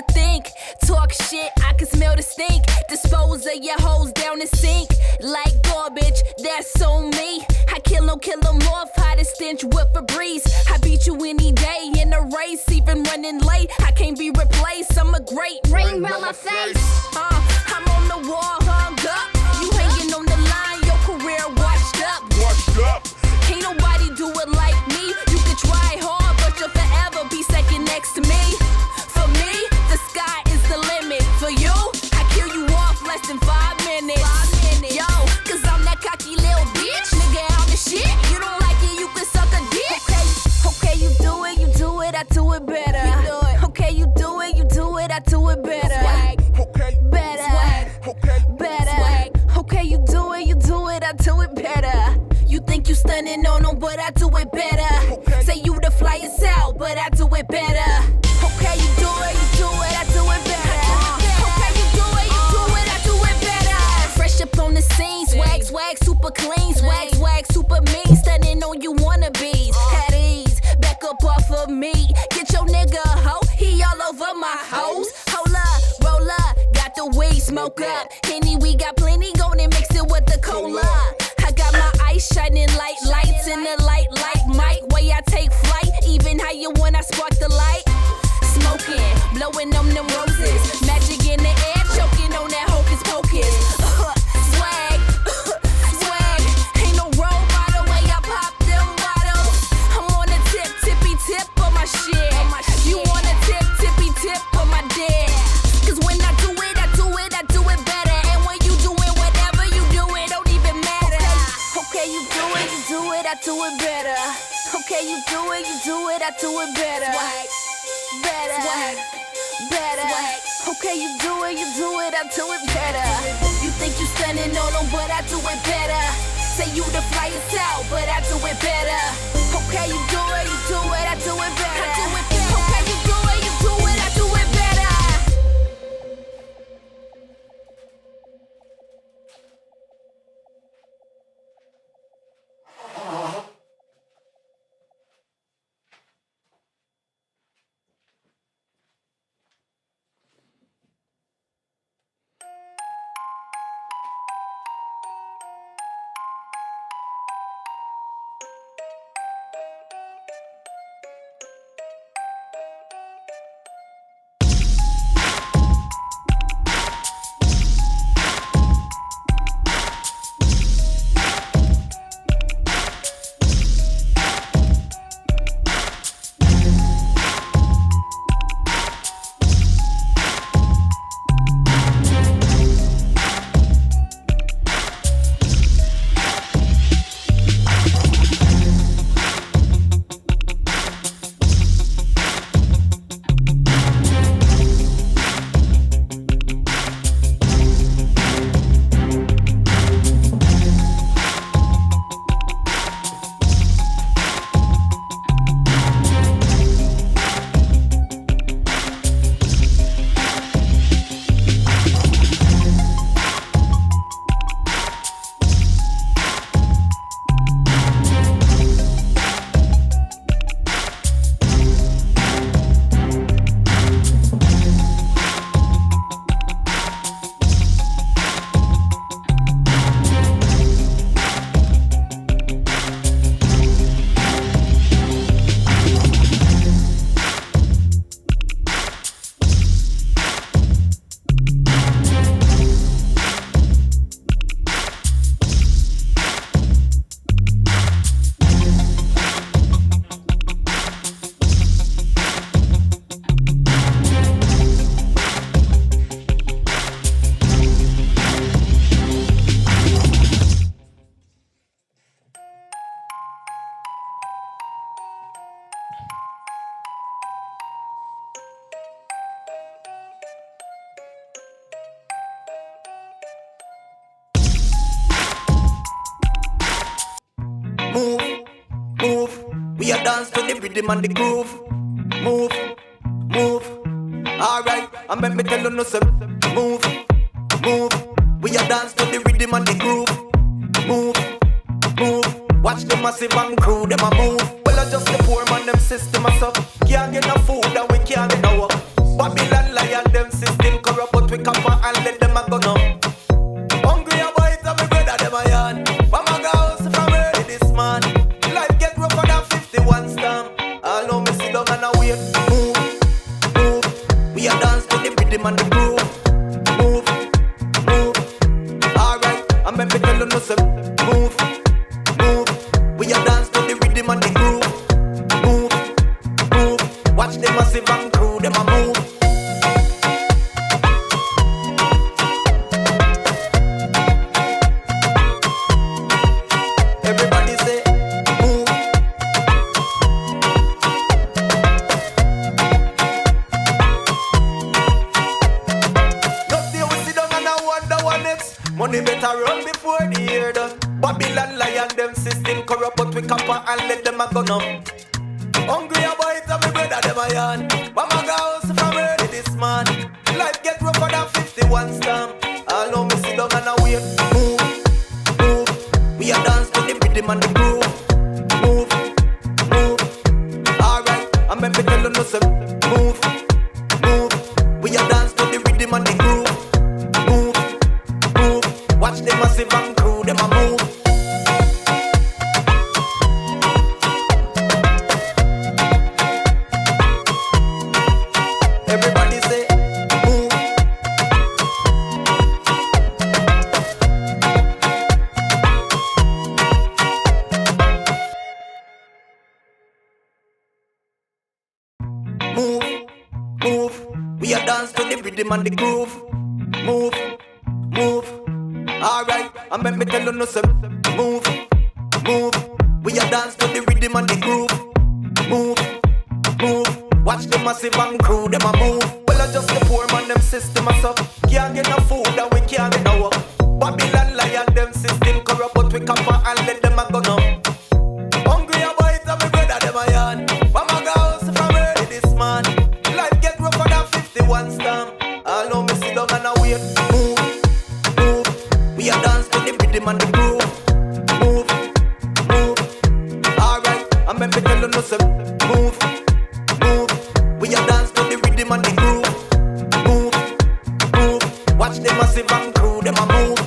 to think. Talk shit, I can smell the stink. Dispose of your hoes down the sink. Like garbage, that's on me. I kill 'em off, hottest stench with Febreze. I beat you any day in a race, even running late. I can't be replaced, I'm a great ring round my face. I'm on the wall, hung up. You hanging on the line, your career washed up. Can't nobody do it like me. You can try hard, but you'll forever be second next to me. For me, the sky is the limit. For you, I kill you off less than 5 minutes. Yo, cause I'm that cocky little bitch. Nigga, I'm the shit. You don't like it, you can suck a dick. Okay, you do it, I do it better. Okay, you do it, I do it better. Better. Okay, you do it, I do it better. You think you stunning on them, but I do it better. Say you the flyest out, but I do it better. Okay, you do it, I do it better. Okay, you do it, I do it better. Fresh up on the scene, swag, super clean, swag, super mean. Stunning on you wannabes. At ease, back up off of me. Get your nigga a hoe, he all over my hoes. Hold up, roll up, got the weed, smoke up. Henny, we got plenty, go and mix it with the cola. I got my eyes shining like lights in the light Mike. Way I take flight, even higher when I spark the light. Smoking, blowing on them roses. Magic in the air, choking on that hocus pocus. Swag, ain't no role model way I pop them bottles. I'm on the tippy tip of my shit. You on the tippy tip of my dick. Cause when I do it better. And when you doing whatever you do, it don't even matter. Okay, you do it, I do it better. Okay, you do it, I do it better. Better. Okay, you do it, I do it better. You think you stunning on them, but I do it better. Say you the flyest out, but I do it better. Okay, you do it, I do it better. Okay, you do it, I do it better. We a dance to the rhythm and the groove. Move. Alright, I make me tell you no some. Move. We a dance to the rhythm and the groove. Move. Watch the massive and crew, them a move. Well, I just the poor man, them system us up. Can't get no food and we can't get no work. Babylon liar, we come and let them a go now. Hungry a boy, tell me brother them a yarn. But my girls from early this man. Life get rougher than 51 stamp. I know me sit down and I wait. Move, move. We a dance to the rhythm and the groove. Move, move. Alright, I'm me tell you no say. Move, move. We a dance to the rhythm and the groove. Move, move. Watch them massive and crew, them a move. Everybody say, move. Not there we sit down and I wonder what next. Money better run before the year done. Babylon lion, them system corrupt, but we camper and let them a go now. Hungry a boy, tell me brother them a yarn. But my girls from early this man. Life get rougher than 51 stamp. I know me sit down and I wait. Move, move. We a dance to the rhythm and the groove. Move, move. Alright, I'm me tell you no say. Move, move. We a dance to the rhythm and the groove. Move, move. Watch them massive and crew, them a move. Everybody say, move. Move, move. We a dance to the rhythm and the groove. Move, move. Alright, and let me tell you no say. Move, move. We a dance to the rhythm and the groove. Move, move. Watch the massive and crew, them a move. Well, I just the poor man, them system a suck. Can't get no food and we can't get no work. Babylon lion, them system corrupt, but we camper and let them a go now. Hungry a boy, tell me brother them a yarn. But my girls from early this man. Life get rougher than 51 stamp. I know me sit down and I wait. Move, move. We a dance to the rhythm and the groove. Move, move. Alright, I'm me tell you no say. Move, move. We a dance to the rhythm and the groove. Move, move. Watch them massive and crew, them a move.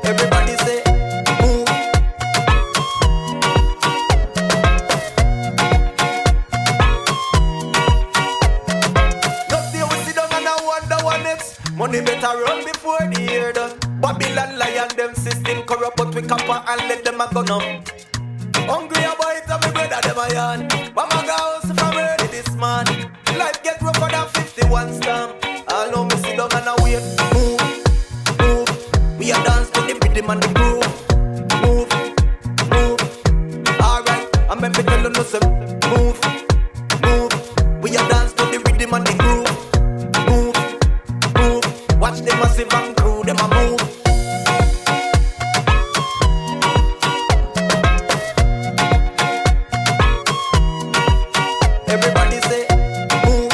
Everybody say, move. Just there we sit down and I wonder what next. Money better run before the year done. Babylon lion, them system corrupt, but we camper and let them a go now. Hungry a boy, tell me brother them a yarn. But my girls from early this man. Life get rougher than 51 stamp. I know me sit down and I wait. Move, move. We a dance to the rhythm and the groove. Move, move. Alright, and let me tell you no say. Move, move. We a dance to the rhythm and the groove. Move, move. Watch the massive and crew, them a move. Everybody say, move.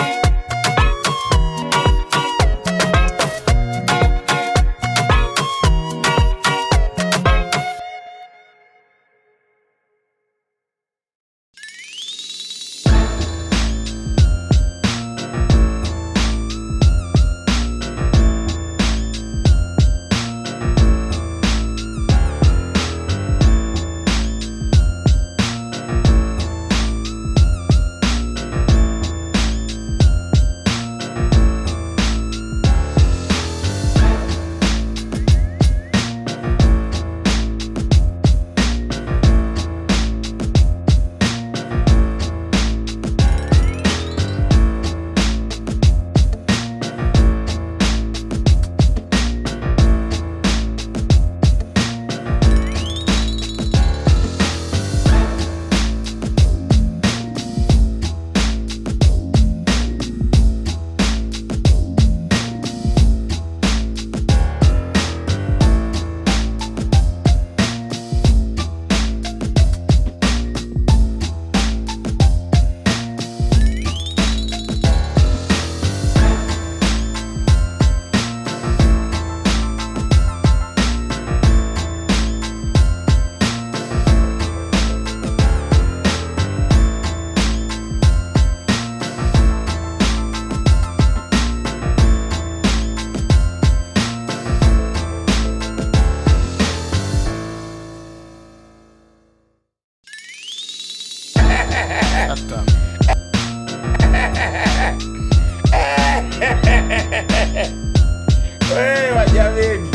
Wewe wajameni.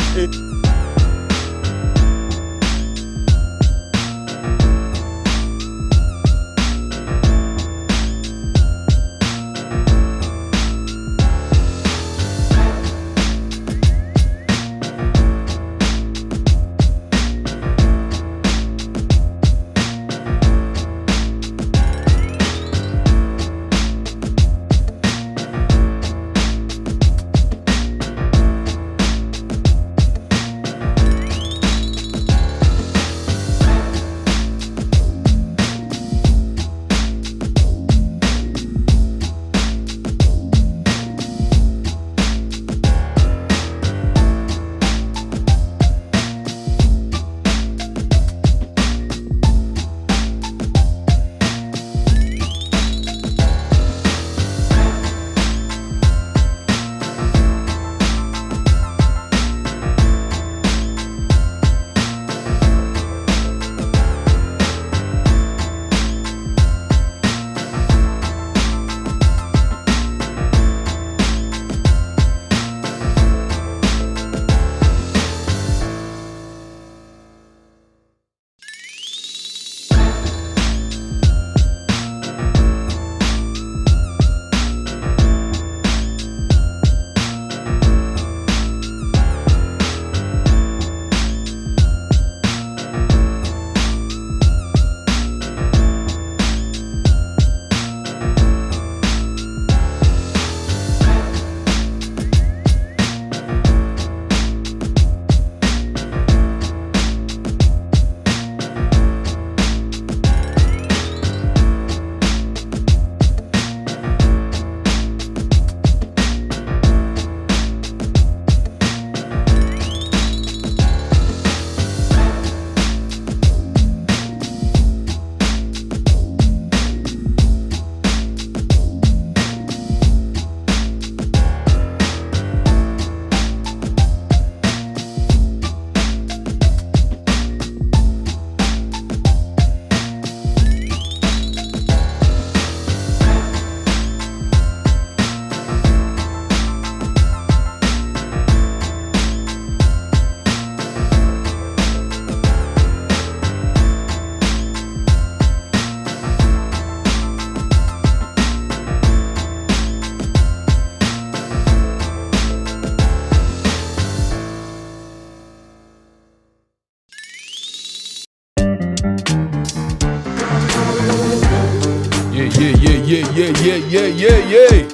Yeah.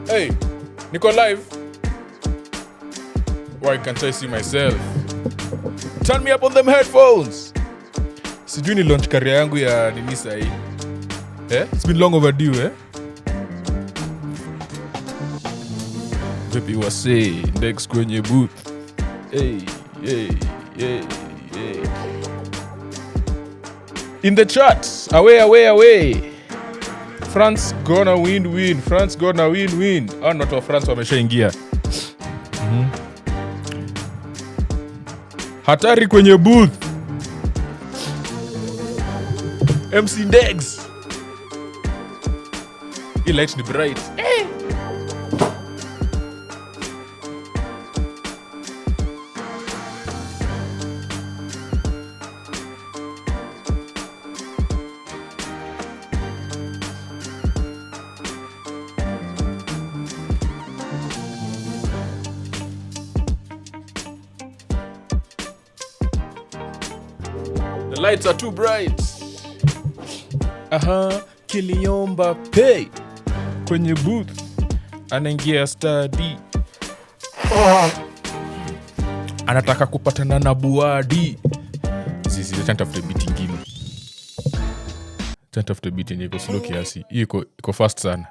Hey, niko live. Why can't I see myself? Turn me up on them headphones. Sijui ni launch career yangu ya nini sahi. It's been long overdue, Vipi wase, Ndegz kwenye booth. Hey. In the charts, away. France gonna win. France gonna win. Not wa France wameshaingia. Hatari kwenye booth. MC Ndegz. He lights the bright. The lights are too bright. Kylian Mbappé kwenye booth anaingia study. Anataka kupatana na Buadi. Sisi tutafuta beat nyingine. Tutafuta beat yenye iko slow kiasi. Iko fast sana.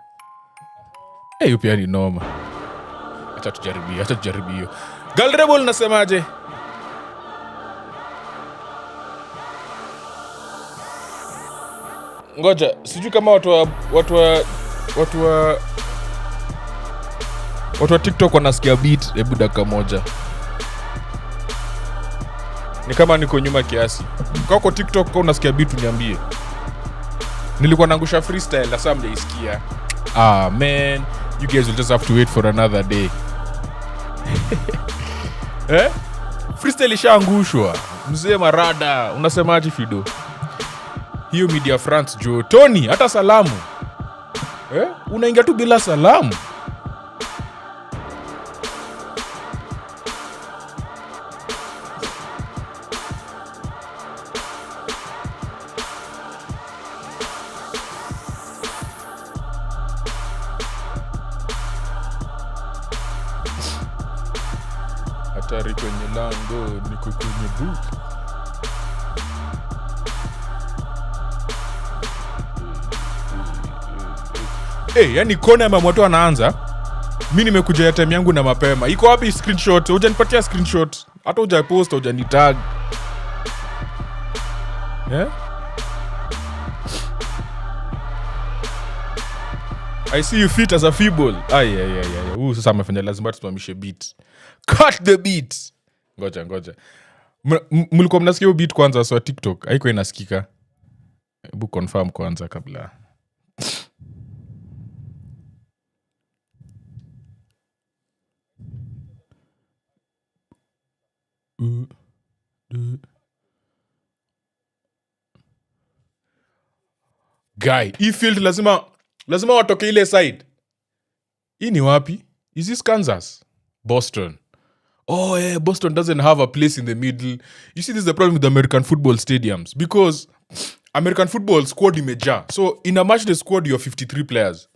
Hiyo pia ni noma. Acha tujaribie. Galrebol nasemaje? Ngoja, sijui kama watu wa TikTok wanasikia beat. Hebu dakika moja. Ni kama niko nyuma kiasi. Kwa TikTok kwa unasikia beat niambie. Nilikuwa naangusha freestyle na sasa mjaisikia. Man, you guys will just have to wait for another day. Freestyle ishaangushwa. Mzee Marada, unasemaje Fido? Hiyo media France jo. Tony, hata salamu. Unaingia tu bila salamu. Hatari kwenye lango, niko kwenye boot. Yani kona ya mamwato anaanza. Mimi nimekuja ya time yangu na mapema. Iko wapi screenshot? Hujanipatia screenshot. Hata hujapost, hujanitag. I see you fit as a feeble. Huyu sasa amefanya lazima tusimamishe beat. Cut the beat. Ngoja. Mlikuwa mnasikia beat kwanza so TikTok. Haiko inasikika. Hebu confirm kwanza kabla. Guy, hii field lazima watoke ile side. Hii ni wapi? Is this Kansas? Boston. Oh yeah, Boston doesn't have a place in the middle. You see, this is the problem with American football stadiums. Because American football squad imejaa. So in a match the squad you have 53 players.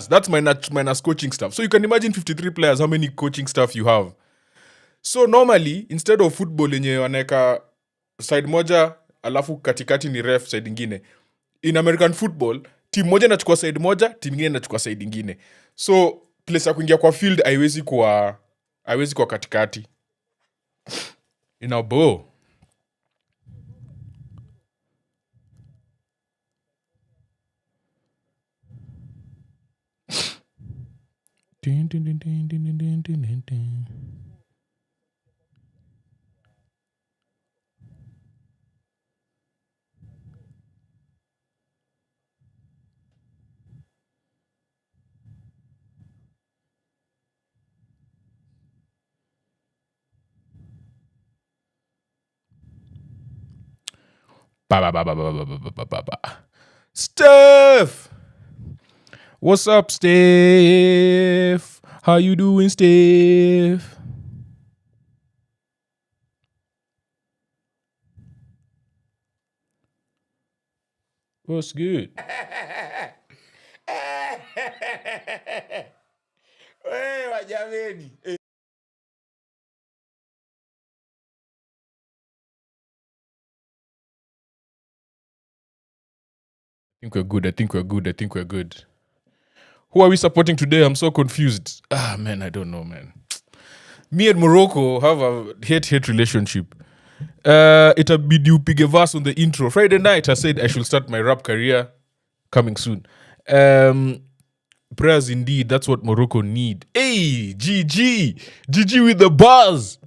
That's minus coaching staff. So you can imagine 53 players, how many coaching staff you have. So normally, instead of football yenye wanaeka side moja, alafu katikati ni ref side ingine. In American football, team moja inachukua side moja, team ingine inachukua side ingine. So place ya kuingia kwa field haiwezi kwa katikati. Inabo. Steph! What's up, Steph? How you doing, Steph? What's good? Wewe jameni. I think we're good. Who are we supporting today? I'm so confused. Man, I don't know, man. Me and Morocco have a hate relationship. Itabidi upige verse on the intro. Friday night, I said I should start my rap career. Coming soon. Prayers indeed. That's what Morocco need. Hey, GG with the buzz.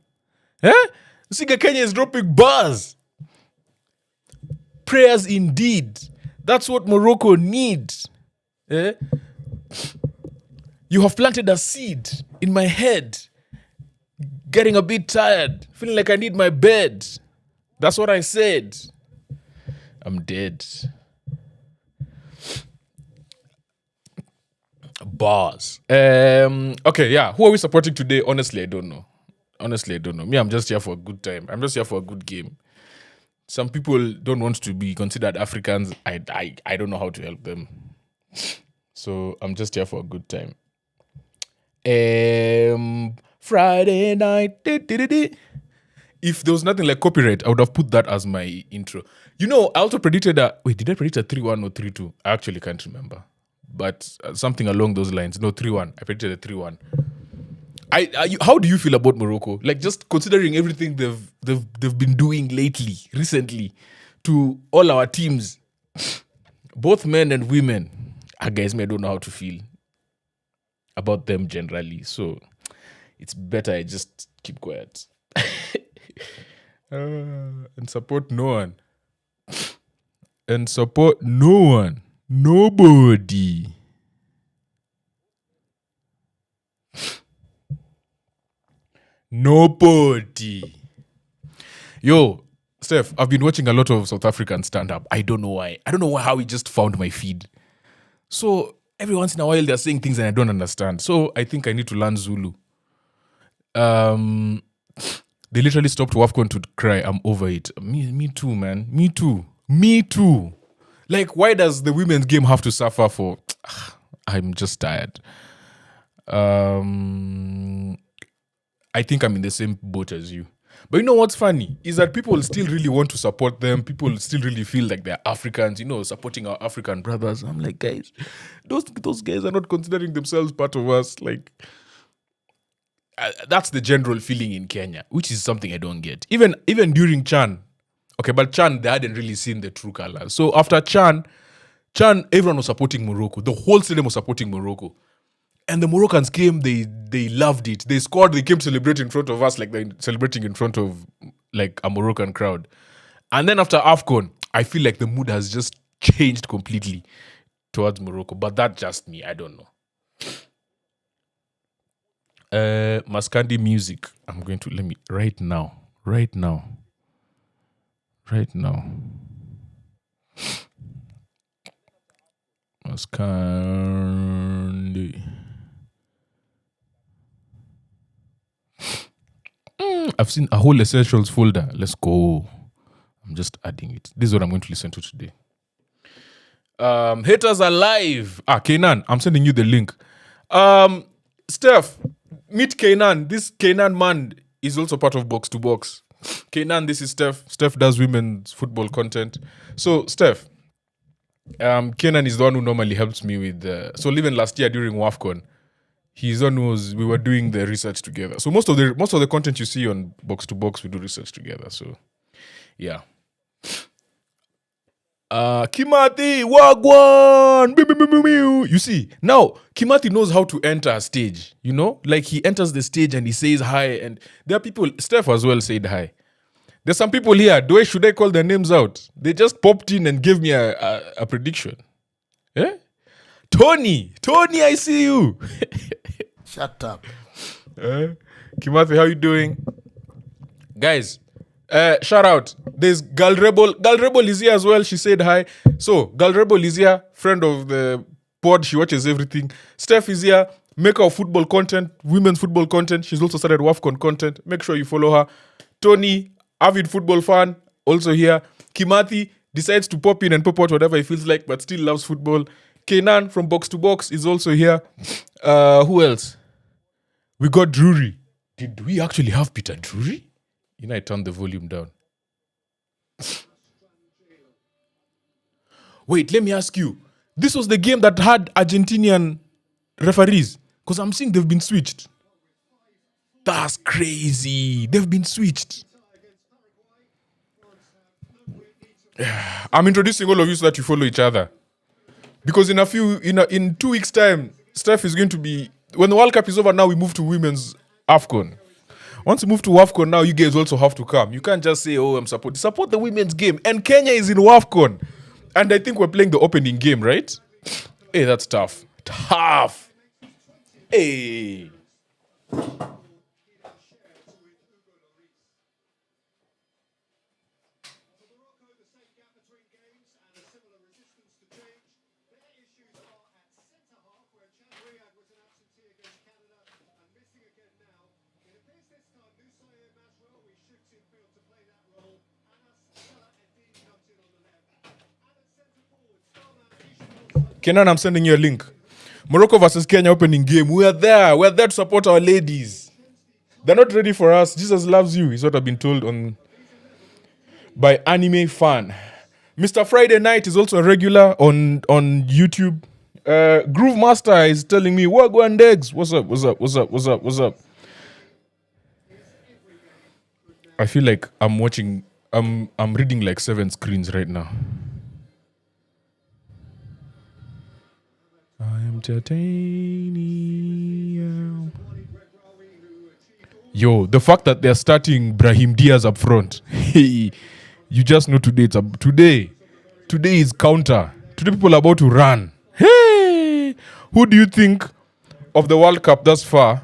Siga Kenya is dropping buzz. Prayers indeed. That's what Morocco needs. You have planted a seed in my head. Getting a bit tired. Feeling like I need my bed. That's what I said. I'm dead. Bars. Okay, yeah. Who are we supporting today? Honestly, I don't know. Me, I'm just here for a good time. I'm just here for a good game. Some people don't want to be considered Africans. I don't know how to help them. So I'm just here for a good time. Friday night. If there was nothing like copyright, I would have put that as my intro. You know, I also predicted that. Wait, did I predict a 3-1 or 3-2? I actually can't remember. But something along those lines. No, 3-1. I predicted a 3-1. How do you feel about Morocco? Like, just considering everything they've been doing recently, to all our teams, both men and women. Guys, I don't know how to feel about them generally. So it's better I just keep quiet. And support no one. And support no one. Nobody. Nobody. Yo, Steph, I've been watching a lot of South African stand-up. I don't know why. I don't know how it just found my feed. So every once in a while they're saying things and I don't understand. So I think I need to learn Zulu. They literally stopped WAFCON to cry. I'm over it. Me too, man. Me too. Like, why does the women's game have to suffer for... I'm just tired. I think I'm in the same boat as you. But you know what's funny? Is that people still really want to support them. People still really feel like they're Africans, supporting our African brothers. I'm like, guys, those guys are not considering themselves part of us. Like... that's the general feeling in Kenya, which is something I don't get. Even during Chan, okay, but Chan, they hadn't really seen the true colors. So after Chan, everyone was supporting Morocco. The whole stadium was supporting Morocco. And the Moroccans came, they loved it. They scored, they came celebrating in front of us like they're celebrating in front of like a Moroccan crowd. And then after AFCON, I feel like the mood has just changed completely towards Morocco. But that's just me, I don't know. Maskandi music. I'm going to right now. Maskandi. I've seen a whole essentials folder. Let's go. I'm just adding it. This is what I'm going to listen to today. Haters are live. Kenan, I'm sending you the link. Steph, meet Kenan. This Kenan man is also part of Box to Box. Kenan, this is Steph. Steph does women's football content. So, Steph, Kenan is the one who normally helps me with... so even last year during WAFCON, he's the one we were doing the research together. So most of the content you see on Box to Box, we do research together. So, yeah. Kimathi, Wagwan. You see, now Kimathi knows how to enter a stage, like he enters the stage and he says hi. And there are people, Steph as well said hi. There's some people here, should I call their names out? They just popped in and gave me a prediction. Eh? Tony, I see you. Shut up. Kimathi, how you doing? Guys, shout out. There's Gal Rebel. Gal Rebel is here as well. She said hi. So, Gal Rebel is here, friend of the pod. She watches everything. Steph is here, maker of football content, women's football content. She's also started WAFCON content. Make sure you follow her. Tony, avid football fan, also here. Kimathi decides to pop in and pop out whatever he feels like, but still loves football. Kenan from Box to Box is also here. Who else? We got Drury. Did we actually have Peter Drury? I turned the volume down. Wait, let me ask you. This was the game that had Argentinian referees? Because I'm seeing they've been switched. That's crazy. They've been switched. I'm introducing all of you so that you follow each other. Because in 2 weeks' time, Steph is going to be... When the World Cup is over now, we move to women's AFCON. Once you move to WAFCON now, you guys also have to come. You can't just say, I'm supporting. Support the women's game. And Kenya is in WAFCON. And I think we're playing the opening game, right? Hey, that's tough. Tough. Hey. Kenan, I'm sending you a link. Morocco versus Kenya opening game. We're there to support our ladies. They're not ready for us. Jesus loves you, is what I've been told by Anime Fan. Mr. Friday Night is also a regular on YouTube. Groove Master is telling me, Wagwan Ndegz. What's up? I feel like I'm reading like 7 screens right now. I am entertaining. Yo, the fact that they're starting Brahim Diaz up front. Hey, you just know today today is counter. Today people are about to run. Hey, who do you think of the World Cup thus far?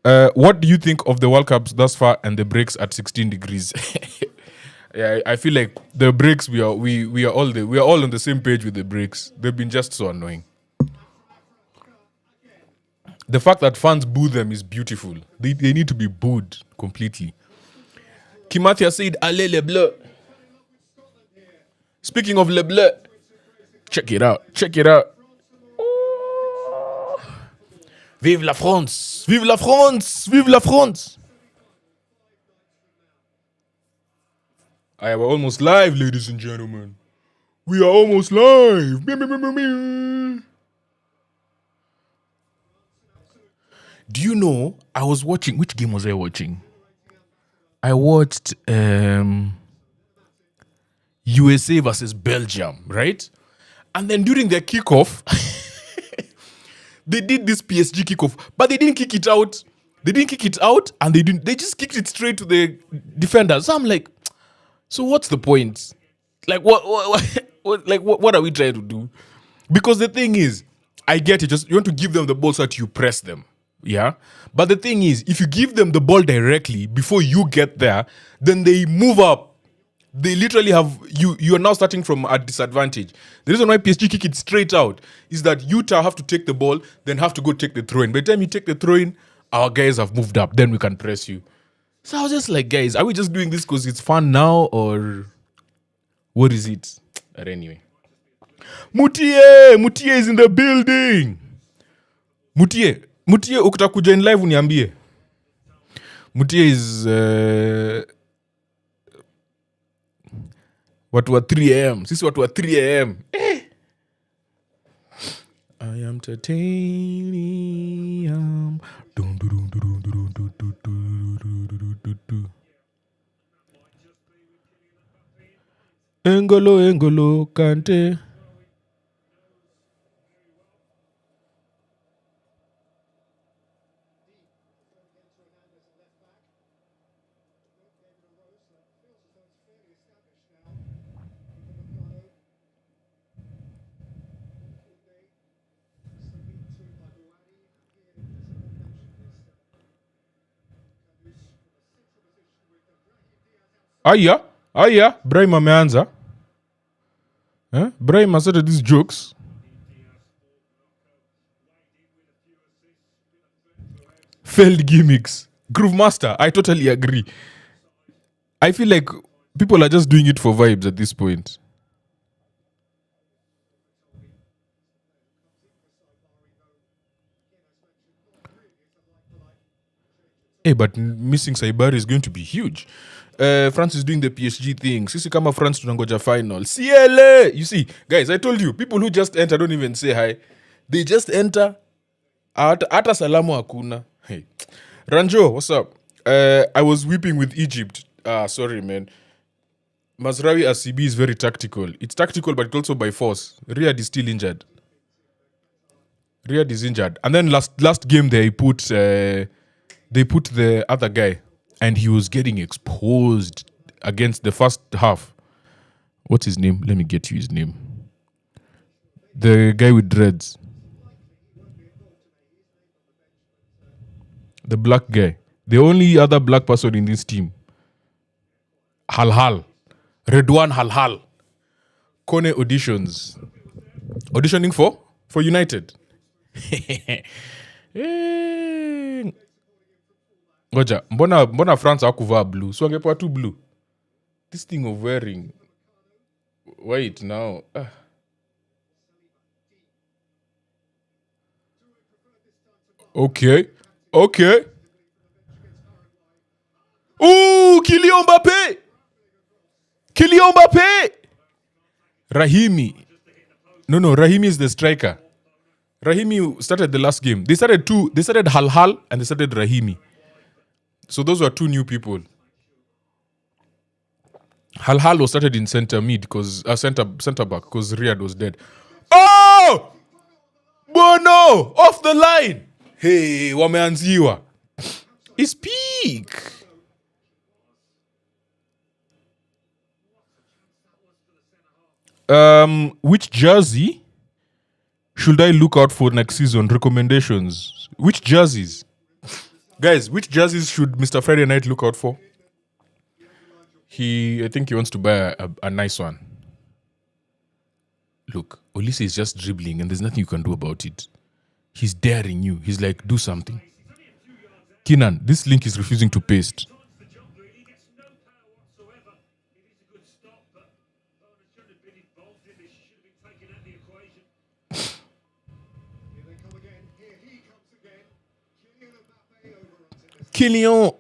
What do you think of the World Cups thus far and the breaks at 16 degrees? Yeah, I feel like the breaks we are all on the same page with the breaks. They've been just so annoying. The fact that fans boo them is beautiful. They need to be booed completely. Kimathia said, Allez les Bleus. Speaking of les Bleus, check it out. Oh. Vive la France! Vive la France! Vive la France! I we're almost live, ladies and gentlemen. We are almost live. Do you know, I was watching, which game was I watching? I watched USA versus Belgium, right? And then during their kickoff, they did this PSG kickoff, but they didn't kick it out. And they just kicked it straight to the defenders. So I'm like, so what's the point? Like what are we trying to do? Because the thing is, I get it, just you want to give them the ball so that you press them. Yeah. But the thing is, if you give them the ball directly before you get there, then they move up. They literally have you are now starting from a disadvantage. The reason why PSG kick it straight out is that Utah have to take the ball, then have to go take the throw in. By the time you take the throw in, our guys have moved up, then we can press you. So I was just like, guys, are we just doing this because it's fun now, or what is it? But anyway. Mutie is in the building. Mutie, ukitakuja in live uniambie. Mutie is watu wa 3 a.m. Sisi watu wa 3 a.m. I am titanium. Engolo Kante. Aya, Brahim ameanza. Brahim has started these jokes. Failed gimmicks. Groove Master, I totally agree. I feel like people are just doing it for vibes at this point. Hey, but missing Saibari is going to be huge. France is doing the PSG thing. Sisi kama France tunangoja final. CLA! You see, guys, I told you, people who just enter don't even say hi. They just enter. Ata salamu hakuna. Hey. Ranjo, what's up? I was weeping with Egypt. Sorry, man. Mazraoui as CB is very tactical. It's tactical, but it's also by force. Riyad is still injured. And then last game they put the other guy, and he was getting exposed against the first half. What's his name? Let me get you his name. The guy with dreads. The black guy. The only other black person in this team. Halhal. Redwan Halhal. Kone auditions. Auditioning for United. Ngoja, mbona France hakuvaa blue? So angepewa tu blue. This thing of wearing white now. Okay. Ooh, Kylian Mbappé! Rahimi. No, Rahimi is the striker. Rahimi started the last game. They started Halhal and they started Rahimi. So those were two new people. Halhal was started in center mid because center back because Riyad was dead. Oh! Bono! Off the line! Hey, wameanziwa. It's peak. Which jersey should I look out for next season? Recommendations. Which jerseys? Guys, which jerseys should Mr. Friday Night look out for? I think he wants to buy a nice one. Look, Olise is just dribbling and there's nothing you can do about it. He's daring you. He's like, do something. Kenan, this link is refusing to paste. Kylian.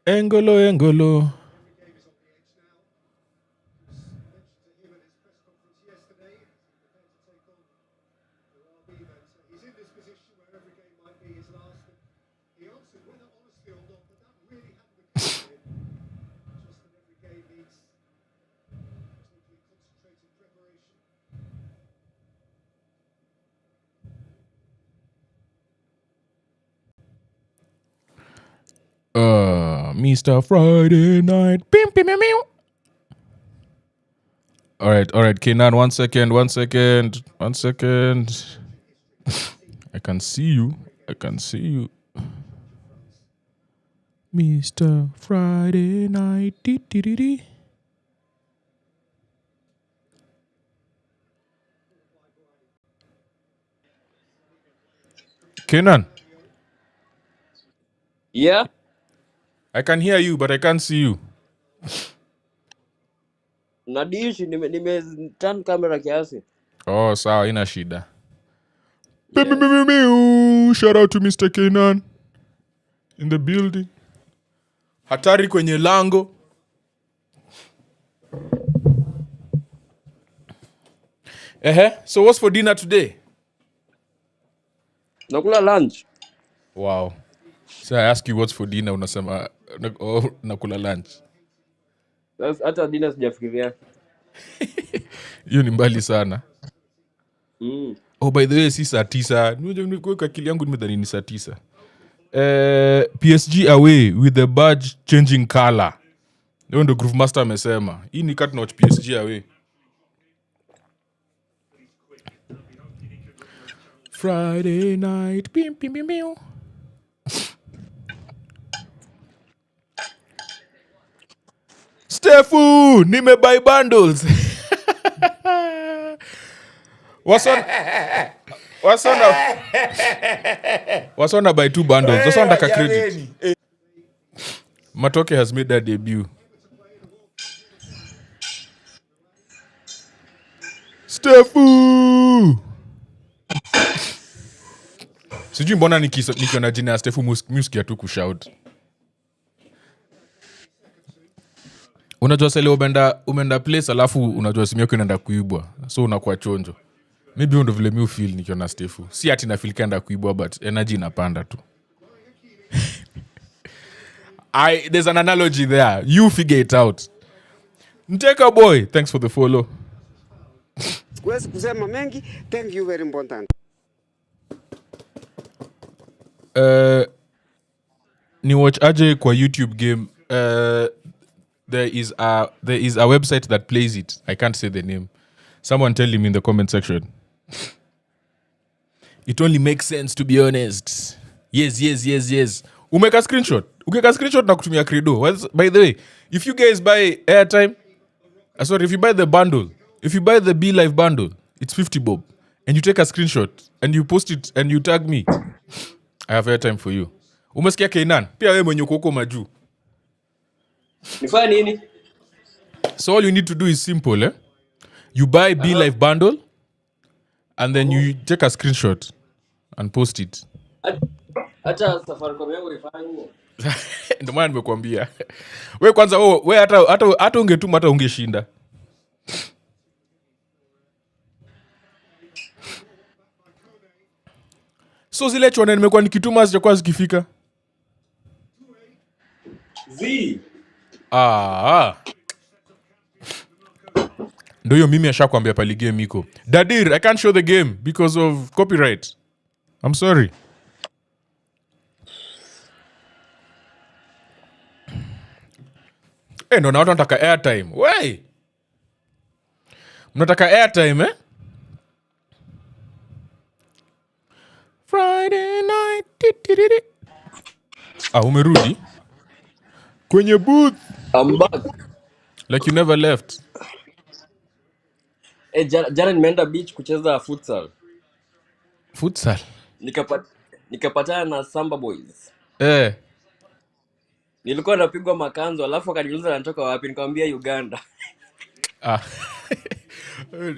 Engolo. Mr. Friday Night. All right, Kenan, one second. I can see you. Mr. Friday Night. Kenan. Yeah? I can hear you, but I can't see you. Nadishi turn camera kiasi. Oh, sawa, ina shida. Yes. Shout out to Mr. Kenan in the building. Hatari kwenye lango. So what's for dinner today? Nakula lunch. Wow. So I ask you what's for dinner, unasema nakula lunch. Hata dinner sijafikiria. Hiyo ni mbali sana. Oh, by the way, si saa 9. Nimekuweka akili yangu nimedhani ni saa 9. PSG away with the badge changing color. Ndio ndo Groove Master amesema. Hii ni cut notch PSG away. Friday night. Pim. Stefu, nimebuy bundles. Wasona buy 2 bundles. Wasona ndaka credit. Matoke has made their debut. Stefu. Sijui mbona nikiona jina ya Stefu music ya tu kushout. Unajua sele umeenda place alafu unajua simu yako inaenda kuibwa. So unakuwa chonjo. Maybe ndo vile mi feel nikiona Stefu. Si ati na feel kaenda kuibwa but energy inapanda tu. There's an analogy there. You figure it out. Nteka boy, thanks for the follow. Siwezi kusema mengi. Thank you very important. Ni watch aje kwa YouTube game. There is a website that plays it. I can't say the name. Someone tell him in the comment section. It only makes sense, to be honest. Yes. Umeka screenshot na kutumia Credo. By the way, if you guys buy airtime, if you buy the bundle, if you buy the B Live Bundle, it's 50 bob. And you take a screenshot and you post it and you tag me. I have airtime for you. Umesikia Kenan? Pia wewe mwenye uko huko majuu. Nifanye nini? So all you need to do is simple, You buy B Live Bundle and then you take a screenshot and post it. Hata Safaricom yangu ifanye. Ndio maana nimekuambia. Wewe kwanza wewe hata ungetuma hata ungeshinda. So zile chwana nimekuwa nikituma hazijakuwa zikifika. Ndio hiyo mimi ashakwambia pali game iko. Dadir, I can't show the game because of copyright. I'm sorry. Ndo na watu wanataka airtime. Wey! Mnataka airtime, eh? Friday night. Umerudi? Kwenye booth. I'm back. Like you never left. Jana nimeenda beach kucheza futsal. Futsal? Nikapatana na Samba Boys. Nilikuwa napigwa makanzo alafu akaniuliza natoka wapi, nikamwambia Uganda.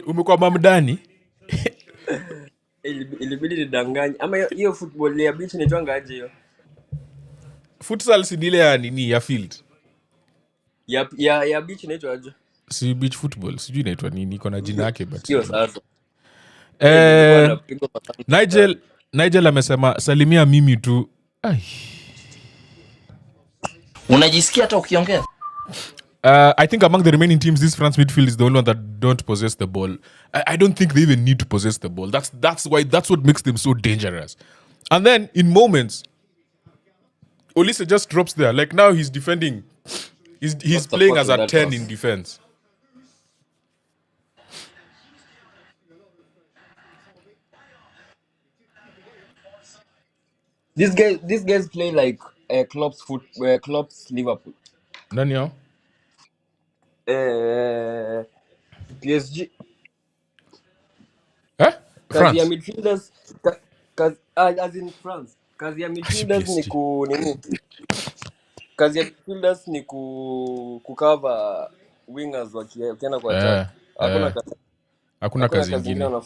Umekuwa mamdani? Ilibidi nidanganye. Ama hiyo football ya beach inaitwa aje hiyo? Futsal si ile ya nini ya field? Ya beach inaitwa aje? Si beach football, sijui inaitwa nini, iko na jina yake but. Hiyo sasa. Nigel amesema salimia mimi tu. Ai. Unajisikia hata ukiongea? I think among the remaining teams, this France midfield is the only one that don't possess the ball. I don't think they even need to possess the ball. That's what makes them so dangerous. And then in moments, Olise just drops there. Like now he's defending. He's playing as a 10 in defense. These guys play like Klopp's Liverpool. Nani yao? PSG. France. Kazi ya midfielders as in France. Kazi ya midfielders ni nini? Kazi ya midfielders ni cover wingers wakienda kwa attack. Hakuna kazi nyingine.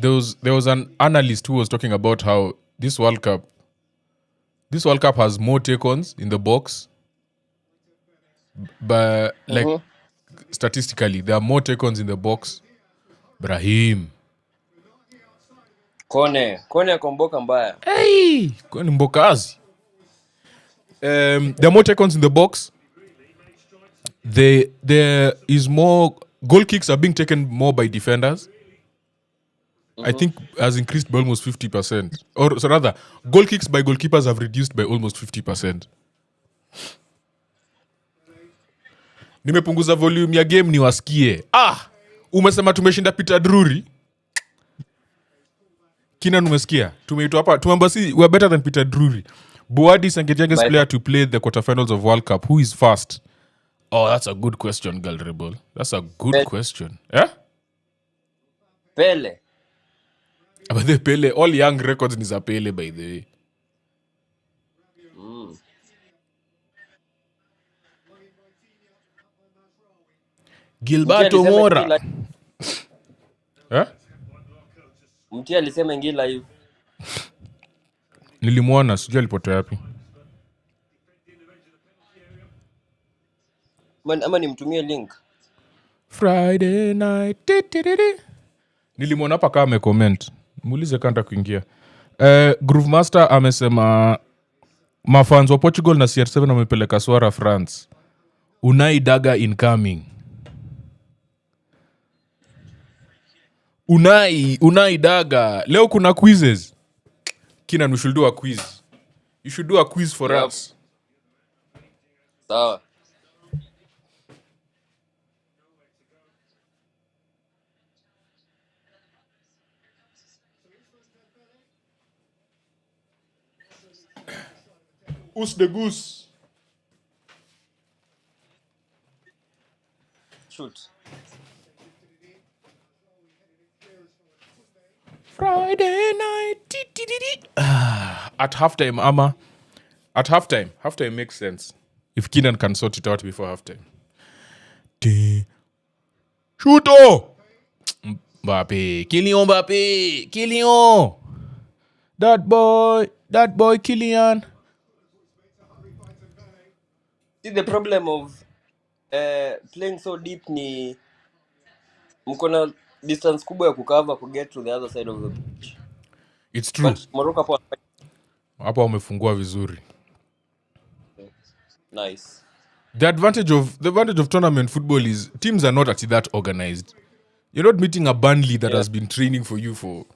There was an analyst who was talking about how this World Cup has more take-ons in the box, but like statistically there are more take-ons in the box. Brahim Kone komboka mbaya. Hey, Kone mbokazi. There are more take-ons in the box. There is more goal kicks are being taken more by defenders. I think has increased by almost 50%. Or so rather, goal kicks by goalkeepers have reduced by almost 50%. Nimepunguza volume ya game niwasikie. Umesema tumeshinda Peter Drury. Kina numesikia. Tumeitwa hapa. Tumembasi we are better than Peter Drury. Buadi is the youngest player to play the quarterfinals of World Cup. Who is fast? Oh, that's a good question, Galrebol. That's a good question. Yeah? Pele. But the Pele, all young records is a Pele, by the way. Gilberto Mora. Mtia alisema ingi live. Nilimwona, sijui alipotea wapi. Ama nimtumie link. Friday night. Nilimwona hapa kama amecomment. Muulize kanta kuingia. Groove Master amesema mafans wa Portugal na CR7 wamepeleka swara France. Unai Daga incoming. Unai Daga. Leo kuna quizzes. Kina we should do a quiz. You should do a quiz for us. Sawa. Who's the goose? Shoot. Friday night. At halftime, Ama. At halftime makes sense. If Kylian can sort it out before halftime. Shoot! Mbappé. Kylian. That boy Kylian. See, the problem of playing so deep ni mko na distance kubwa ya kukava ku get to the other side of the pitch. It's true. But Morocco Hapa wamefungua vizuri. nice. The advantage of tournament football is teams are not actually that organized. You're not meeting a Burnley that has been training for you for.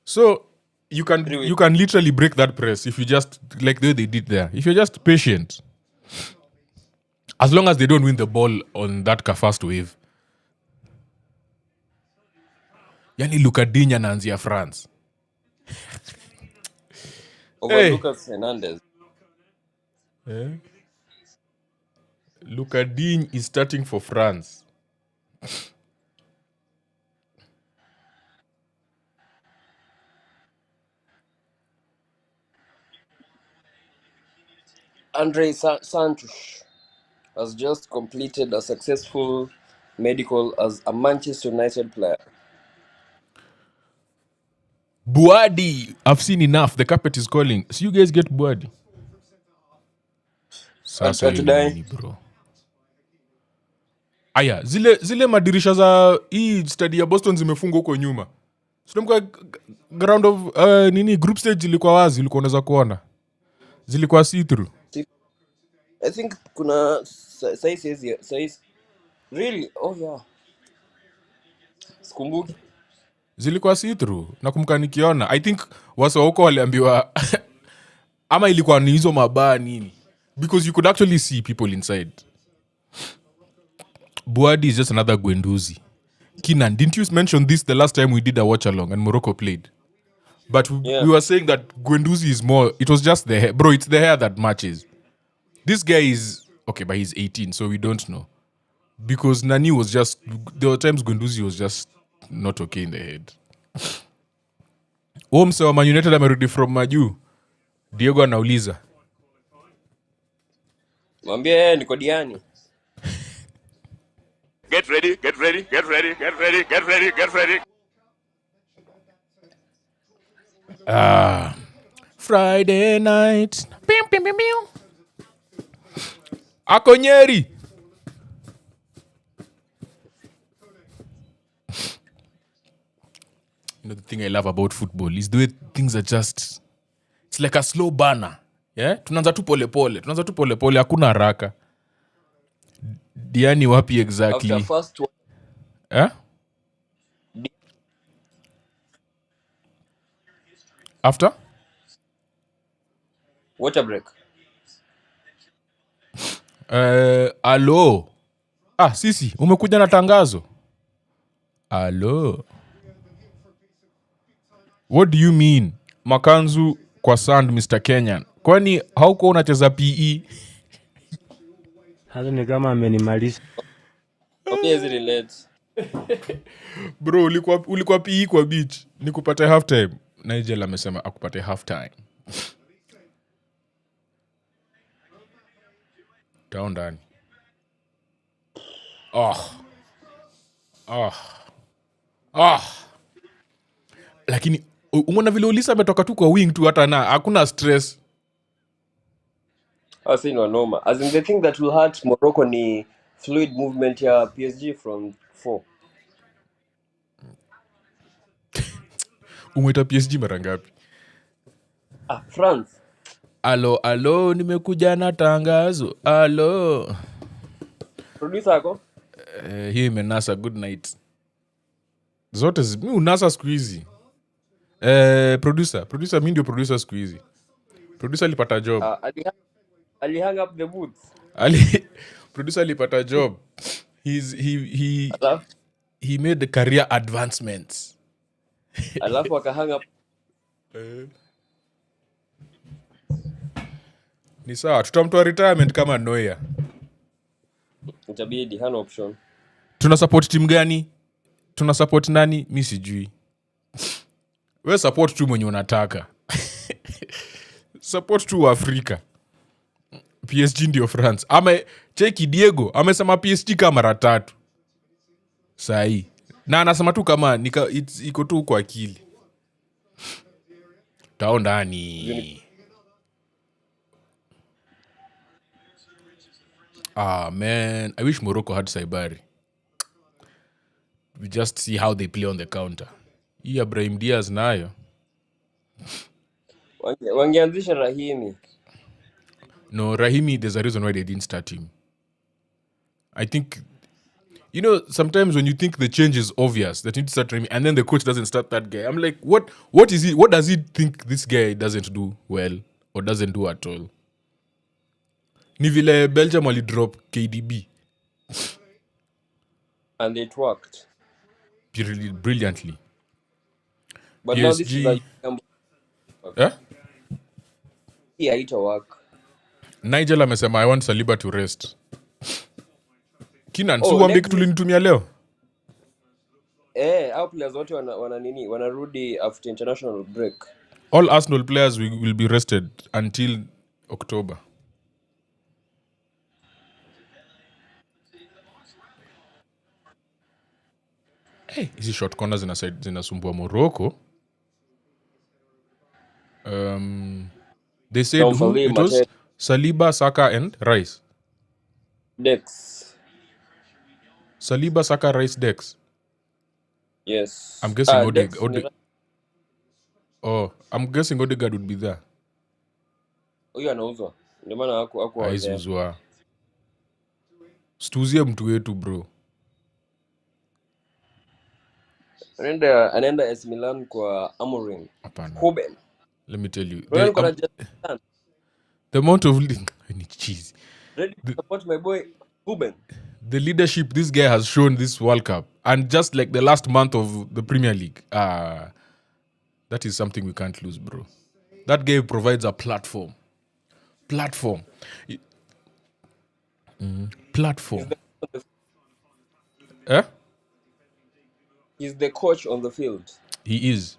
So you can literally break that press if you just like the way they did there. If you're just patient. As long as they don't win the ball on that first wave. Yani Lucadinha anaanzia France. Over Lucas Hernandez. Lucadinha is starting for France. Andre Santos has just completed a successful medical as a Manchester United player. Buadi, I've seen enough. The carpet is calling. So you guys get Buadi. Sasa nini bro? Aya, zile madirisha za hii study ya Boston zimefungwa huko nyuma. Sinomka ground of group stage zilikuwa wazi, ulikuwa unaweza kuona. Zilikuwa see through. I think kuna size really? Oh yeah. Sikumbuki. Zilikuwa see through. Nakumbuka nikiona. I think wasa huko waliambiwa ama ilikuwa ni hizo mabaa nini. Because you could actually see people inside. Buadi is just another Guendouzi. Kinan, didn't you mention this the last time we did a watch along and Morocco played? But we were saying that Guendouzi is more, it was just the hair. Bro, it's the hair that matches. This guy is, okay, but he's 18, so we don't know. Because Nani was just, there were times Guendouzi was just not okay in the head. Mse wa Man United amerudi from Maju. Diego anauliza. Mwambie niko Diani. Get ready. Friday night. Akonyeri. You know, the thing I love about football is the way things are just, it's like a slow burner. Yeah? Tunaanza tu pole pole, hakuna haraka. Diani wapi exactly? After first one. Eh? After? Water break. Alo. Sisi, umekuja na tangazo. Alo. What do you mean? Makanzu kwa sand, Mr. Kenyan. Kwani hauko unacheza PE? Hata ni kama amenimaliza. Okay, relate. Bro, ulikuwa PE kwa beach. Nikupate half time. Nigel amesema akupate half time. Down ndani. Lakini umeona vile Ulisa ametoka tu kwa wing tu hata na hakuna stress. I say no normal. As in the thing that will hurt Morocco ni fluid movement ya PSG from 4. Umweta PSG mara ngapi? France. Alo, nimekuja na tangazo. Alo. Producer ako? Hii imenasa, good night. Zote mi unasa siku hizi. Producer mi ndio producer siku hizi. Producer alipata job. Ali hang up the boots. Producer alipata job. He made the career advancements. Alafu aka hang up. Ni sawa, tutamtoa retirement kama Neuer. Itabidi hana option. Tuna support team gani? Tuna support nani? Mi sijui. We support tu mwenye unataka. Support tu Afrika. PSG ndio France. Cheki Diego amesema PSG kama mara 3. Sahi. Na anasema tu kama iko tu kwa akili. Tao ndani. Ah man, I wish Morocco had Saibari. We just see how they play on the counter. Hii Brahim Diaz nayo. Wangeanzisha Rahimi. No, Rahimi, there's a reason why they didn't start him. I think, you know, sometimes when you think the change is obvious, that you need to start Rahimi, and then the coach doesn't start that guy. I'm like, what is he? What does he think this guy doesn't do well or doesn't do at all? Ni vile Belgium only drop KDB. And it worked. Brilliantly. But PSG, now this is haita work. Nigel amesema I want Saliba to rest. Kinan, Oh, so wambie kitu ulinitumia leo? Our players wote wanarudi after international break. All Arsenal players will be rested until October. Hey, hizi short corners zinasumbua Morocco. They said who it was? Saliba, Saka and Rice. Ndegz. Saliba, Saka, Rice, Ndegz. Yes. I'm guessing I'm guessing Odegaard would be there. Huyo anauzwa. Ndio maana hakuwa. Aizuzwa. Stuzie mtu wetu bro. Anaenda AS Milan kwa Amorim. Hapana. Ruben. Let me tell you. The amount of I need cheese. Ready to support my boy Ruben. The leadership this guy has shown this World Cup and just like the last month of the Premier League. That is something we can't lose, bro. That guy provides a platform. Platform. He's the coach on the field. He is.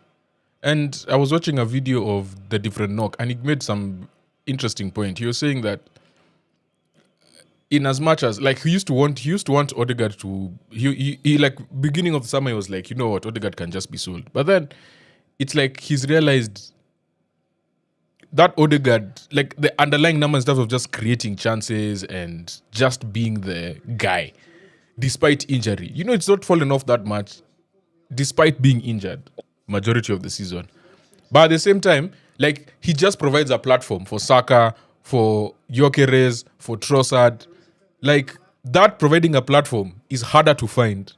And I was watching a video of the different knock and he made some interesting point. He was saying that in as much as like he used to want Odegaard to he like beginning of the summer he was like, you know what, Odegaard can just be sold. But then it's like he's realized that Odegaard, like the underlying number and stuff of just creating chances and just being the guy despite injury. You know, it's not fallen off that much despite being injured majority of the season. But at the same time, like he just provides a platform for Saka, for Gyökeres, for Trossard. Like that providing a platform is harder to find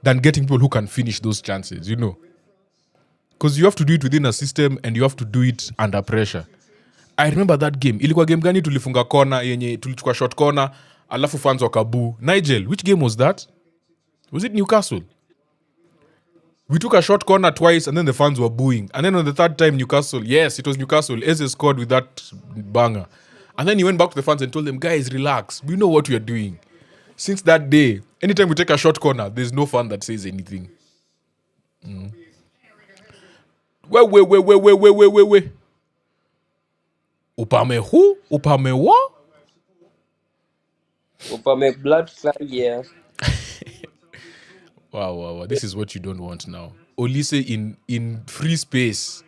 than getting people who can finish those chances, you know. Because you have to do it within a system and you have to do it under pressure. I remember that game. Ilikuwa game gani tulifunga corner yenye tulichukua short corner alafu fans wakabu. Nigel, which game was that? Was it Newcastle? We took a short corner twice and then the fans were booing. And then on the third time, Newcastle, yes, it was Newcastle. Eze scored with that banger. And then he went back to the fans and told them, guys, relax. We know what we are doing. Since that day, anytime we take a short corner, there's no fan that says anything. Wait. Upame who? Upame what? Upame blood clot, yeah. Wow. This is what you don't want now. Olise in free space.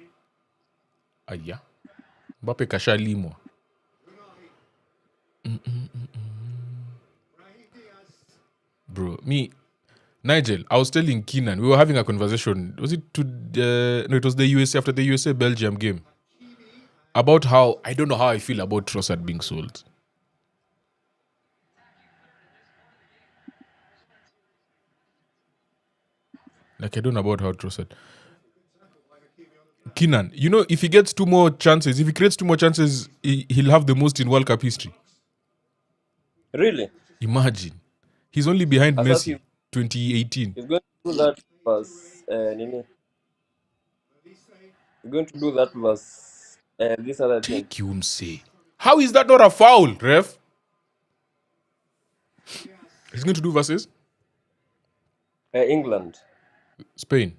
Aya. Mbappé kashalimo. Bro, Nigel, I was telling Keenan, we were having a conversation. Was it no, it was the USA after the USA Belgium game. About how, I don't know how I feel about Trossard being sold. Like, I don't know about how Trossard. Keenan, you know, if he gets 2 more chances, if he creates 2 more chances, he'll have the most in World Cup history. Really? Imagine. He's only behind I Messi, 2018. He's going to do that versus Nini. He's going to do that versus this other team. Take you say. How is that not a foul, ref? He's going to do versus England. Spain.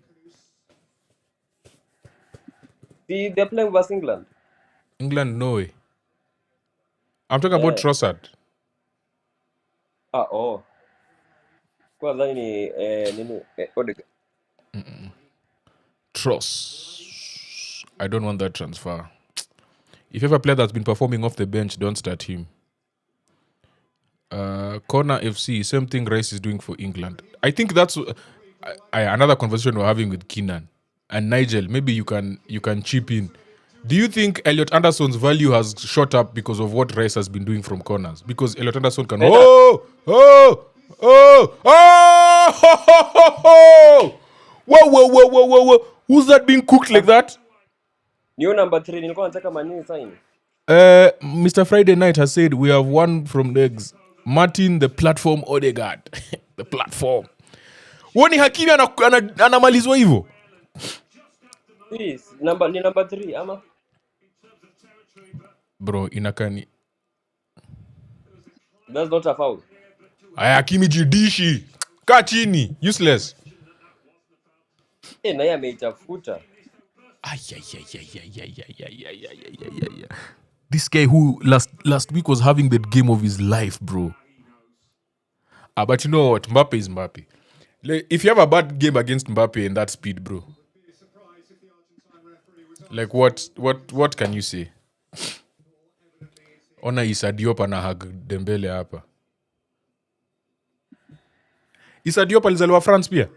See, they're playing versus England. England, no way. I'm talking about Trossard. Because Kwa dhani nini Odegaard. Tross. I don't want that transfer. If you have a player that's been performing off the bench, don't start him. Corner FC, same thing Rice is doing for England. I think that's another conversation we're having with Kylian and Nigel. Maybe you can chip in. Do you think Elliot Anderson's value has shot up because of what Rice has been doing from corners? Because Elliot Anderson can whoa! Who's that being cooked like that? New number 3 nilikuwa nataka manini sign. Mr. Friday Night has said we have one from Ndegz. Martin the platform Odegaard. The platform. Woni Hakimi anamalizwa hivyo? Please, number 3 ama? Bro, inakani. That's not a foul. Hakimi jidishi. Kaa chini, useless. Na yeye ameitafuta. This guy who last week was having that game of his life, bro. But you know what? Mbappé is Mbappé. If you have a bad game against Mbappé and that speed, bro. Like what can you say? Ona Issa Diop anahag Dembele hapa. Issa Diop alizaliwa France pia?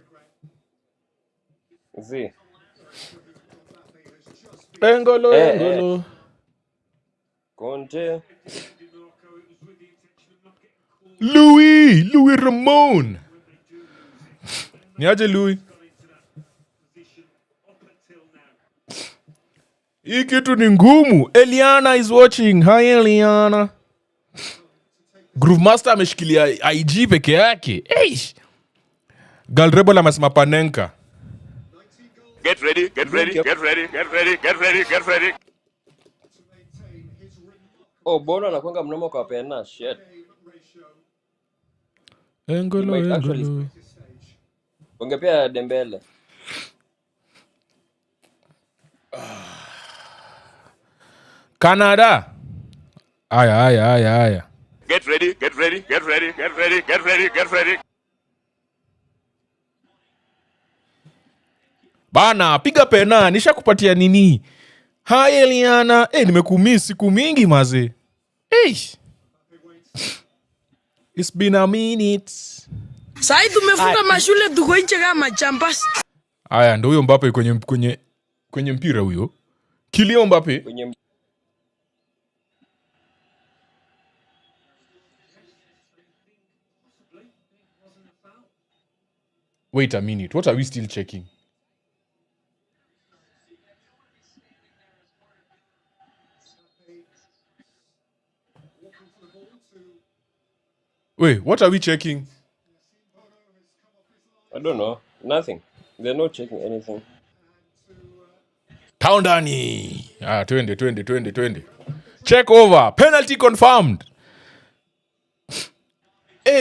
Zi. Engolo. Conte. Louis Ramon. Niaje Louis? Hii kitu ni ngumu. Eliana is watching. Hi Eliana. Groove Master ameshikilia IG peke yake. Eish. Galrebol amesema Panenka. Get ready. Oh, Bono anakuanga mnamo kwa pena shit. Engolo. Ungepea Dembele. Canada. Aya. Get ready. Bana, piga pena, nishakupatia nini? Hi Eliana. Nimekumiss siku mingi maze. It's been a minute. Sai tumefunga mashule tuko nje kama champas. Aya, ndio huyo Mbappé kwenye mpira huyo. Kylian Mbappé. Wait a minute. What are we still checking? Wait, what are we checking? I don't know. Nothing. They're not checking anything. Toundani. 20. Check over. Penalty confirmed.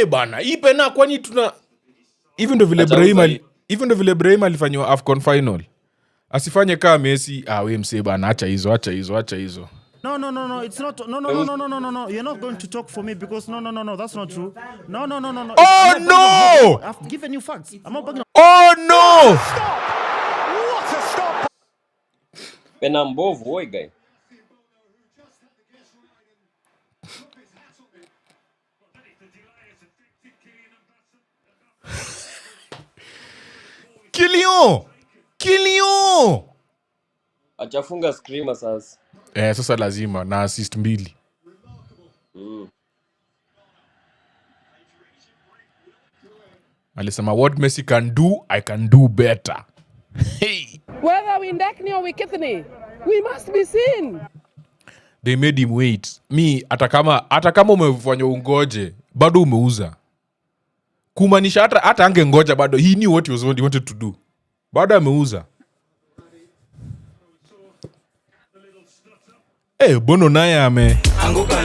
Bana, hii pena kwani tuna even though vile Ibrahim alifanywa AFCON final. Asifanye kama Messi, we mse bana, acha hizo. No, it's not. No. You're not going to talk for me because no, that's not true. No. Oh no! I've given you facts. I'm not bugging. Oh no! What a stop! Pena mbovu, oi guy. Kylian! Achafunga screamer sasa. Sasa lazima na assist 2. Alisema what Messi can do, I can do better. Hey. Whether we ndakni or we kithni, we must be seen. They made him wait. Hata kama umefanya ungoje, bado umeuza. Kumaanisha hata angengoja bado. He knew what he wanted to do. Bado ameuza. Bono naye anguka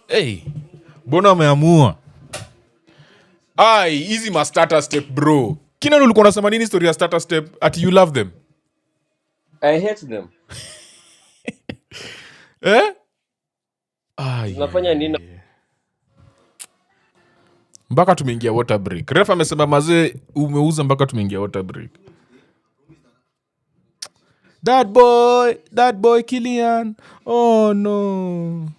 naye. Bono ameamua. Easy ma starter step bro. Kina ulikuwa unasema nini story ya starter step? Ati you love them? I hate them. Ay. Unafanya nini? Mpaka tumeingia water break. Ref amesema mazee umeuza mpaka tumeingia water break. That boy Kylian. Oh no.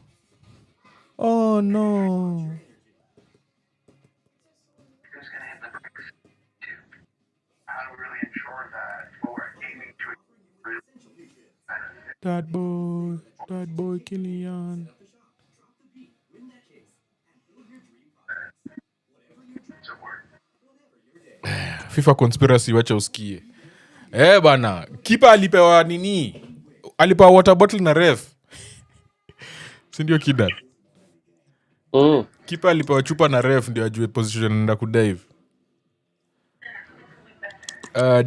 Oh no. That boy Kylian. FIFA conspiracy wacha usikie. Bana, kipa alipewa nini? Alipewa water bottle na ref. Si ndio Kidan? Kipa alipewa chupa na ref ndio ajue position anaenda kudive.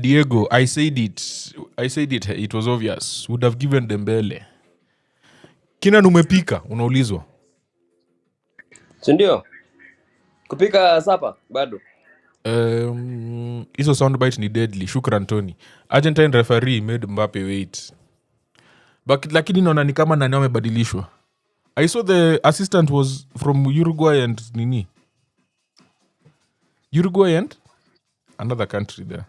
Diego, I said it was obvious. Would have given Dembele. Kina numepika, unaulizwa. Si ndio? Kupika sapa bado. Hizo soundbite ni deadly. Shukran Tony. Argentine referee made Mbappé wait. Lakini naona ni kama nani amebadilishwa. I saw the assistant was from Uruguay and nini? Uruguay and another country there.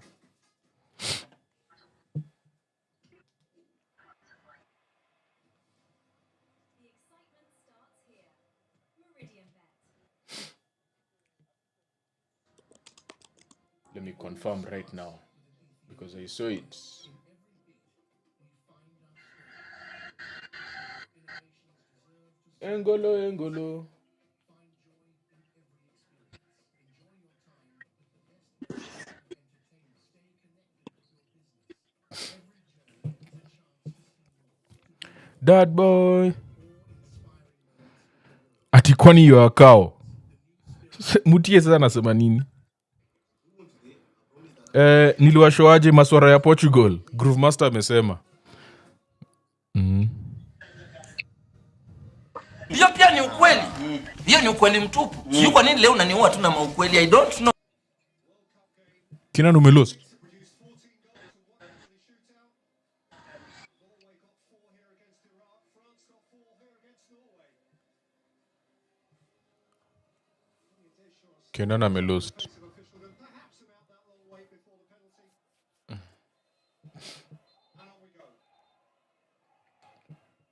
Let me confirm right now because I saw it. Engolo. That boy. Ati kwani yo akao. Mutie sasa nasema nini? Niliwashoaje maswara ya Portugal. Groove Master amesema. Hiyo pia ni ukweli. Hiyo ni ukweli mtupu. Sio kwa nini leo unaniua tu na maukweli? I don't know. Kina numelost. Kenan amelost.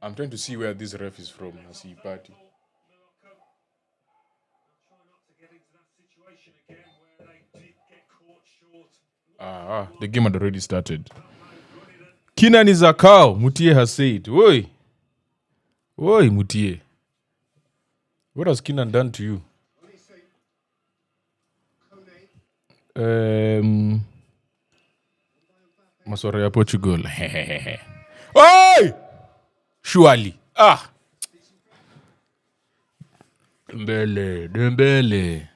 I'm trying to see where this ref is from. Nasi party. The game had already started. Kinan is a cow. Mutie has said. Oi, Mutie. What has Kinan done to you? Maswara ya Portugal. Oi! Surely. Dembele.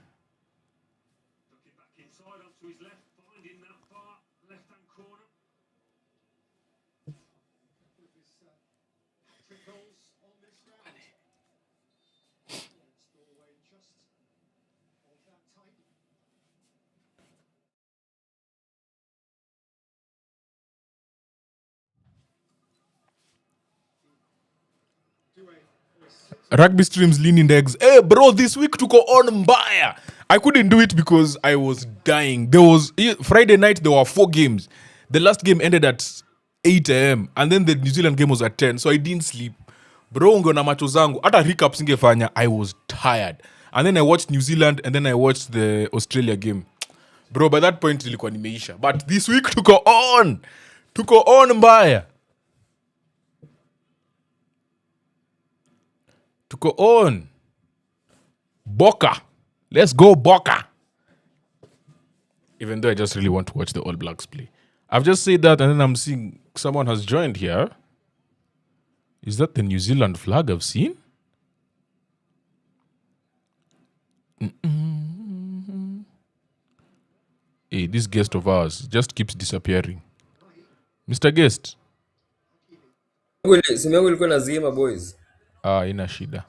Rugby streams lean Ndegz. Hey bro, this week to go on mbaya. I couldn't do it because I was dying. Friday night there were 4 games. The last game ended at 8 a.m. and then the New Zealand game was at 10, so I didn't sleep. Bro, ungeona macho zangu. Hata recap singefanya. I was tired. And then I watched New Zealand and then I watched the Australia game. Bro, by that point ilikuwa nimeisha. But this week to go on mbaya. Tuko on. Boca. Let's go Boca. Even though I just really want to watch the All Blacks play. I've just said that and then I'm seeing someone has joined here. Is that the New Zealand flag I've seen? Hey, this guest of ours just keeps disappearing. Mr. Guest. Simu yangu ilikuwa nazima boys. Ina shida.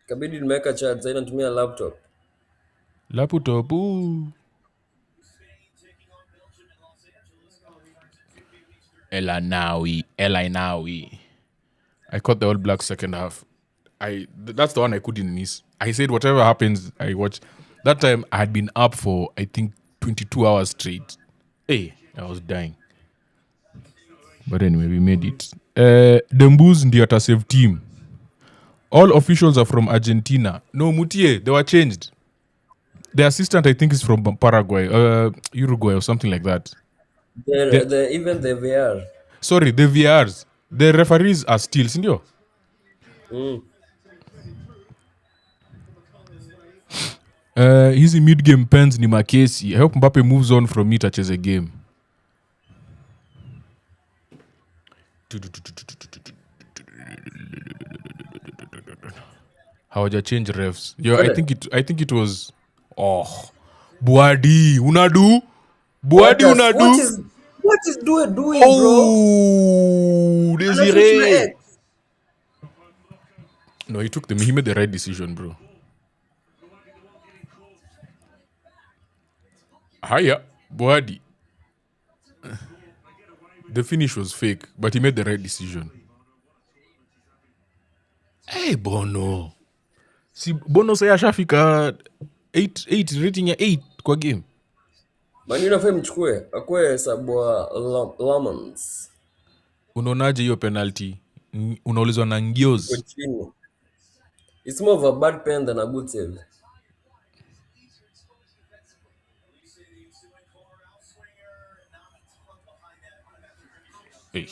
Kabidi nimeweka chat, sasa natumia laptop. Laptop. Elanawi. I caught the All Blacks second half. That's the one I couldn't miss. I said whatever happens, I watch. That time I had been up for I think 22 hours straight. Hey, I was dying. But anyway, we made it. The Mbuz ndio ata save team. All officials are from Argentina. No, Mutie, they were changed. The assistant, I think, is from Paraguay, Uruguay, or something like that. Even the VR. Sorry, the VRs. The referees are still, sindio? Hizi mid-game pens ni makesi. I hope Mbappé moves on from it acheze game. Hawaja change refs. Yo, I think it was Buadi, unadu? Buadi unadu? What is doing, bro? Oh, Desiree. No, he made the right decision, bro. Haya, Buadi. The finish was fake, but he made the right decision. Hey, Bono. Si Bono say ashafika 8 rating ya 8 kwa game. Man unafaa mchukue akwe sabwa Lamans. Unaonaje hiyo penalty? Unaulizwa na Ndegz. It's more of a bad pen than a good save. Hey.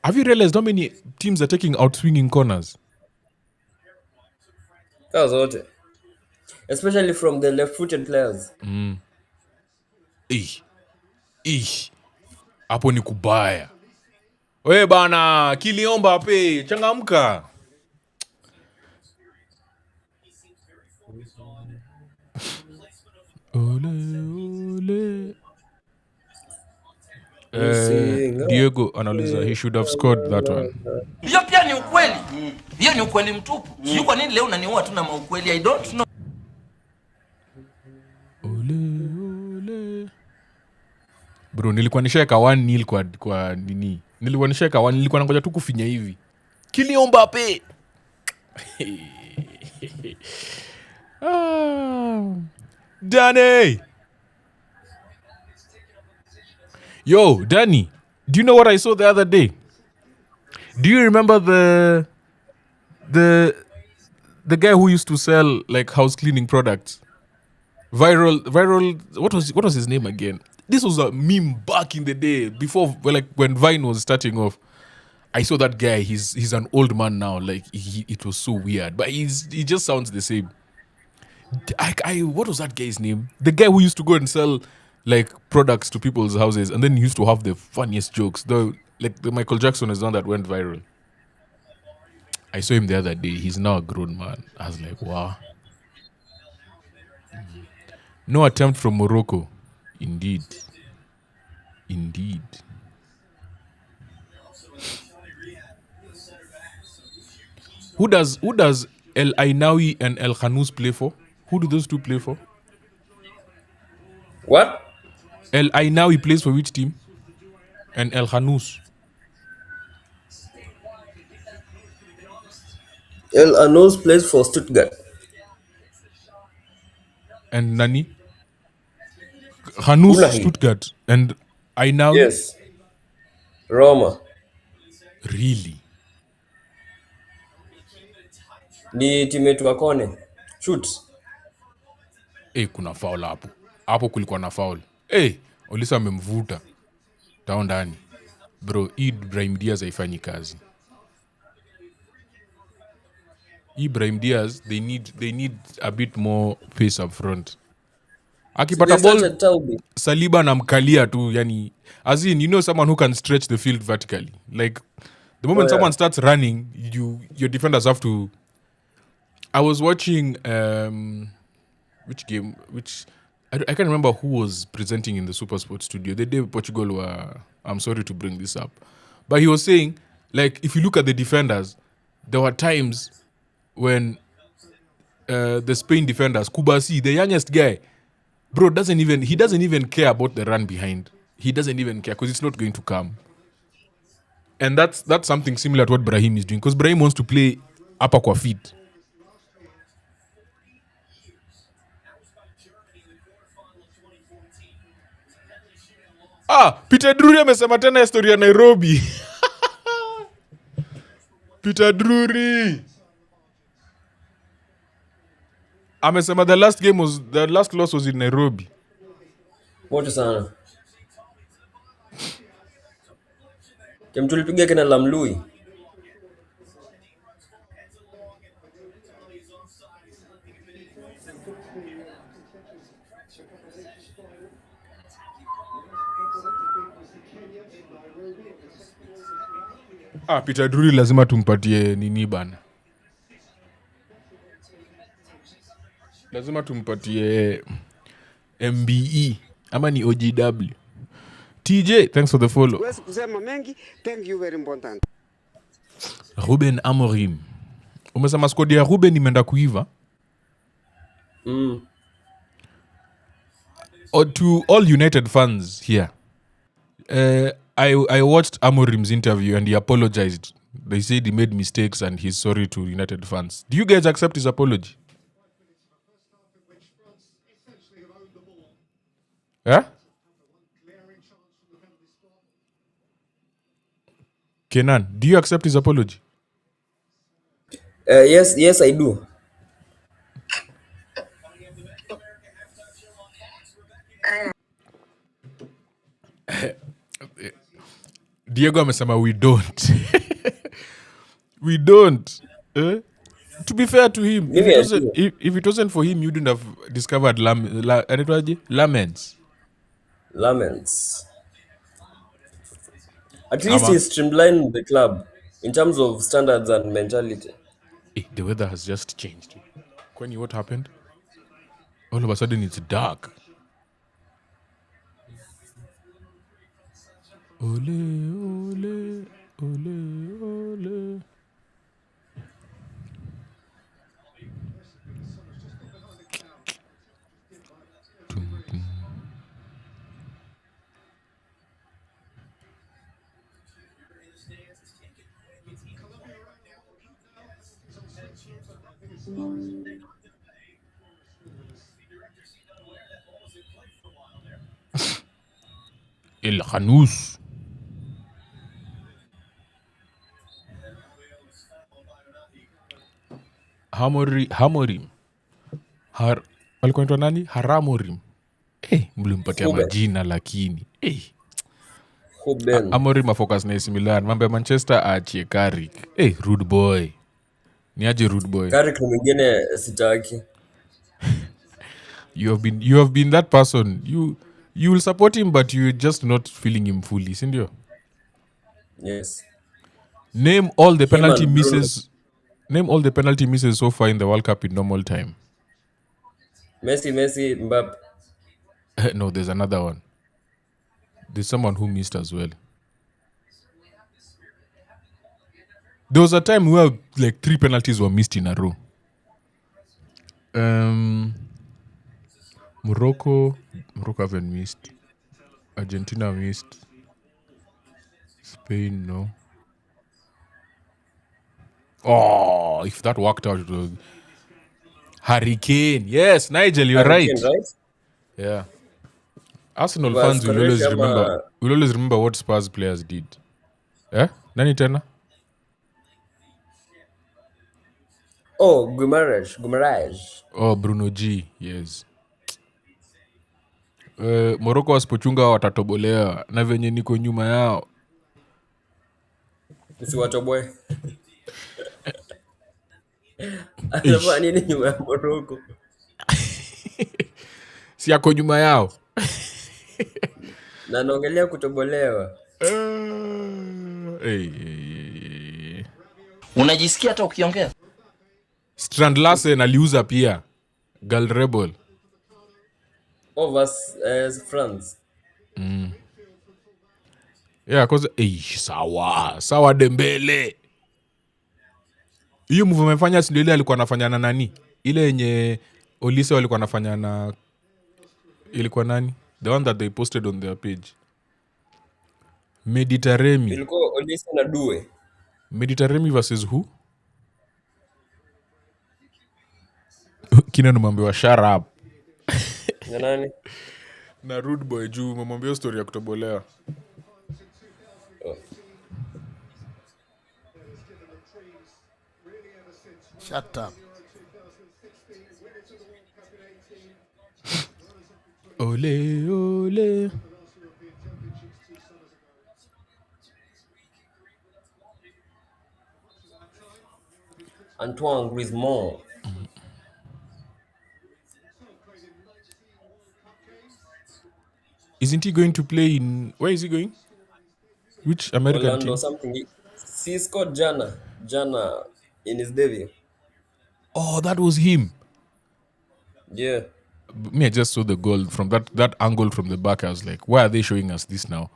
Have you realized how many teams are taking out swinging corners? That's what. Especially from the left-footed players. Hapo ni kubaya. We bana, Kylian Mbappé, changamka. Ole. Diego anauliza he should have scored that one. Hiyo pia ni ukweli. Hiyo ni ukweli mtupu. Sio kwa nini leo unaniua tu na maukweli? I don't know. Ole. Bro, nilikuwa nishaweka 1-0 kwa nini? Nilikuwa nishaweka 1, nilikuwa nangoja tu kufinya hivi. Kylian Mbappé. Danny. Yo, Danny, do you know what I saw the other day? Do you remember the guy who used to sell like house cleaning products? Viral. What was his name again? This was a meme back in the day before, like when Vine was starting off. I saw that guy. He's an old man now. Like it was so weird, but he just sounds the same. What was that guy's name? The guy who used to go and sell like products to people's houses, and then he used to have the funniest jokes. The Michael Jackson is the one that went viral. I saw him the other day. He's now a grown man. I was like, wow. No attempt from Morocco. Indeed. Who does El Ainawi and El Khanous play for? Who do those two play for? What? El Ainawi plays for which team? And El Khanous. El Khanous plays for Stuttgart. And Nani? Khanous, Unahi. Stuttgart. And Ainawi? Yes. Roma. Really? Ni teammate wa Kone. Shoot. Kuna foul hapo. Hapo kulikuwa na foul. Olisa amemvuta. Tao ndani. Bro, Brahim Diaz haifanyi kazi. Brahim Diaz, they need a bit more pace up front. Akipata ball, Saliba namkalia tu, yani, as in, you know someone who can stretch the field vertically. Like, the moment someone starts running, your defenders have to... I was watching, which game, I can't remember who was presenting in the SuperSport studio. The day Portugal were, I'm sorry to bring this up, but he was saying, like, if you look at the defenders, there were times when the Spain defenders, Kubasi, the youngest guy, bro, doesn't even care about the run behind. He doesn't even care because it's not going to come. And that's something similar to what Brahim is doing, because Brahim wants to play upper kwa feet. Peter Drury amesema tena historia Nairobi. Peter Drury amesema the last loss was in Nairobi. Moto sana. Tulipiga kina Lamlui. Peter Drury lazima tumpatie nini bana. Lazima tumpatie MBE ama ni OGW. TJ, thanks for the follow. Siwezi kusema mengi. Thank you very important. Ruben Amorim. Umesema squad ya Ruben imeenda kuiva? Or to all United fans here. I watched Amorim's interview and he apologized. They said he made mistakes and he's sorry to United fans. Do you guys accept his apology? Yeah? Kenan, do you accept his apology? Yes, I do. Diego amesema we don't. We don't. To be fair to him, if it wasn't for him, you wouldn't have discovered Lamens. At least he streamlined the club in terms of standards and mentality. The weather has just changed. Kwani, what happened? All of a sudden it's dark. Ole, ole, ole, ole. El Hanous. Hamorim. Alikuwa nani? Haramorim. Mlimpatia majina lakini. Amorim focus na AC Milan. Mambo ya Manchester aachie Carrick. Rude boy. Ni aje rude boy? Carrick mwingine sitaki. You have been that person. You will support him but you're just not feeling him fully, sindio? Yes. Name all the penalty misses. Name all the penalty misses so far in the World Cup in normal time. Messi, Mbappé. No, there's another one. There's someone who missed as well. There was a time where like 3 penalties were missed in a row. Morocco haven't missed. Argentina missed. Spain, no. If that worked out, it was Hurricane. Yes, Nigel, you're right. Yeah. Arsenal fans will always remember what Spurs players did. Nani tena? Guimaraes. Bruno G, yes. Morocco wasipochunga watatobolewa na venye niko nyuma yao. Usiwatoboe. Anafanya nini nyuma ya Morocco? Si yako nyuma yao. Na naongelea kutobolewa. Unajisikia hata ukiongea? Strand Larsen aliuza pia. Gal Rebel. France. Yeah, cause sawa Dembele. Hiyo move amefanya si ile alikuwa anafanya na nani? Ile yenye Olise walikuwa anafanya na ilikuwa nani? The one that they posted on their page. Mediterranean. Ilikuwa Olise na Due. Mediterranean versus who? Kina numambiwa shut up. Nani? Na rude boy juu umemwambia story ya kutobolea. Shut up. Ole ole. Antoine Griezmann. Isn't he going to play in... Where is he going? Which American Orlando team? something. He scored Jana in his debut. Oh, that was him. Yeah. Me, I just saw the goal from that angle from the back. I was like, why are they showing us this now?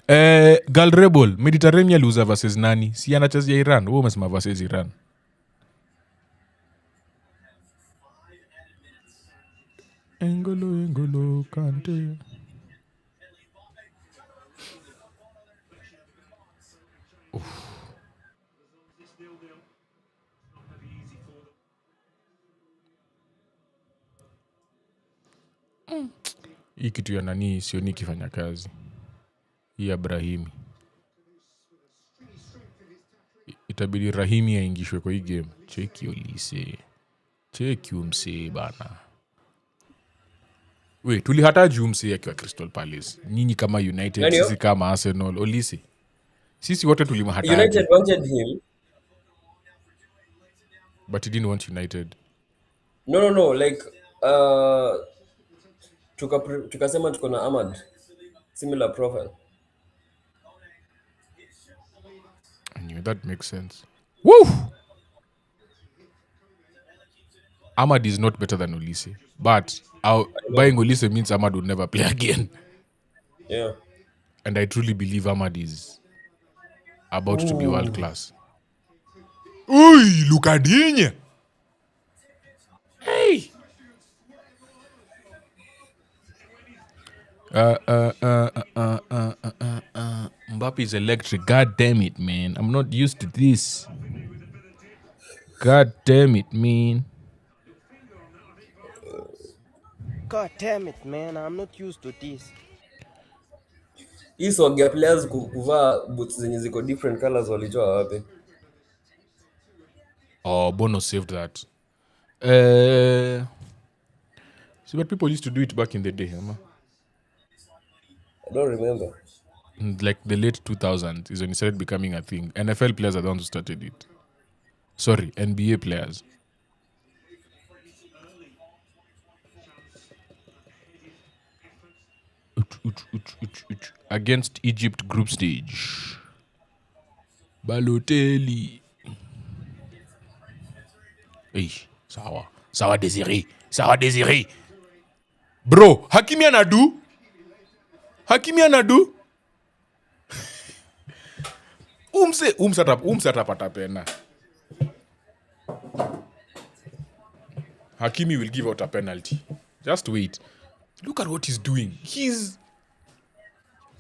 Galrebol, Mediterranean loser versus nani? Si anachezea Iran. Wewe umesema versus Iran. Engolo Kante. Hii kitu ya nani sioni kifanya kazi. Hii ya Brahimi. Itabidi Rahimi aingishwe kwa hii game. Cheki Olise. Cheki umse bana. Wait, tulihataji umse akiwa Crystal Palace. Nyinyi kama United, sisi kama Arsenal, Olise. Sisi wote tulimhataji. United wanted him. But he didn't want United. No, like tukasema tuko na Ahmad. Similar profile. Anyway, that makes sense. Woo! Ahmad is not better than Olise. But buying Olise means Ahmad will never play again. Yeah. And I truly believe Ahmad is about to be world class. Oi, look at him. Hey. Mbappé is electric. God damn it, man. I'm not used to this. God damn it, man. God damn it, man. I'm not used to this. Hii swag ya players kuvaa boots zenye ziko different colors walijua wapi? Oh, Bono saved that. See, but people used to do it back in the day, huh? I don't remember. Like the late 2000s is when it started becoming a thing. NFL players are the ones who started it. Sorry, NBA players. Against Egypt group stage. Balotelli. Hey, sawa Desiree. Bro, Hakimi anadu. Umse atapata pena. Hakimi will give out a penalty. Just wait. Look at what he's doing.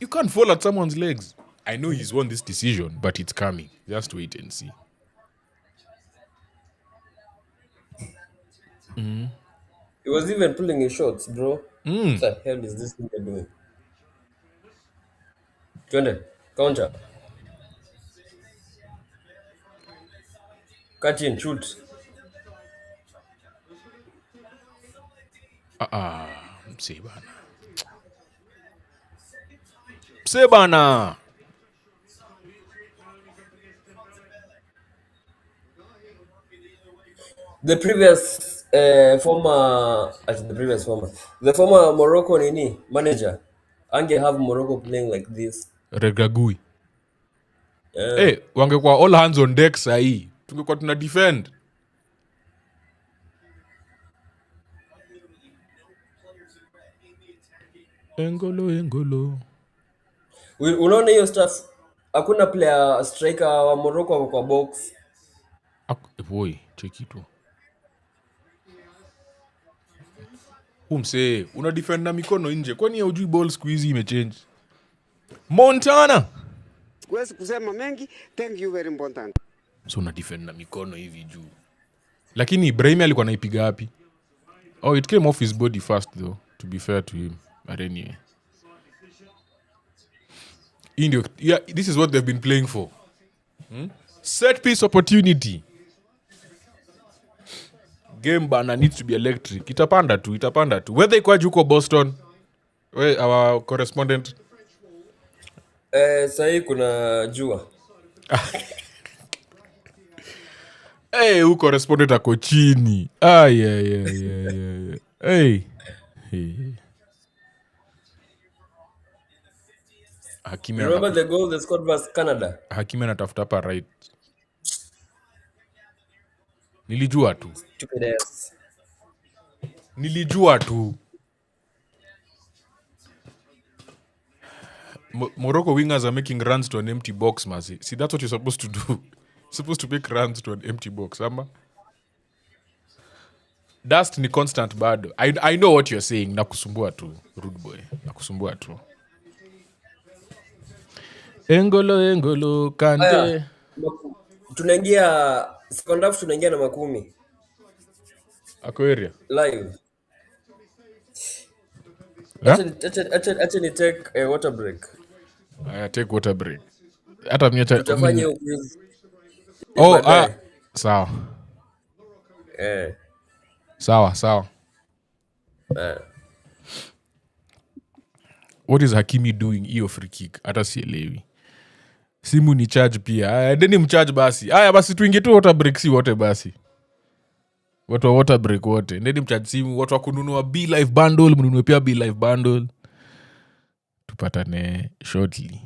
You can't fall at someone's legs. I know he's won this decision, but it's coming. Just wait and see. He was even pulling his shots, bro. What the hell is this nigga doing? Twende, counter. Cut in, shoot. Msebana. The former Morocco manager, ange have Morocco playing like this. Regragui. Hey, wangekuwa all hands on deck sahi. Tungekuwa tuna defend. Engolo. Unaona hiyo stuff? Hakuna player striker wa Morocco wako kwa box. Boy, check it. Umse, una defend na mikono nje. Kwani haujui ball squeeze imechange? Montana. Siwezi kusema mengi. Thank you very important. So una defend na mikono hivi juu. Lakini Ibrahim alikuwa anaipiga wapi? Oh, it came off his body first though, to be fair to him. But anyway. Indio, yeah, this is what they've been playing for. Set piece opportunity. Game bana needs to be electric. Itapanda tu. Whether ikwaje huko Boston, where our correspondent. Sahi kuna jua. Hey, who correspondent ako chini. Yeah. Hey. Hakimi Remember the goal they scored versus Canada? Hakimi anatafuta hapa right. Nilijua tu. Stupid ass. Morocco wingers are making runs to an empty box, Mazi. See, that's what you're supposed to do. You're supposed to make runs to an empty box, ama? Dust ni constant bado. I know what you're saying. Nakusumbua tu, rude boy. Nakusumbua tu. Engolo, Kante. Tunaingia second half, tunaingia na 10. Ako area. Live. Acha ni take a water break. Take water break. Hata mimi Tutafanya hiyo quiz. Sawa. Eh. Sawa. What is Hakimi doing hiyo free kick? Hata sielewi. Simu ni charge pia. Deni mcharge basi. Basi tuingie tu water break, si wote basi. Watu wa water break wote. Ndeni mcharge simu, watu wa kununua B Live Bundle, mnunue pia B Live Bundle. Tupatane shortly.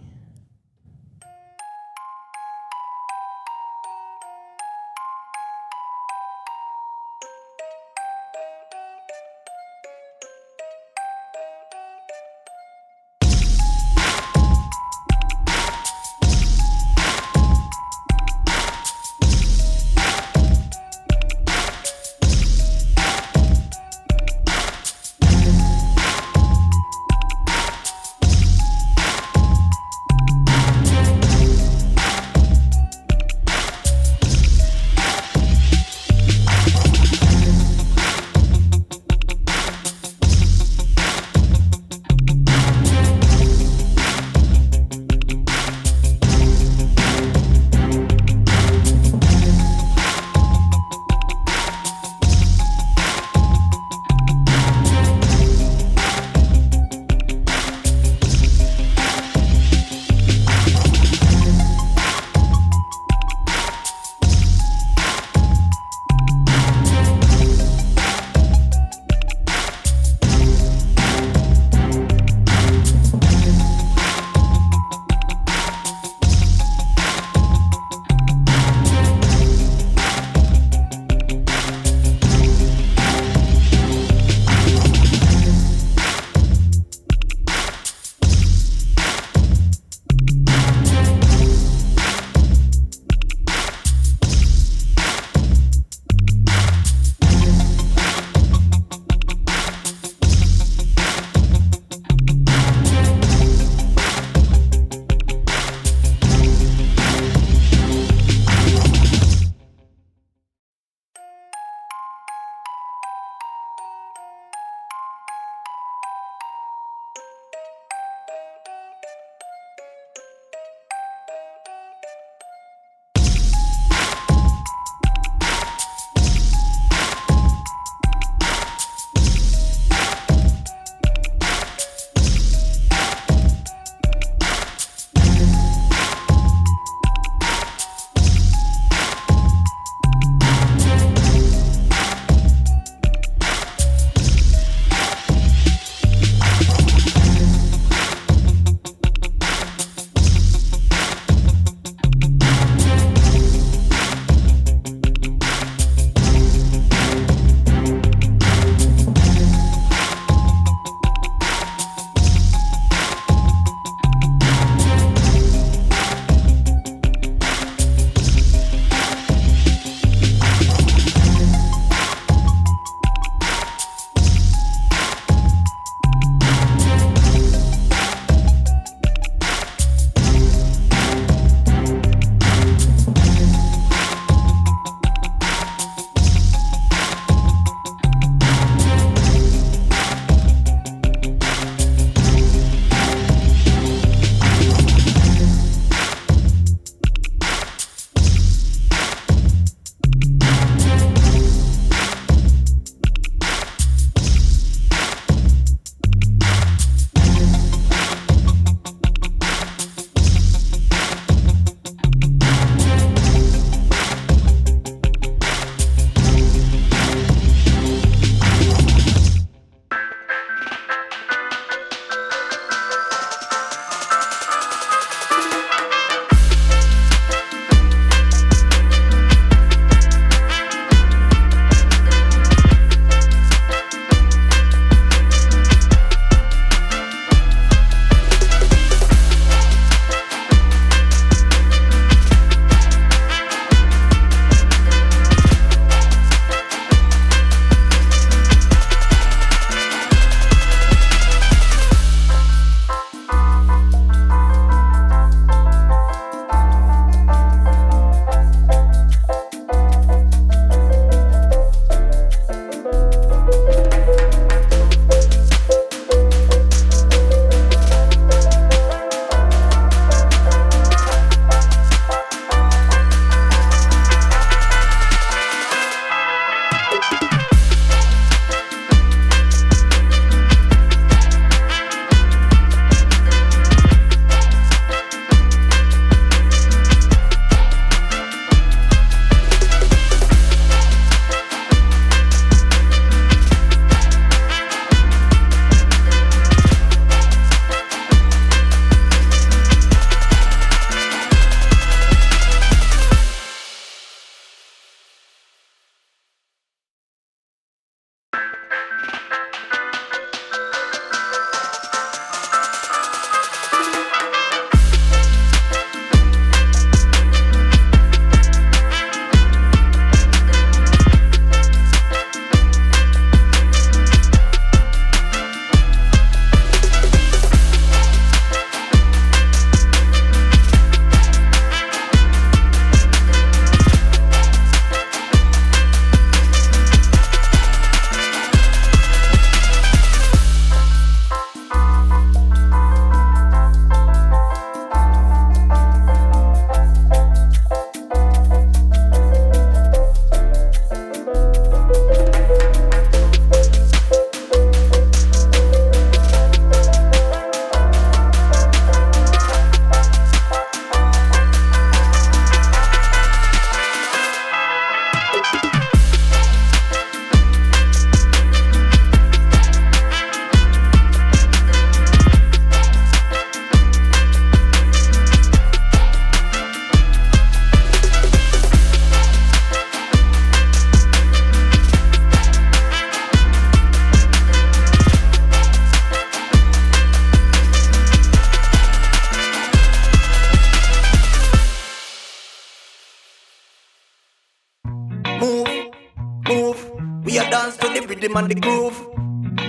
dance to the rhythm and the groove.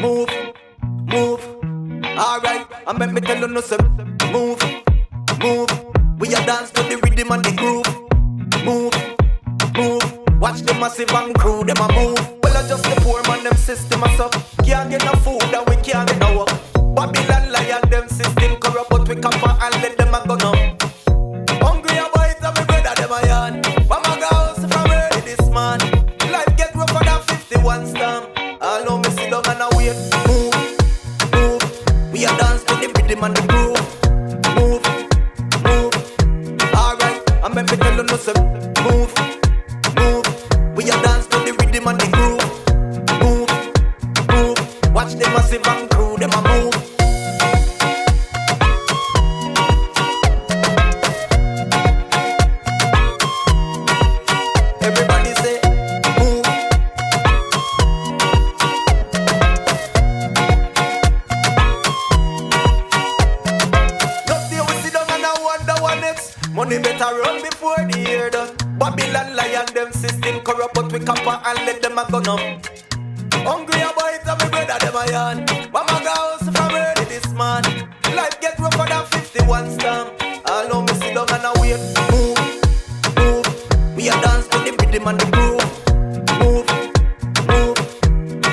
Move, move. Alright, and make me tell you no say. Move, move. We a dance to the rhythm and the groove. Move, move. Watch the massive and crew, them a move. Well, I just the poor man, them system a suck. Can't get no food and we can't get no work. Babylon lion, them system corrupt, but we come and let them a go now. Hungry boys and me brother, them a yarn. Mama girls from early this man. Life get rougher than 51 stamp. I know me sit down and I wait. Move, move. We a dance to the rhythm and the groove. Move, move. Alright, I make me tell you no say. Move, move. We a dance to the rhythm and the groove. Move, move. Watch the massive and crew, them a move. Everybody say, move. Just there we sit down and I wonder what next. Money better run before the year done. Babylon lion, them system corrupt, but we copper and let them a go now. Hungry boys and me brother, them a yarn. Mama girls from early this man. Life get rougher than 51 stamp. I know me sit down and I wait. Move, move. We a dance to the rhythm and the groove. Move, move.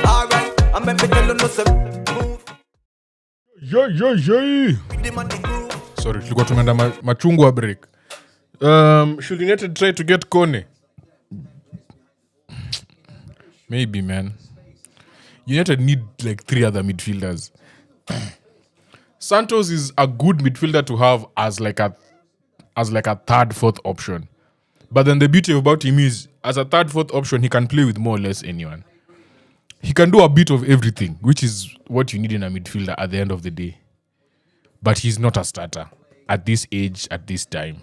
Alright, I make me tell you no say. Move. Rhythm and the groove. Sorry, tulikuwa tumeenda machungwa break. Should United try to get Kone? Maybe, man. United need like 3 other midfielders. Santos is a good midfielder to have as like a third, fourth option. But then the beauty about him is, as a third, fourth option, he can play with more or less anyone. He can do a bit of everything, which is what you need in a midfielder at the end of the day. But he's not a starter at this age, at this time.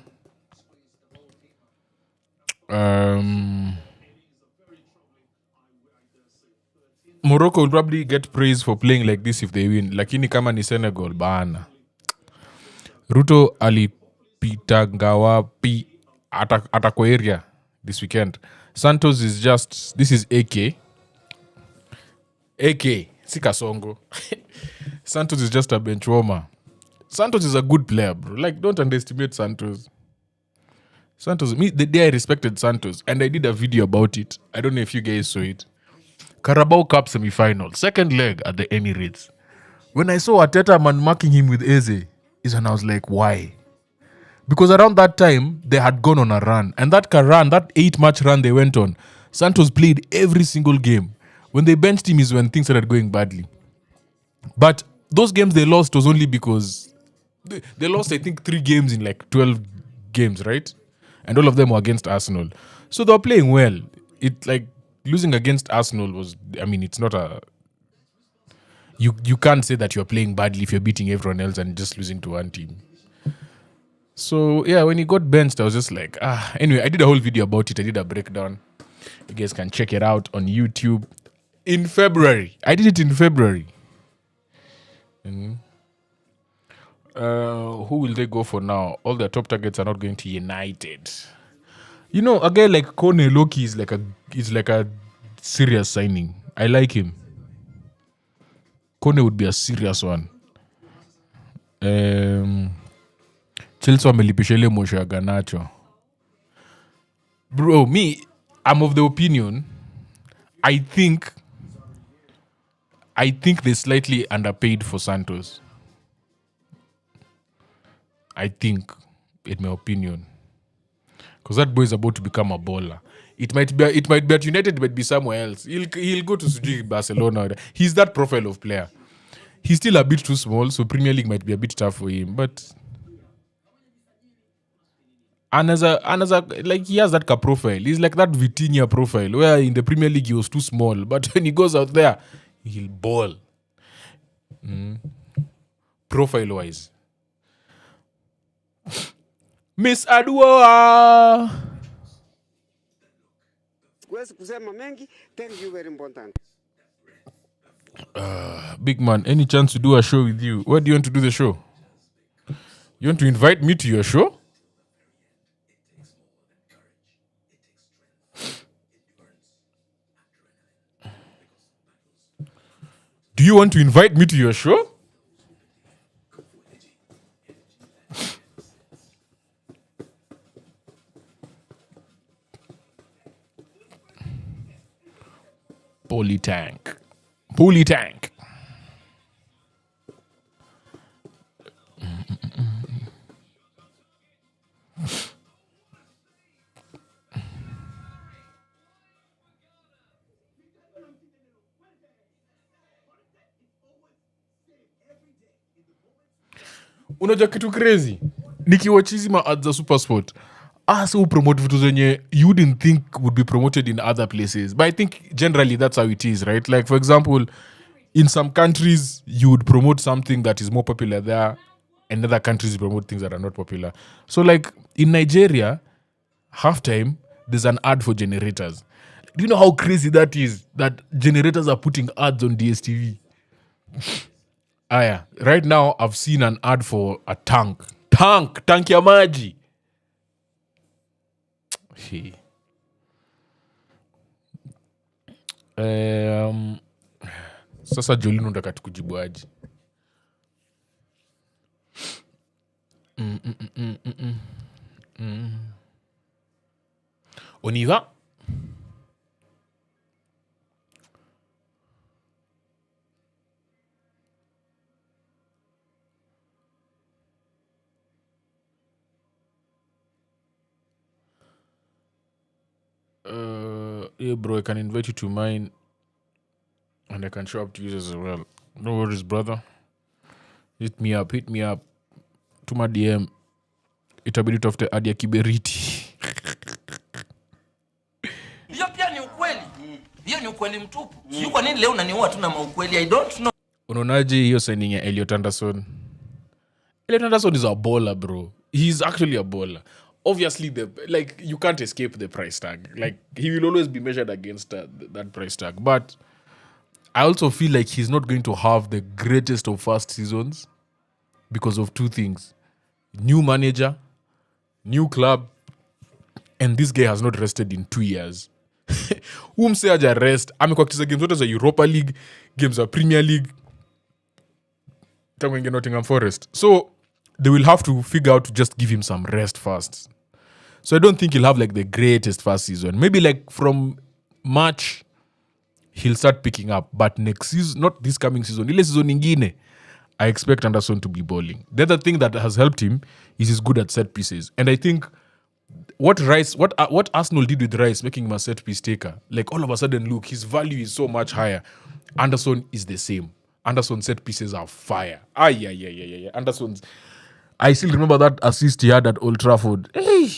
Morocco will probably get praise for playing like this if they win. Lakini kama ni Senegal, bana. Ruto alipitangawapi atako area this weekend. Santos is just, this is AK, Sikasongo. Santos is just a bench warmer. Santos is a good player, bro. Like, don't underestimate Santos. The day I respected Santos, and I did a video about it. I don't know if you guys saw it. Carabao Cup semi-final, second leg at the Emirates. When I saw Arteta man marking him with Eze, and I was like, why? Because around that time, they had gone on a run. And that 8-match run they went on, Santos played every single game. When they benched him is when things started going badly. But those games they lost was only because they lost, I think, 3 games in like 12 games, right? And all of them were against Arsenal. So they were playing well. It like losing against Arsenal was, I mean, it's not a... You can't say that you're playing badly if you're beating everyone else and just losing to one team. So, yeah, when he got benched, I was just like, Anyway, I did a whole video about it. I did a breakdown. You guys can check it out on YouTube. In February. I did it in February. Who will they go for now? All their top targets are not going to United. You know, a guy like Kone Loki is like a serious signing. I like him. Kone would be a serious one. Chelsea wamelipisha ile mosho ya Garnacho. Bro, me, I'm of the opinion, I think they slightly underpaid for Santos. I think, in my opinion. Because that boy is about to become a baller. It might be at United, it might be somewhere else. He'll go to Barcelona. He's that profile of player. He's still a bit too small, so Premier League might be a bit tough for him. But another like he has that profile. He's like that Vitinha profile, where in the Premier League he was too small, but when he goes out there, he'll ball. Profile wise. Miss Adua. Thank you very important. Big man, any chance to do a show with you? Where do you want to do the show? You want to invite me to your show? Do you want to invite me to your show? Polytank. Unajua kitu crazy? Nikiwatch hizi ma ads za Supersport. So promote vitu zenye you wouldn't think would be promoted in other places. But I think generally that's how it is, right? Like for example, in some countries you would promote something that is more popular there, and other countries promote things that are not popular. So like in Nigeria, halftime there's an ad for generators. Do you know how crazy that is? That generators are putting ads on DSTV. Yeah. Right now I've seen an ad for a tank ya maji. Hey. Sasa Jolino unataka tukujibu aje? On y va? Yeah, bro, I can invite you to mine and I can show up to you as well. No worries, brother. Hit me up. Tuma DM. Itabidi tafute adi ya kiberiti. Hiyo pia ni ukweli. Hiyo ni ukweli mtupu. Sio kwa nini leo unaniua tu na maukweli? I don't know. Unaonaje hiyo signing ya Elliot Anderson? Elliot Anderson is a baller, bro. He's actually a baller. Obviously, you can't escape the price tag. Like, he will always be measured against that price tag. But I also feel like he's not going to have the greatest of first seasons because of two things. New manager, new club, and this guy has not rested in 2 years. Umse haja rest. Amekuwa akicheza games zote za Europa League, games za Premier League, tangu inge Nottingham Forest. So they will have to figure out to just give him some rest first. So I don't think he'll have like the greatest first season. Maybe like from March, he'll start picking up. But next season, not this coming season, ile season ingine, I expect Anderson to be balling. The other thing that has helped him is he's good at set pieces. And I think what Arsenal did with Rice, making him a set piece taker, like all of a sudden, look, his value is so much higher. Anderson is the same. Anderson's set pieces are fire. Yeah. Anderson's... I still remember that assist he had at Old Trafford. Hey.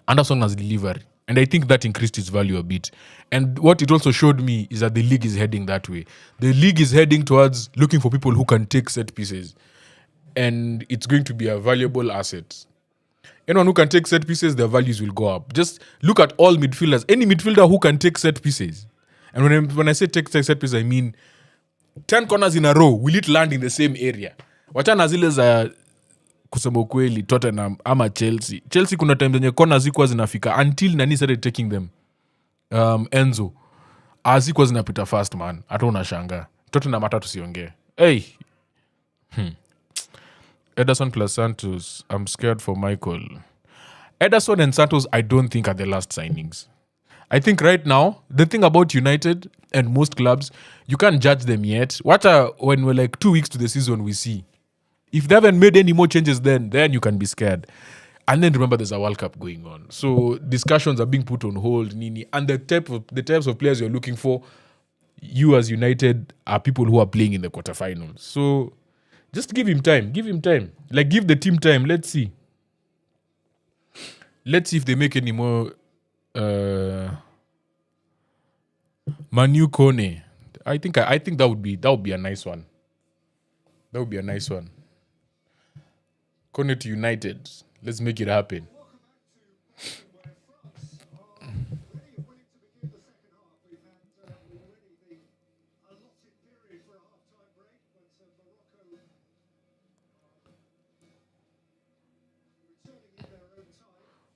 Anderson has delivery. And I think that increased his value a bit. And what it also showed me is that the league is heading that way. The league is heading towards looking for people who can take set pieces. And it's going to be a valuable asset. Anyone who can take set pieces, their values will go up. Just look at all midfielders. Any midfielder who can take set pieces. And when I say take set pieces, I mean 10 corners in a row. Will it land in the same area? Wachana zile za kusema ukweli Tottenham ama Chelsea. Chelsea kuna time zenye corners zikuwa zinafika until nani started taking them. Enzo. Azikuwa zinapita fast, man. Hata unashangaa. Tottenham hata tusiongee. Hey. Ederson plus Santos. I'm scared for Michael. Ederson and Santos, I don't think are the last signings. I think right now, the thing about United and most clubs, you can't judge them yet. When we're like 2 weeks to the season, we see. If they haven't made any more changes then you can be scared. And then remember there's a World Cup going on. So discussions are being put on hold, Nini. And the types of players you're looking for, you as United are people who are playing in the quarterfinals. So just give him time. Like give the team time. Let's see. Let's see if they make any more Manu Kone. I think that would be a nice one. That would be a nice one. Kone to United. Let's make it happen.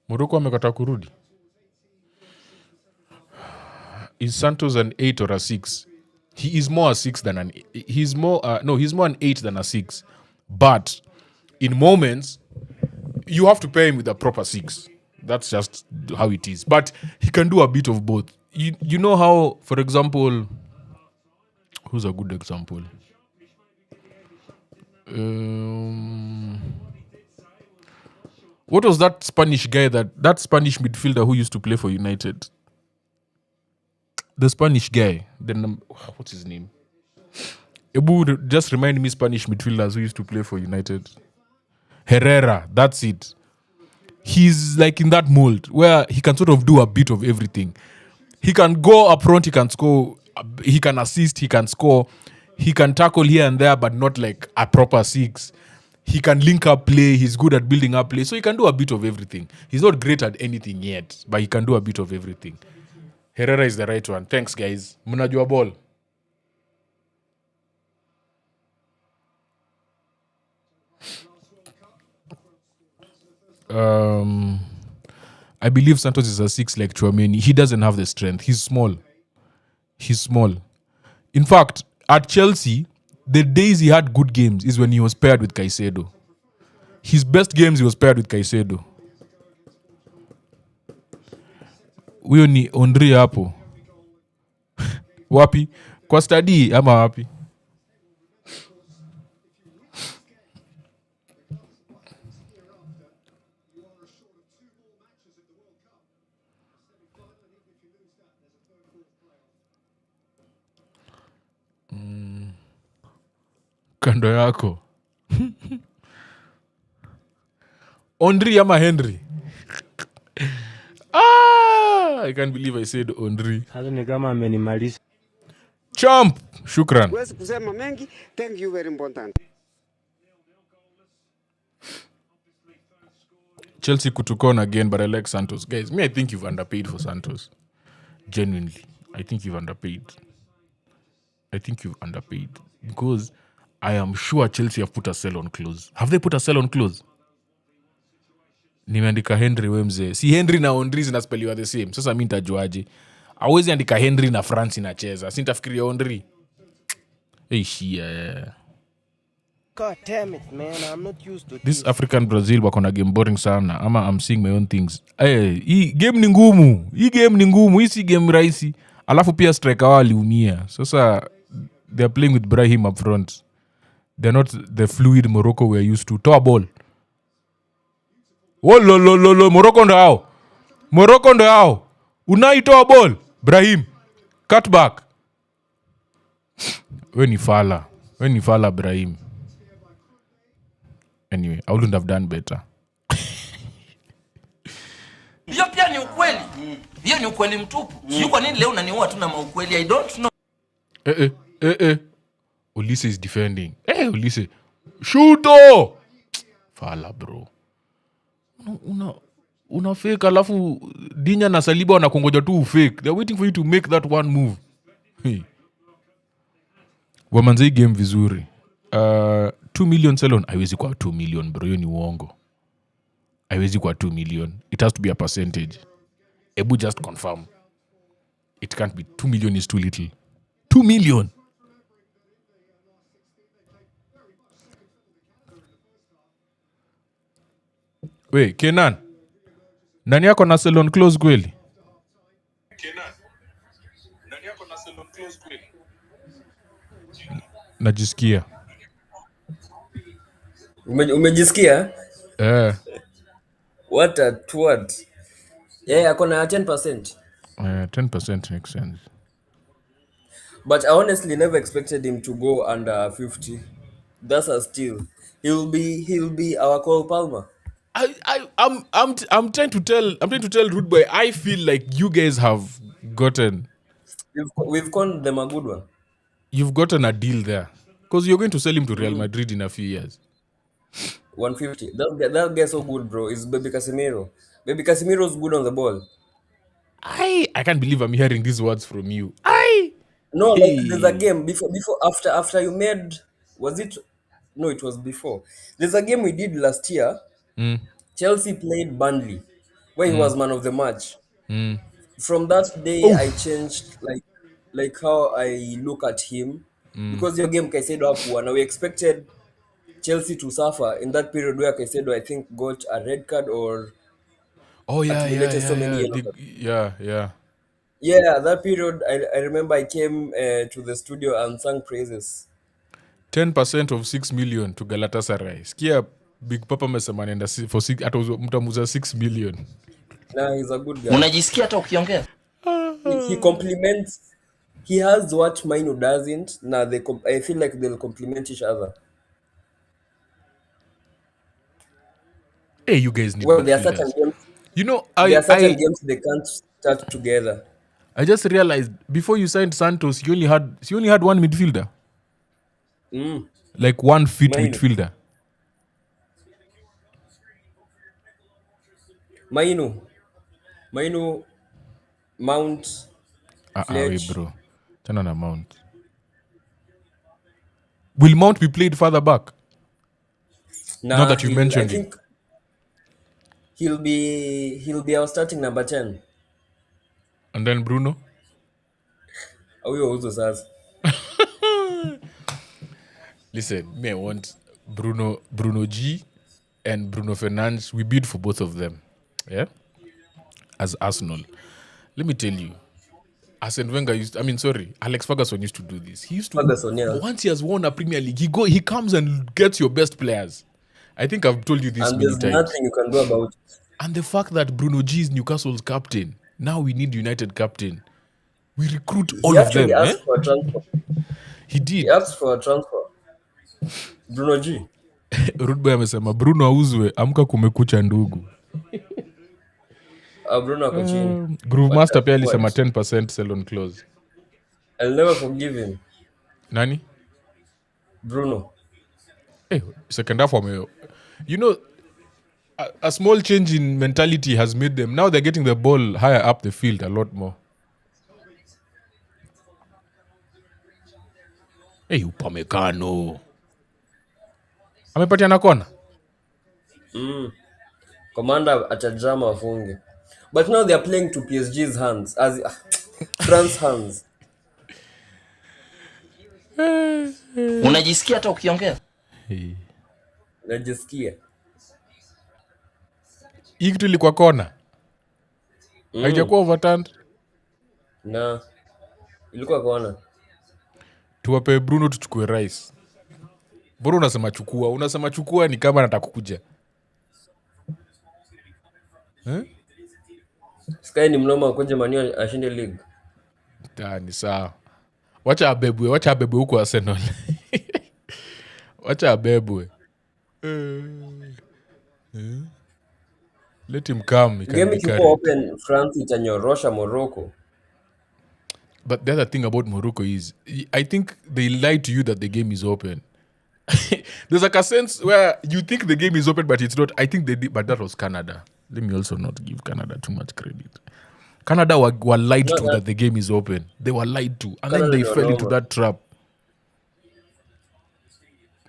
Morocco amekata kurudi. Is Santos an 8 or a 6? He is more a 6 than an. He's more. He's more an 8 than a 6. But in moments, you have to pair him with a proper 6. That's just how it is. But he can do a bit of both. You know how, for example, who's a good example? What was that Spanish guy, that Spanish midfielder who used to play for United? The Spanish guy. What's his name? Ebu, just remind me Spanish midfielders who used to play for United. Herrera, that's it. He's like in that mold where he can sort of do a bit of everything. He can go up front, he can score, he can assist, he can score, he can tackle here and there, but not like a proper 6. He can link up play, he's good at building up play, so he can do a bit of everything. He's not great at anything yet, but he can do a bit of everything. Herrera is the right one. Thanks, guys. Mnajua ball. I believe Santos is a 6 like Tchouameni. He doesn't have the strength. He's small. In fact, at Chelsea, the days he had good games is when he was paired with Caicedo. His best games he was paired with Caicedo. Huyo ni Ondri hapo. Wapi? Kwa study ama wapi? Kando yako. Ondri ama Henry? I can't believe I said Ondri. Hata ni kama amenimaliza. Champ, shukran. Huwezi kusema mengi. Thank you very important. Chelsea kutukon again, but I like Santos. Guys, I think you've underpaid for Santos. Genuinely. I think you've underpaid. Because I am sure Chelsea have put a sell on close. Have they put a sell on close? Nimeandika Henry Wemze. Si Henry na Ondri zinaspelliwa the same. Sasa mimi nitajuaje? Hawezi andika Henry na France inacheza. Si nitafikiria Ondri. Yeah. God damn it, man. I'm not used to this. African Brazil wako na game boring sana. Ama I'm seeing my own things. Hii game ni ngumu. Hii si game rahisi. Alafu pia striker wao aliumia. Sasa they're playing with Brahim up front. They're not the fluid Morocco we're used to. Toa ball. Oh, lo. Morocco ndo hao. Unai toa ball. Brahim. Cut back. We ni fala Brahim. Anyway, I wouldn't have done better. Hiyo pia ni ukweli. Hiyo ni ukweli mtupu. Sio kwa nini leo unaniua tu na maukweli? I don't know. Olise is defending. Olise. Shooto! Fala bro. Una fake alafu Dinya na Saliba wanakungoja tu fake. They're waiting for you to make that one move. Hey. Wamanze game vizuri. 2 million salon. Haiwezi kwa 2 million bro. Hiyo ni uongo. Haiwezi kwa 2 million. It has to be a percentage. Ebu just confirm. It can't be. 2 million is too little. 2 million. Wait, Kenan. Nani yako na salon close kweli? Najisikia. Umejisikia? What a twat. Yeah, akona 10%. 10% makes sense. But I honestly never expected him to go under 50. That's a steal. He'll be our Cole Palmer. I'm trying to tell Rude Boy, I feel like you guys have gotten we've conned them a good one. You've gotten a deal there. Because you're going to sell him to Real Madrid in a few years. 150. That'll get so good, bro. It's Baby Casemiro. Baby Casemiro's good on the ball. I can't believe I'm hearing these words from you. No, like there's a game before after you made, was it? No, it was before. There's a game we did last year. Chelsea played Burnley, where he was man of the match. From that day, I changed. Like like how I look at him, because your game Caicedo hapo, and we expected Chelsea to suffer in that period where Caicedo, I think, got a red card or Oh yeah, accumulated so many yellow The, cards. yeah. Yeah, that period, I remember I came to the studio and sang praises. 10% of 6 million to Galatasaray. Skia Big Papa amesema anaenda for 6 mtamuza 6 million. Nah, he's a good guy. Unajisikia hata ukiongea? He compliments. He has what Mainu doesn't. Now I feel like they'll complement each other. Hey, you guys need Well, there are certain midfielders. games. You know, There are certain games they can't start together. I just realized before you signed Santos, you only had one midfielder. Like one fit Mainu. midfielder. Mainu, Mount, Wait, Fletch. bro. Turn on a Mount. Will Mount be played further back? Nah, Now that you mentioned I think he'll be our starting number 10. And then Bruno? Huyo uzo sasa. Listen, me, I want Bruno G and Bruno Fernandes. We bid for both of them. Yeah? As Arsenal. Let me tell you. Arsene Wenger Alex Ferguson used to do this. He used to, Ferguson, yeah. once he has won a Premier League, he comes and gets your best players. I think I've told you this And many there's times. nothing you can do about it. And the fact that Bruno G is Newcastle's captain. Now we need United captain. We recruit all of them. He actually asked for a transfer. He did. He asked for a transfer. Bruno G. Rudboy amesema Bruno auzwe, amka kumekucha ndugu. Bruno ako chini. Groove Master pia alisema 10% sell on close. I'll never forgive him. Nani? Bruno. Hey, second half you know, a small change in mentality has made them. Now they're getting the ball higher up the field a lot more. Hey, Upamecano. Amepatia na kona? Commander atajama wafunge. But now they are playing to PSG's hands. As France hands. Unajisikia hata ukiongea? Najisikia. Hii kitu ilikuwa kona. Haijakuwa overturned. Na ilikuwa kona. Tuwape Bruno tuchukue Rice. Bora unasema chukua ni kama nataka kukuja. Sky ni mnoma kuja Man U ashinde league. Ni sawa. Wacha abebwe huko Arsenal. Wacha abebwe. Let him come. Game iko open, France itanyorosha Morocco. But the other thing about Morocco is, I think they lied to you that the game is open. There's like a sense where you think the game is open, but it's not. I think they did, but that was Canada. Let me also not give Canada too much credit. Canada were lied to that the game is open. They were lied to. And then they fell into that trap.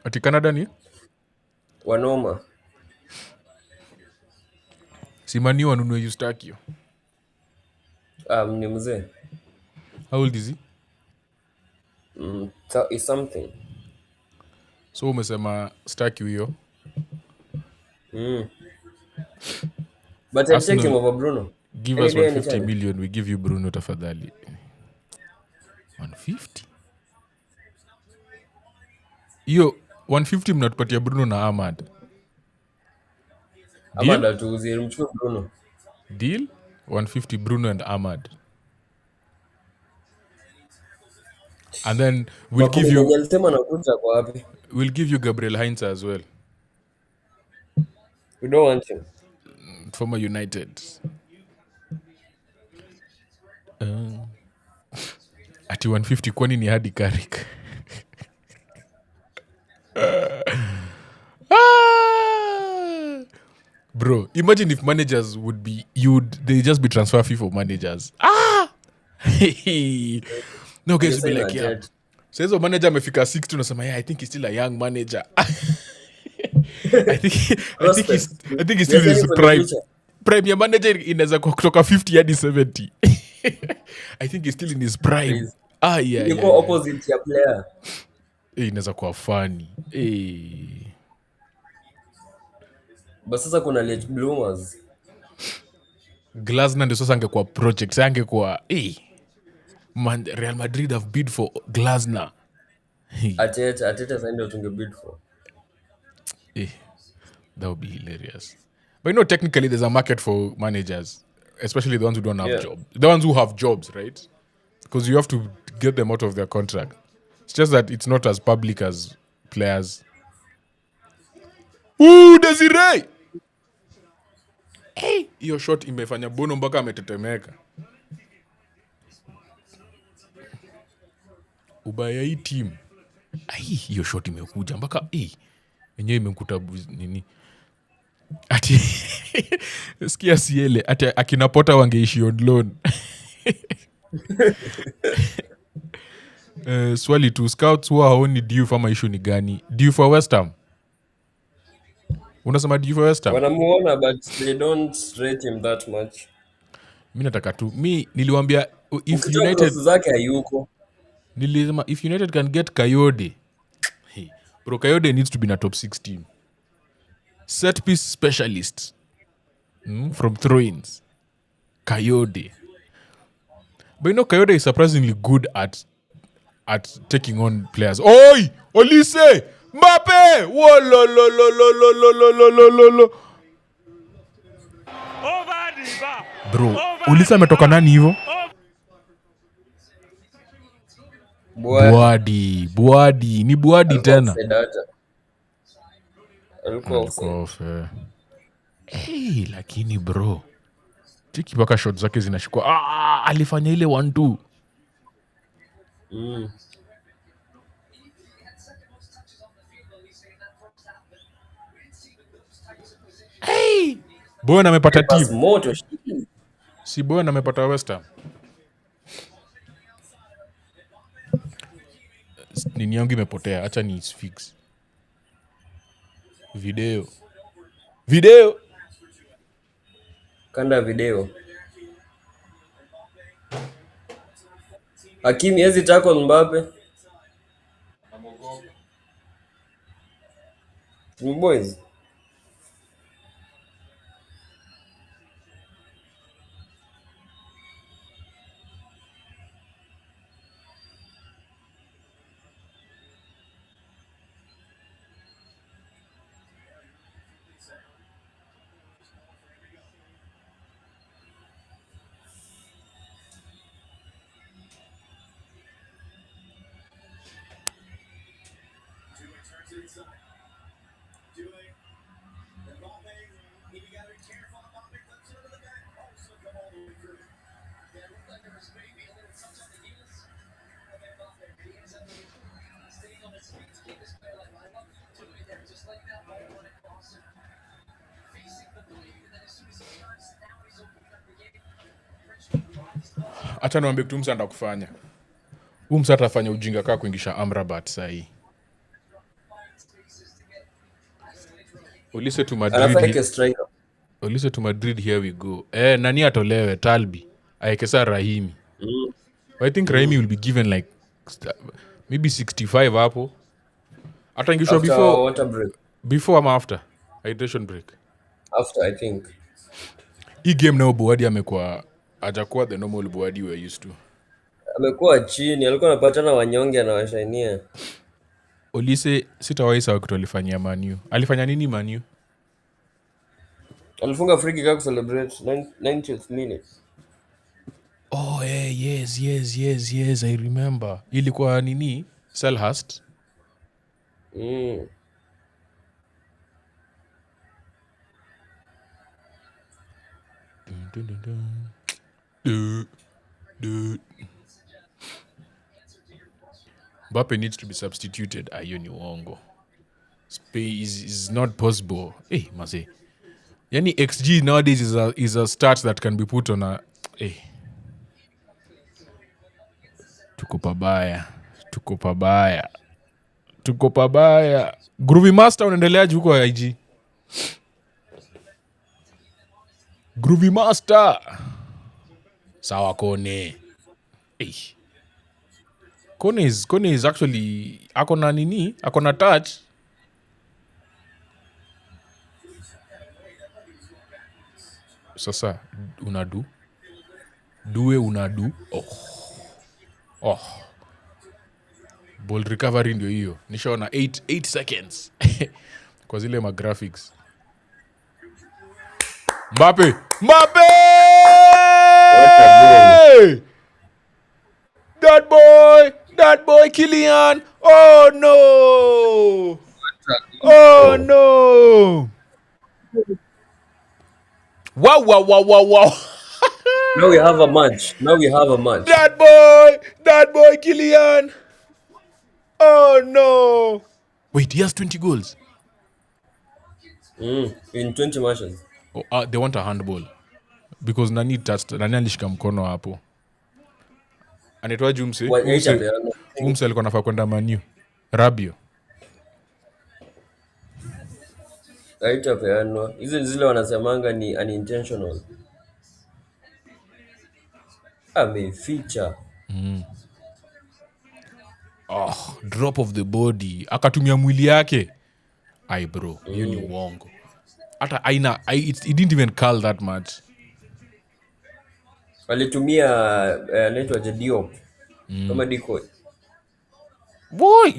Ati Canada ni? Wanoma. Simani wanunue Eustachio. Ni mzee. How old is he? Is something. So umesema Eustachio hiyo. But I take him over Bruno. Give us 150 million, we give you Bruno tafadhali. 150? Hiyo 150 mnatupatia Bruno na Ahmad. Ahmad atuuzie mchukue Bruno. Deal? 150 Bruno and Ahmad. And then we'll give you Gabriel Heinz as well. We don't want him. Former United. Ati 150 kwani ni hadi Carrick. Bro, imagine if managers would be they just be transfer fee for managers. No guys will be like, yeah. So hizo manager amefika 60 unasema, yeah, I think he's still a young manager. I think he's still in his prime. Prime ya manager inaweza kutoka 50 hadi 70. I think he's still in his prime. Ingekuwa opposite ya player. Inaweza kuwa funny. Basi sasa kuna late bloomers. Glasner ndio sasa angekuwa project. Angekuwa Real Madrid have bid for Glasner. Ateta sasa ndio tungebid for. That would be hilarious. But technically there's a market for managers, especially the ones who don't have jobs. The ones who have jobs, right? Because you have to get them out of their contract. It's just that it's not as public as players. Ooh, Desiree! Hiyo shot imefanya Bono mpaka ametetemeka. Ubaya hii team. Hiyo shot imekuja mpaka yenyewe imekuta nini? Ati sikia Siele ati akina Potter wangeishi on loan. Swali tu, scouts who haoni due for issue ni gani? Due for West Ham? Unasema due for West Ham? Wanamuona but they don't rate him that much. Mimi nataka tu. Niliwaambia if United zake hayuko. Nilisema if United can get Kayode. Bro, Kayode needs to be in a top 16. Set piece specialist. From throw-ins. Kayode. But Kayode is surprisingly good at taking on players. Oi! Olise! Mbappé! Whoa, lo, lo, lo, lo, lo, lo, lo, lo, lo, lo, lo. Bro, Olise ametoka nani hivyo? Buadi. Ni Buadi tena. Alikuwa lakini bro. Tiki paka shot zake zinashikwa. Alifanya ile 1-2. Bowen amepata team. Si Bowen amepata West Ham. Nini yangu imepotea. Acha ni fix. Video. Kanda video. Hakimi hezi tackle Mbappé. Boys. Acha niambie kitu msanda kufanya. Msa atafanya ujinga kaa kuingisha Amrabat sahi. Olise to Madrid, here we go. Nani atolewe Talbi. Aikesa Rahimi. I think Rahimi will be given like maybe 65 hapo. Ataingishwa before ama after hydration break. After, I think. Hii game nao Buadi amekuwa hajakuwa the normal Buadi we are used to. Amekuwa chini, alikuwa anapatana wanyonge anawashainia. Olise sitawahi sawa kitu alifanyia Man U. Alifanya nini Man U? Alifunga free kick celebrate 90th minute. Oh yes, I remember. Ilikuwa nini? Selhurst. Mbappé needs to be substituted. Ayo ni uongo. Space is not possible. Mase. Yani XG nowadays is a stat that can be put on a Tuko pabaya. Groovy Master unaendeleaje huko IG? Groovy Master. Sawa kone. Kone is actually akona touch. Sasa unadu oh ball recovery ndio hiyo nishaona 8 seconds kwa zile ma graphics. Mbappé that boy Kylian. Oh no wow. Now we have a match. That boy Kylian. Oh no. Wait, he has 20 goals. In 20 matches. Oh, they want a handball. Because nani alishika mkono hapo. Anaitwa Jumse. Umse alikuwa anafaa kwenda Man U. Rabio. Haitapeanwa. Hizo zile wanasemanga ni unintentional. Ameficha. Drop of the body. Akatumia mwili yake. Ai bro, hiyo ni uongo. Hata it didn't even curl that much. Alitumia anaitwa Diop. Kama decoy. Boy,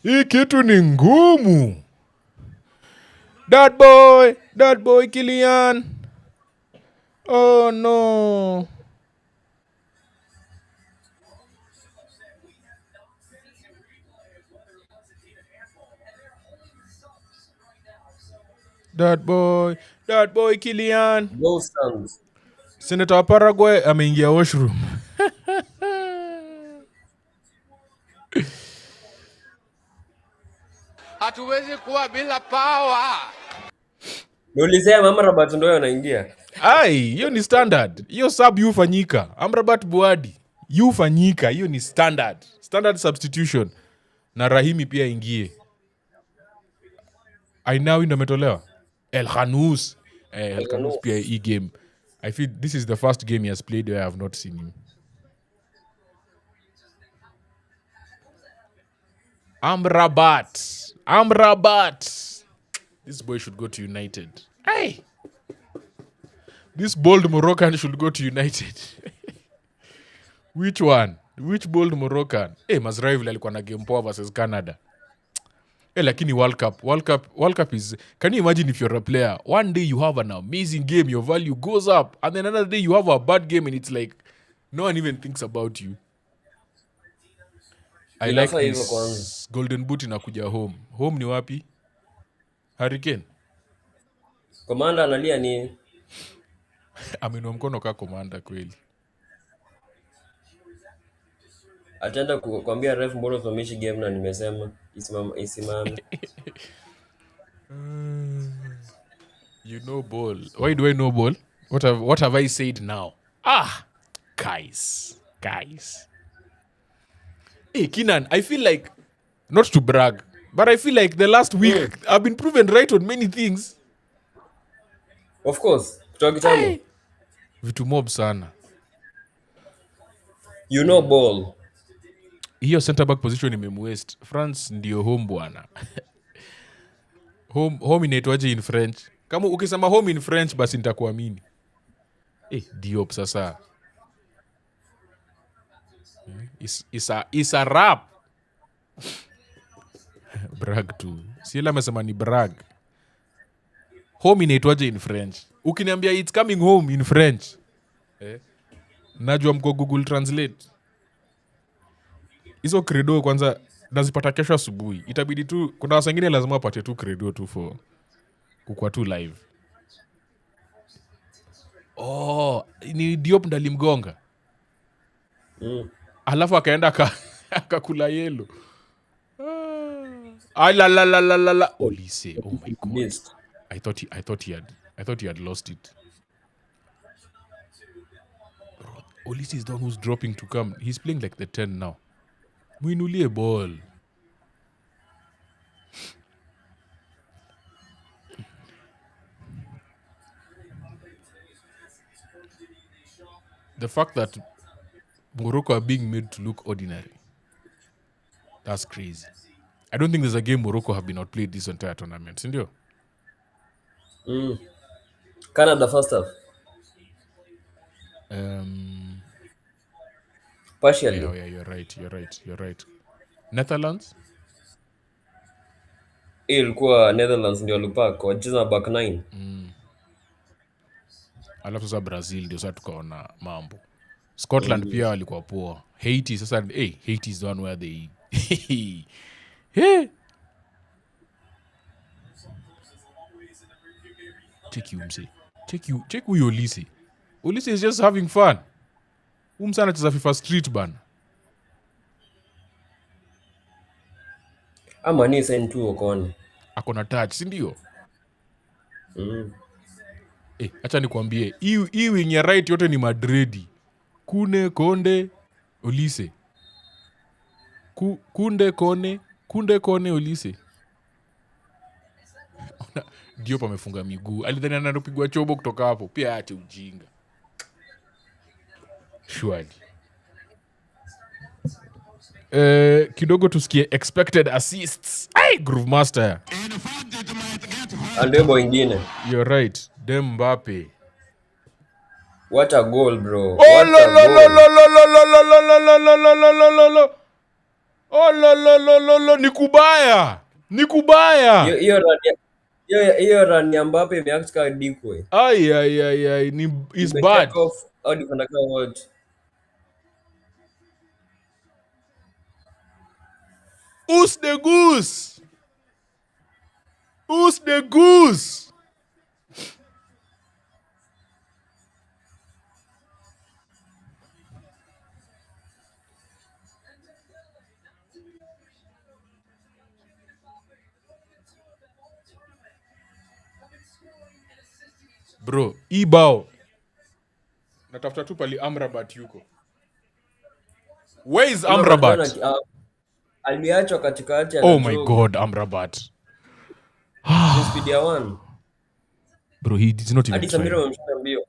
hii kitu ni ngumu. That boy Kylian. Oh no. That boy Kylian. Go Suns. Senator wa Paraguay ameingia washroom. Hatuwezi kuwa bila power. Niulisema Amrabat ndio anaingia. Ai, hiyo ni standard. Hiyo sub yufanyika. Amrabat Buadi yufanyika. Hiyo ni standard. Standard substitution. Na Rahimi pia ingie. Ainawi ndo ametolewa. El Khanous pia hii game. I feel this is the first game he has played where I have not seen him. Amrabat. This boy should go to United. Hey! This bold Moroccan should go to United. Which one? Which bold Moroccan? Mazraoui vile alikuwa na game poa versus Canada. Lakini World Cup is... Can you imagine if you're a player? One day you have an amazing game, your value goes up. And then another day you have a bad game and it's like, no one even thinks about you. I like this golden boot inakuja home. Home ni wapi? Hurricane. Commander analia ni Aminua mkono ka commander kweli. Ataenda kukwambia ref mbona usomeshi game na nimesema isimame. You know ball. Why do I know ball? What have I said now? Guys. Hey, Kenan, I feel like, not to brag, but I feel like the last week I've been proven right on many things. Of course. Kutoka kitambo. Vitu mob sana. You know ball. Hiyo center back position imemwaste. France ndio home bwana. Home inaitwaje in French? Kama ukisema home in French basi nitakuamini. Diop sasa. It's a rap. Brag tu. Sila amesema ni brag. Home inaitwaje in French? Ukiniambia it's coming home in French. Najua mko Google Translate. Hizo credo kwanza nazipata kesho asubuhi. Itabidi tu kuna wasa wengine lazima wapate tu credo tu for kukua tu live. Ni Diop ndalimgonga. Alafu akaenda akakula yellow. La. Olise, oh my god. I thought he had lost it. Bro, Olise is the one who's dropping to come. He's playing like the 10 now. Muinulie ball. The fact that Morocco are being made to look ordinary. That's crazy. I don't think there's a game Morocco have been outplayed this entire tournament. Sindio? Canada first half. Partially. Yeah, you're right. Netherlands? Ilikuwa Netherlands ndio walipaka wacheza back 9. Alafu sasa Brazil ndio sasa tukaona mambo. Scotland pia walikuwa poa. Haiti sasa Haiti is the one where they hey. Check you mse. Check huyo Olise. Olise is just having fun. Msa anacheza FIFA Street bana. Ama ni sign tu ukone. Akona touch, si ndio? Acha nikwambie, hii wing ya right yote ni Madridi. Kune, Konde, Olise. Kunde, Kone, Olise. Diop amefunga miguu. Alidhani anapigwa chobo kutoka hapo. Pia aache ujinga. Shwari. Kidogo tusikie expected assists. Hey, Groove Master. Andebo ingine. You're right. Mbappé. What a goal, bro. Oh lo. Nikubaya. Hiyo run ya Mbappé imeact kama dikwe. Ai is bad. Au defender kama what? Who's the goose? Bro, bao. Natafuta tu pali Amrabat yuko. Where is Amrabat? Aliachwa katikati. Oh my god, Amrabat. Speed ya 1. Bro, he did not even try. Samira wamemshinda mbio.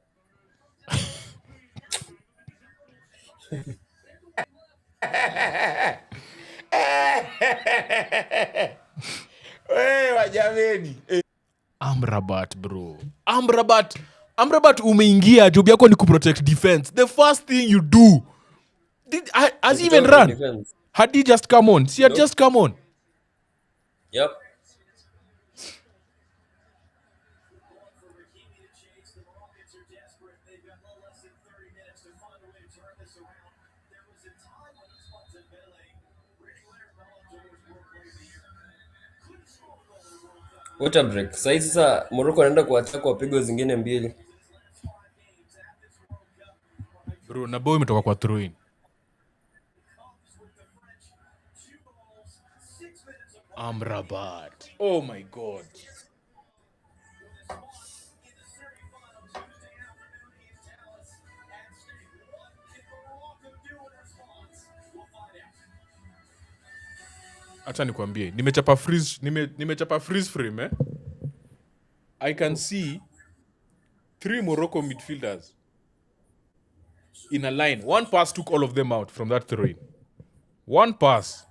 Wajameni. Amrabat, bro. Amrabat umeingia, job yako ni kuprotect defense. The first thing you do. Has he even run? Defense. Had he just come on? See, had just come on. Yep. Water break. Sasa Morocco anaenda kuattack wapigwe zingine mbili. Bro, na boy umetoka kwa throw in. Amrabat. Oh my god. Acha nikwambie, nimechapa freeze frame I can see 3 Morocco midfielders in a line. One pass took all of them out from that throw-in. One pass.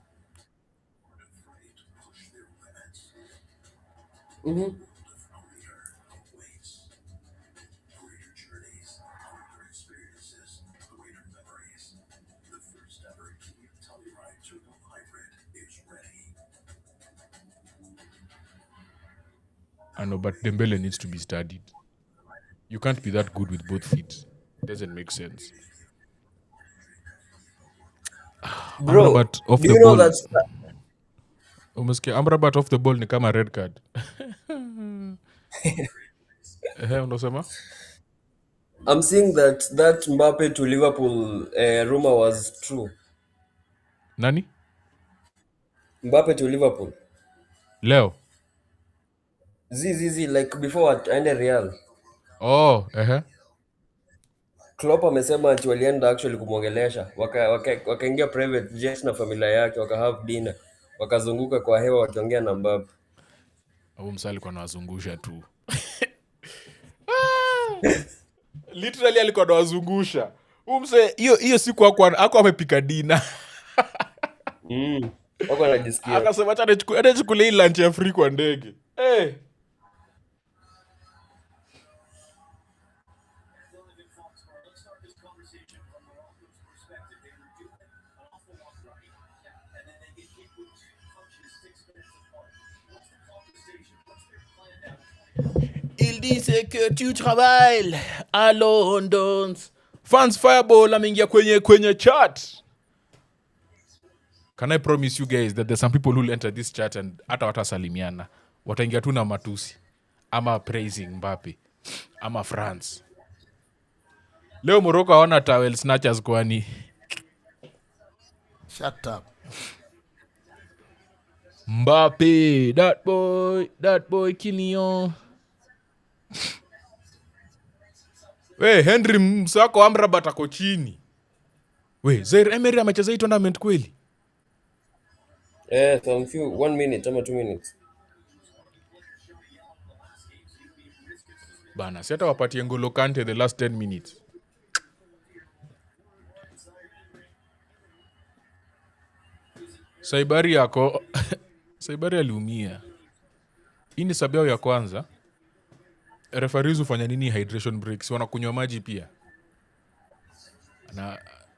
I know, but Dembele needs to be studied. You can't be that good with both feet. It doesn't make sense. Bro, Amrabat off do the you know ball. that's... Umesikia Amrabat off the ball ni kama red card. Unasema? I'm seeing that Mbappé to Liverpool rumor was true. Nani? Mbappé to Liverpool. Leo. Like before aende Real. Oh, Klopp amesema ati walienda actually kumwongelesha. Wakaingia private jet na familia yake, have dinner. Wakazunguka kwa hewa wakiongea na Mbappé. Au msali kwa anawazungusha tu. Literally alikuwa anawazungusha. Umse hiyo siku ako amepika dina. Wako anajisikia. Akasema acha nichukue lunch ya free kwa ndege. Il disait que tu travailles à London. Fans Fireball ameingia kwenye chat. Can I promise you guys that there's some people who will enter this chat and hata watasalimiana. Wataingia tu na matusi. Ama praising Mbappé. Ama France. Leo Morocco hawana towel snatchers kwani. Shut up. Mbappé, that boy Kylian. We Henry msako Amrabat ako chini. We Zaire Emery amecheza hii tournament kweli? Some few 1 minute ama 2 minutes. Bana, si hata wapatie N'Golo Kante the last 10 minutes. Saibari yako Saibari aliumia. Hii ni sababu ya kwanza. Referees hufanya nini hydration breaks? Wanakunywa maji pia.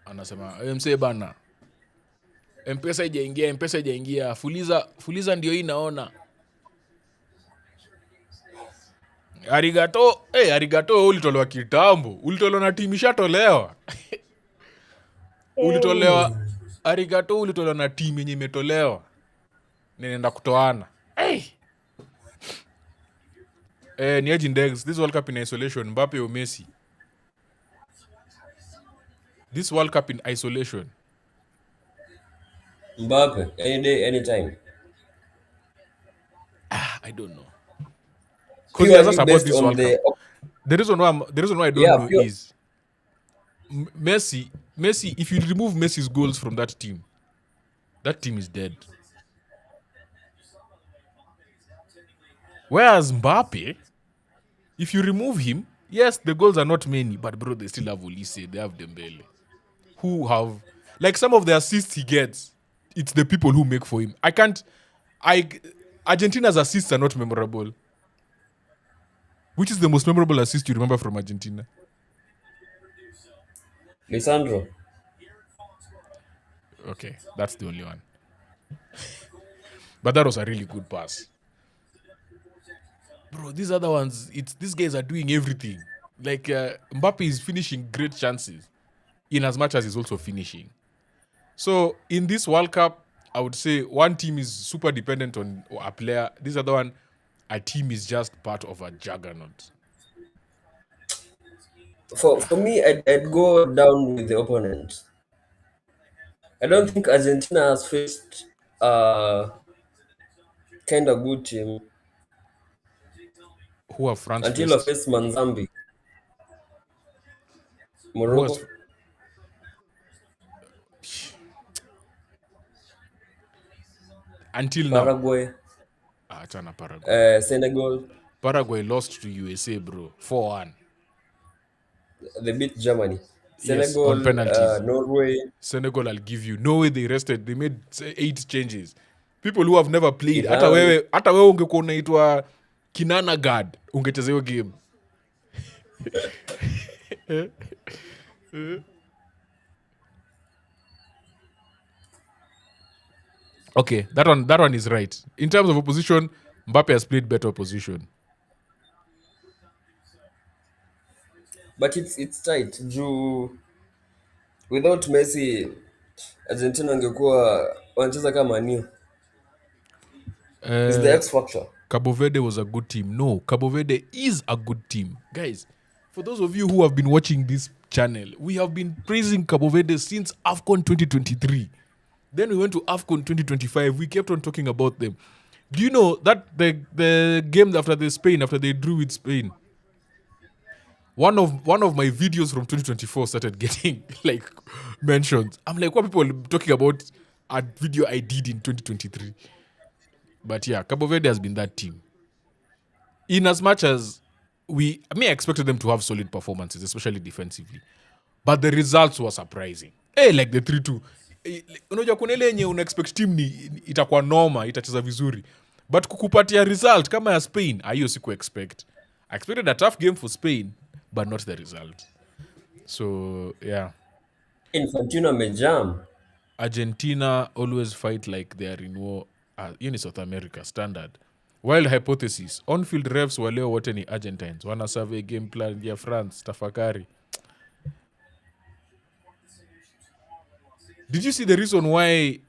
Anasema msee bana. M-Pesa haijaingia. Fuliza ndio hii naona. Arigato ulitolewa kitambo. Ulitolewa na timu ishatolewa. Arigato ulitolewa na timu yenye imetolewa. Ninaenda kutoana. Ni aje Ndegz, this World Cup in isolation, Mbappé or Messi? This World Cup in isolation. Mbappé, any day, anytime. I don't know. Because he has about this World Cup. The reason why I don't know is Messi, if you remove Messi's goals from that team is dead. Whereas Mbappé, if you remove him, yes, the goals are not many, but bro, they still have Olise, they have Dembele, who have, like some of the assists he gets, it's the people who make for him. Argentina's assists are not memorable. Which is the most memorable assist you remember from Argentina? Lisandro. Okay, that's the only one. But that was a really good pass. Bro, these other ones, these guys are doing everything. Like Mbappé is finishing great chances in as much as he's also finishing. So in this World Cup, I would say one team is super dependent on a player. This other one, a team is just part of a juggernaut. For me, I'd go down with the opponent. I don't think Argentina has faced a kind of good team. Who have France until I faced Manzambi. Morocco. Until now. Paraguay. Paraguay. Senegal. Paraguay lost to USA, bro. 4-1. They beat Germany. Yes, Senegal, on penalties. Norway. Senegal, I'll give you. Norway, they rested. They made 8 changes. People who have never played. Hata wewe ungekuwa unaitwa Kinana guard, ungecheza hiyo game. Okay, that one is right. In terms of opposition, Mbappé has played better opposition. But it's tight. Without Messi, Argentina angekuwa wanacheza kama New. It's the X factor. Cabo Verde was a good team. No, Cabo Verde is a good team. Guys, for those of you who have been watching this channel, we have been praising Cabo Verde since AFCON 2023. Then we went to AFCON 2025. We kept on talking about them. Do you know that the game after they drew with Spain, one of my videos from 2024 started getting like mentions. I'm like, what people talking about a video I did in 2023? But yeah, Cabo Verde has been that team. In as much as I expected them to have solid performances, especially defensively. but the results were surprising. Hey, like the 3-2. Unajua kuna ile yenye una expect team ni itakuwa noma, itacheza vizuri. But kukupatia result kama ya Spain, hiyo siku expect. I expected a tough game for Spain, but not the result. So, yeah. Infantino amejam. Argentina always fight like they are in war. In South America, standard. Wild hypothesis. On-field refs waleo wote ni Argentines. Wana survey game plan ya France. Tafakari. Did you see the reason why...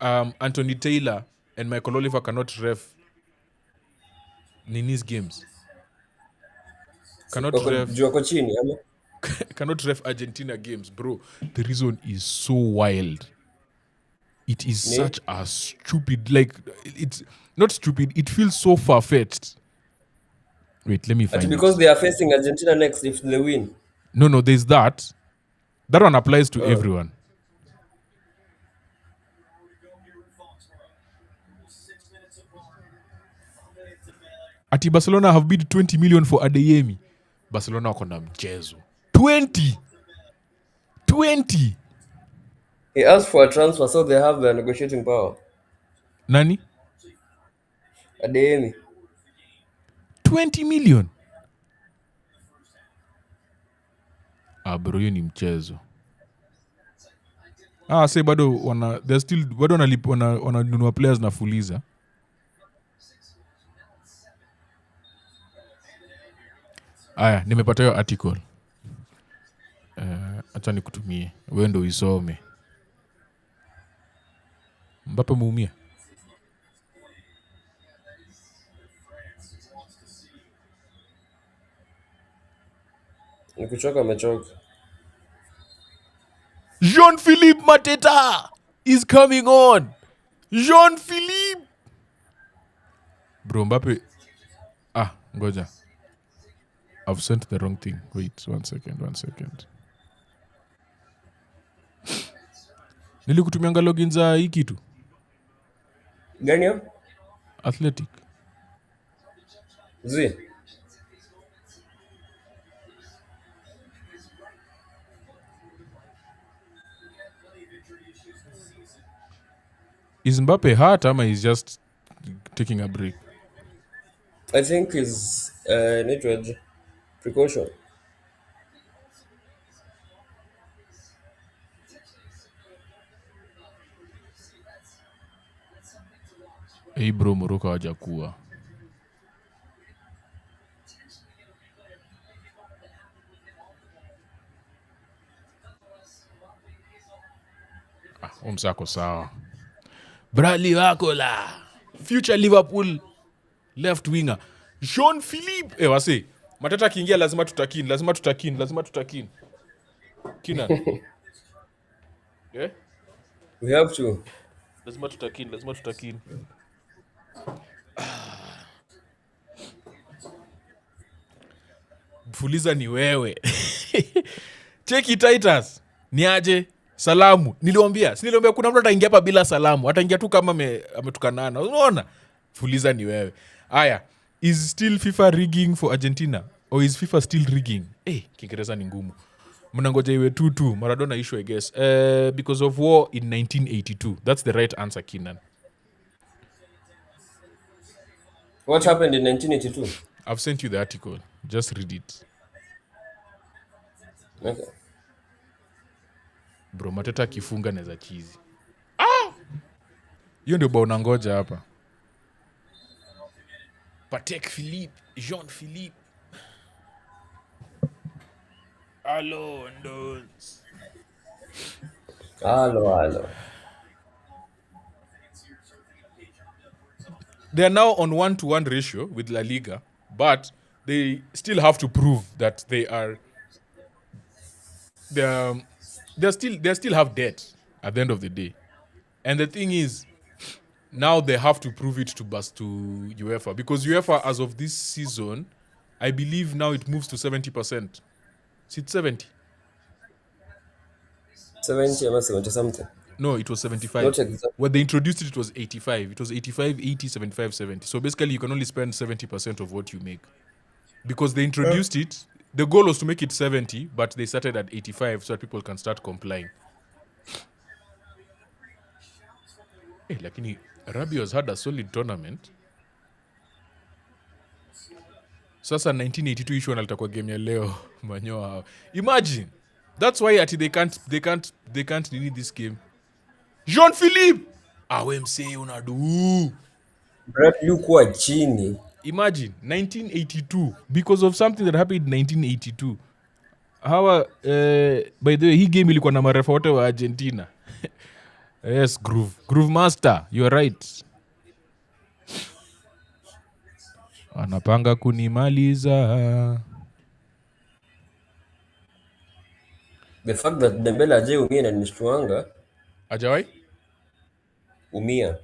Anthony Taylor and Michael Oliver cannot ref Nini's games? Cannot ref Argentina games, bro. The reason is so wild. It is such a stupid, like, it's not stupid, it feels so far-fetched. Wait, let me find it. Because they are facing Argentina next if they win. No, there's that. That one applies to everyone. Ati Barcelona have bid 20 million for Adeyemi. Barcelona wako na mchezo. 20! He asked for a transfer, so they have the negotiating power. Nani? Adeyemi. 20 million? Bro, hiyo ni mchezo. Say bado wananunua players na fuliza. Aya, nimepata hiyo article. Acha nikutumie. Wewe ndio uisome. Mbappé muumia. Nikuchoka amechoka. Jean-Philippe Mateta is coming on. Jean-Philippe. Bro, Mbappé. Ngoja. I've sent the wrong thing. Wait, one second. Nilikutumianga login za hii kitu. Gani hapo? Athletic. Is Mbappé hurt ama is just taking a break? I think is precaution. Hey bro, Morocco hawajakuwa. Umsako sawa. Bradley wako la. Future Liverpool left winger. Jean-Philippe. Wase. Matata akiingia lazima tutakin. Kina. Yeah? We have to. Lazima tutakin. Fuliza ni wewe. Cheki Titus. Ni aje? Salamu. Niliwaambia kuna mtu ataingia hapa bila salamu. Ataingia tu kama ametukanana. Unaona? Fuliza ni wewe. Aya. Is still FIFA rigging for Argentina? Or is FIFA still rigging? Kiingereza ni ngumu. Mnangoja iwe 2-2. Maradona issue, I guess. Because of war in 1982. That's the right answer, Kinan. What happened in 1982? I've sent you the article. Just read it. Okay. Bro, Mateta kifunga neza chizi. Hiyo ndio bao nangoja hapa. Patek Philippe, Jean-Philippe. Hello, Ndegz. Hello. They are now on 1-to-1 ratio with La Liga, but they still have to prove that they still have debt at the end of the day. And the thing is, now they have to prove it to UEFA, because UEFA, as of this season, I believe now it moves to 70%. Is it 70? 70 or 70 something. No, it was 75. Not exactly. When they introduced it was 85. It was 85, 80, 75, 70. So basically, you can only spend 70% of what you make. because they introduced it. The goal was to make it 70, but they started at 85 so that people can start complying. Hey, lakini Rabiot's had a solid tournament. Sasa 1982 issue analitakuwa game ya leo manyoa. Imagine. That's why they can't need this game. Jean-Philippe. We msee unadu. Bradley kuwa chini. Imagine 1982 because of something that happened in 1982. Hawa by the way hii game ilikuwa na marefa wote wa Argentina. Yes, Groove Master, you are right. Anapanga kunimaliza. The fact that Dembele aje umia na nishtuanga. Ajawai? Umia.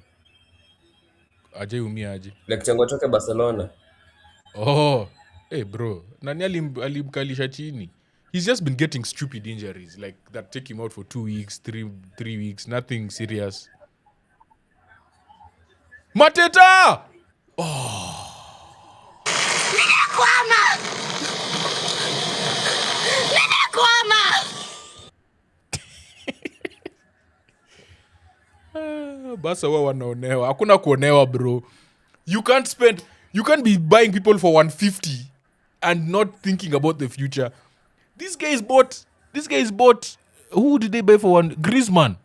Aje umia aje. Like chango choke Barcelona. Oh, hey bro. Nani alimkalisha chini? He's just been getting stupid injuries like that take him out for 2 weeks, 3 weeks, nothing serious. Mateta! Oh. Basa wa wanaonewa. Hakuna kuonewa bro. You can't be buying people for 150 and not thinking about the future. These guys bought who did they buy for one? Griezmann,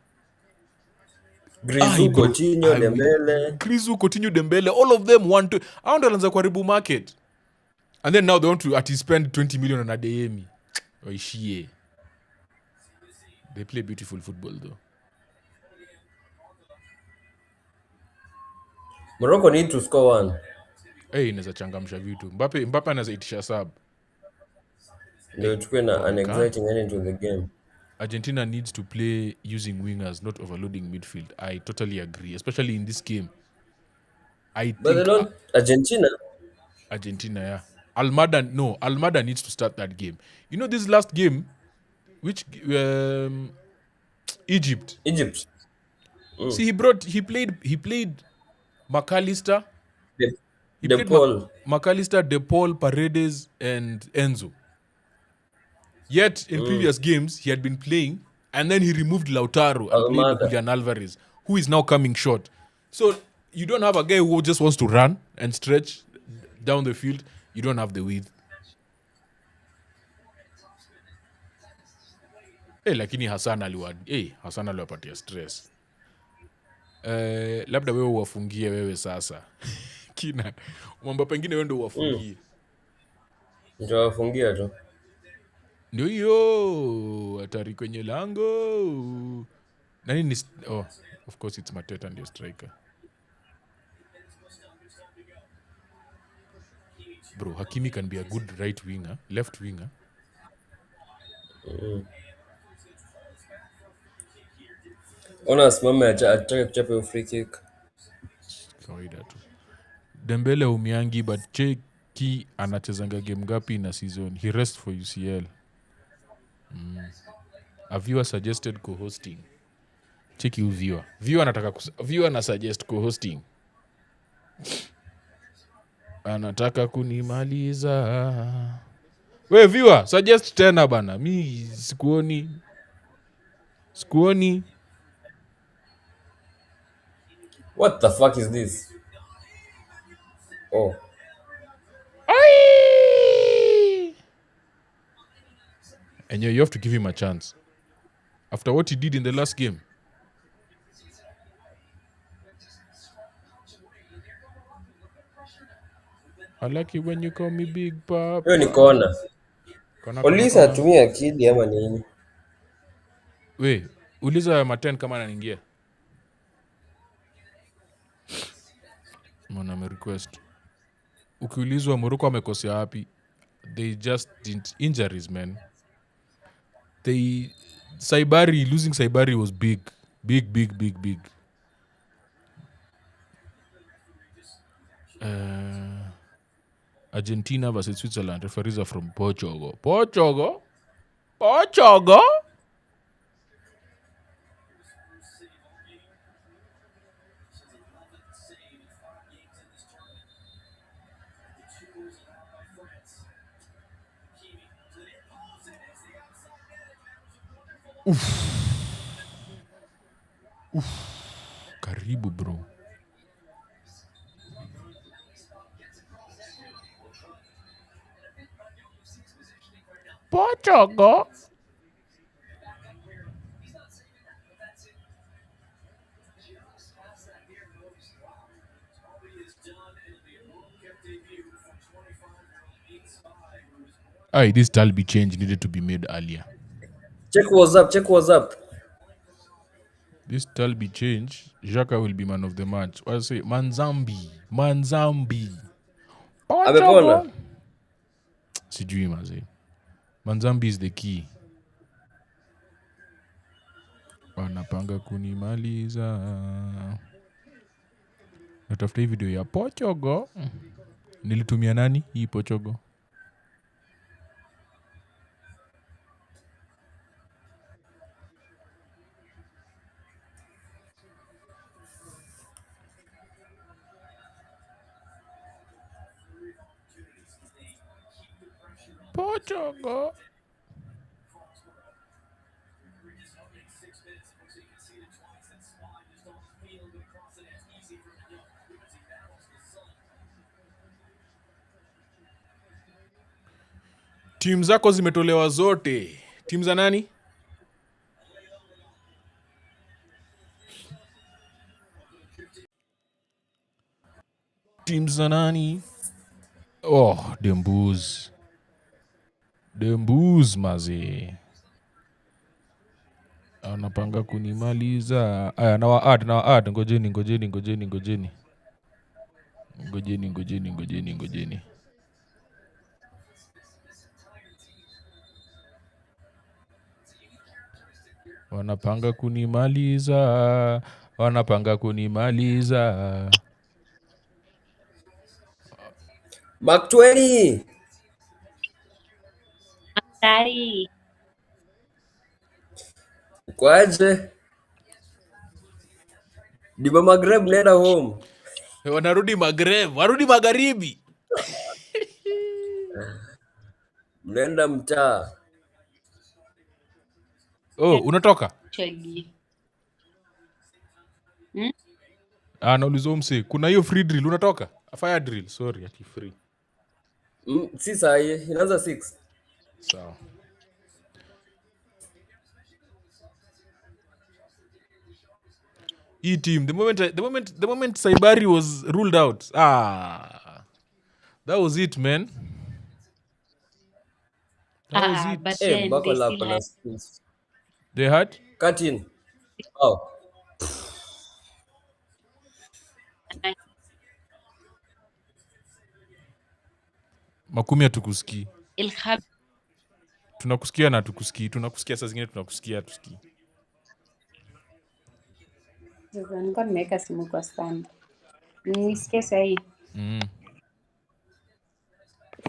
Coutinho, Dembele. Griezmann, Coutinho, Dembele, all of them want to. I want to anza karibu market. And then now they want to spend 20 million on Adeyemi. Oishie. They play beautiful football though. Morocco need to score one. Hey, inaweza changamsha vitu. Mbappé anaweza itisha sub. Ndio tukue na an exciting end into the game. Argentina needs to play using wingers, not overloading midfield. I totally agree, especially in this game. But they don't. Argentina, yeah. Almada needs to start that game. You know this last game, which Egypt. See, he played McAllister. McAllister, De Paul, Paredes, and Enzo. Yet in previous games he had been playing, and then he removed Lautaro and played Julian Alvarez, who is now coming short. So you don't have a guy who just wants to run and stretch down the field. You don't have the width. Lakini Hassan aliwapatia stress. Labda wewe uwafungie wewe sasa. Kina mambo pengine wewe ndio uwafungie. Ndio wafungia tu. Ndio hiyo hatari kwenye lango. Nani ni of course it's Mateta ndio striker. Bro, Hakimi can be a good right winger, left winger. Ona simame atake kuchapa free kick. Kawaida tu. Dembele umiangi but cheki anachezanga game ngapi na season. He rests for UCL. A viewer suggested co-hosting. Cheki viewer. Viewer na suggest co-hosting. Anataka kunimaliza. We viewer, suggest tena bana. Mi sikuoni. What the fuck is this? Oh. And you have to give him a chance. After what he did in the last game. I like it when you call me Big Papa. Hiyo ni kona. Uliza atumie akili ama nini? We, uliza Maten kama anaingia. Mwana request. Ukiulizwa Morocco amekosea wapi? They just didn't injuries, man. Losing Saibari was big. Big. Argentina versus Switzerland. Referees are from Portugal. Portugal? Karibu bro. Portugal. This Dalby change needed to be made earlier. Check what's up. This Dalby change, Xhaka will be man of the match. I say Manzambi. Amepona. Sijui maze. Manzambi is the key. Wanapanga kunimaliza. Natafuta hii video ya Portugal. Nilitumia nani hii Portugal? Portugal. Timu zako zimetolewa zote. Timu za nani? Timu za nani? Oh, Ndegz. Ndegz maze. Anapanga kunimaliza. Na add. Ngojeni. Wanapanga kunimaliza. Mark 20. Daddy. Kwaje? Diba Maghreb nenda home. Wanarudi Maghreb, warudi magharibi. Mnaenda mtaa. Unatoka? Chegi. Nauliza mse, kuna hiyo free drill unatoka? Fire drill, sorry, ati free. Si sahi, inaanza 6. Sawa. Team, the moment Saibari was ruled out. That was it, man. That was it. But then they still had... They had? Cut in. Oh. Makumi hatukusikii. Ilhab. Tunakusikia na tukusikii. Tunakusikia saa zingine tunakusikia tusikii. Sasa nilikuwa nimeweka simu kwa stand. Nisikie sahi.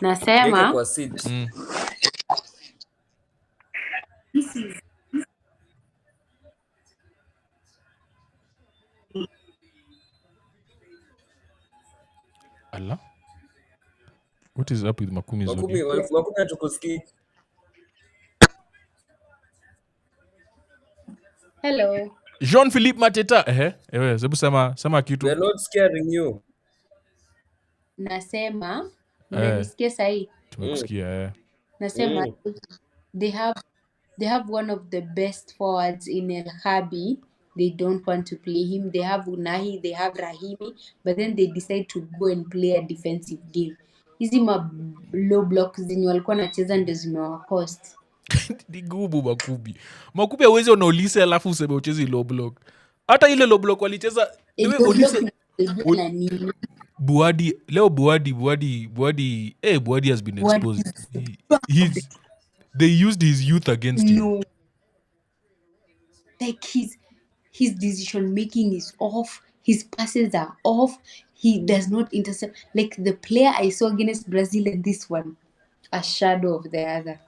Nasema kwa seat. This is Allah. What is up with Makumi Zodi? Makumi hatukusikii. Hello. Jean-Philippe Mateta. Zebu sema kitu. They're not scaring you. Nasema nisikie sahi. Tumekusikia Nasema they have one of the best forwards in El Habi. They don't want to play him. They have Unahi, they have Rahimi, but then they decide to go and play a defensive game. Hizi low blocks zenye walikuwa nacheza ndio zimewacost. Ni gubu Makubi hawezi unaulise alafu useme uchezi low block. Hata ile low block walicheza Buadi has been exposed. They used his youth against him. Like his decision making is off. His passes are off. He does not intercept. Like the player I saw against Brazil and this one, a shadow of the other.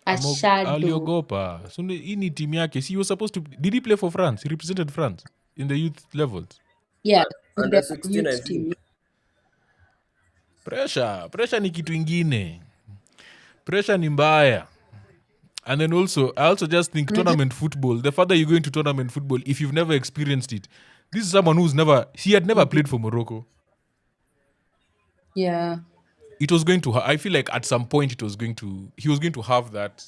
A shadow. Aliogopa. So hii ni team yake. He was supposed to... Did he play for France? He represented France in the youth levels. Yeah. Under 16 I think. Pressure ni kitu ingine. Pressure ni mbaya. And then also, I also just think tournament football, the further you go into tournament football, if you've never experienced it, this is someone he had never played for Morocco. Yeah. It was going to, I feel like at some point he was going to have that.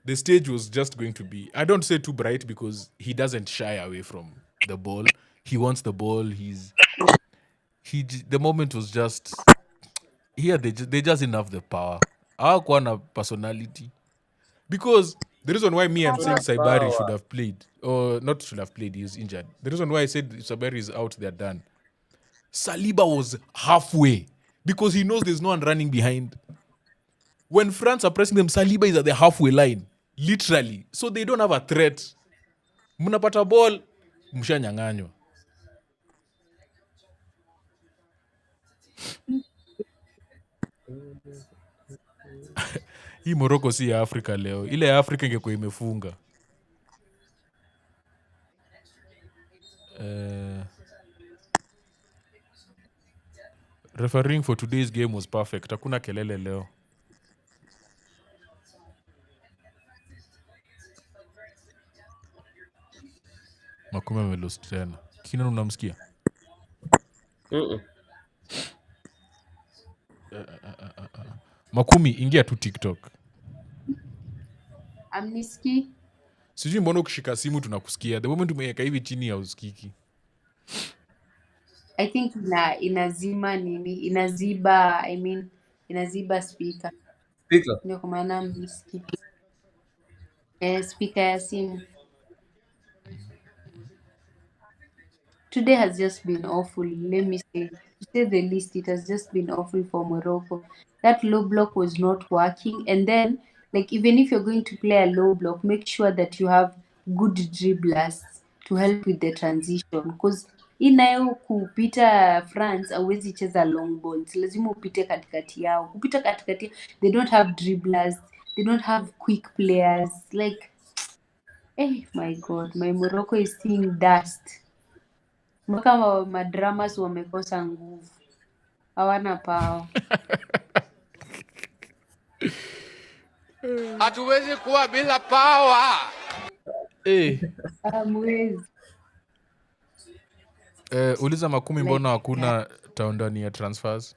The stage was just going to be, I don't say too bright because he doesn't shy away from the ball. He wants the ball. The moment was just, here they just didn't have the power. Hawakuwa na personality. Because the reason why I'm saying Saibari should have played, or not should have played, he's injured. The reason why I said Saibari is out, they're done. Saliba was halfway because he knows there's no one running behind. When France are pressing them, Saliba is at the halfway line, literally. So they don't have a threat. Mnapata ball, mshanyang'anywa. Hii Morocco si ya Afrika leo. Ile ya Afrika ingekuwa imefunga. Refereeing for today's game was perfect. Hakuna kelele leo. Makumi amelost tena. Kina unamsikia? Makumi, ingia tu TikTok. Amniski? Sijui mbona ukishika simu tunakusikia. The moment umeweka hivi chini ya usikiki. I think inazima nini? Inaziba speaker. Speaker. Ndio kwa maana amniski. Speaker ya simu. Today has just been awful. Let me say, to say the least, it has just been awful for Morocco. That low block was not working. And then, like, even if you're going to play a low block, make sure that you have good dribblers to help with the transition. Because inayo kupita France, hauwezi cheza long balls. Lazima upite katikati yao. Kupita katikati, they don't have dribblers. They don't have quick players. Like, my God, my Morocco is seeing dust. Mpaka madramas wamekosa nguvu, hawana power. Hatuwezi kuwa bila power. Hamwezi. Uliza Makumi mbona hakuna taundani ya transfers?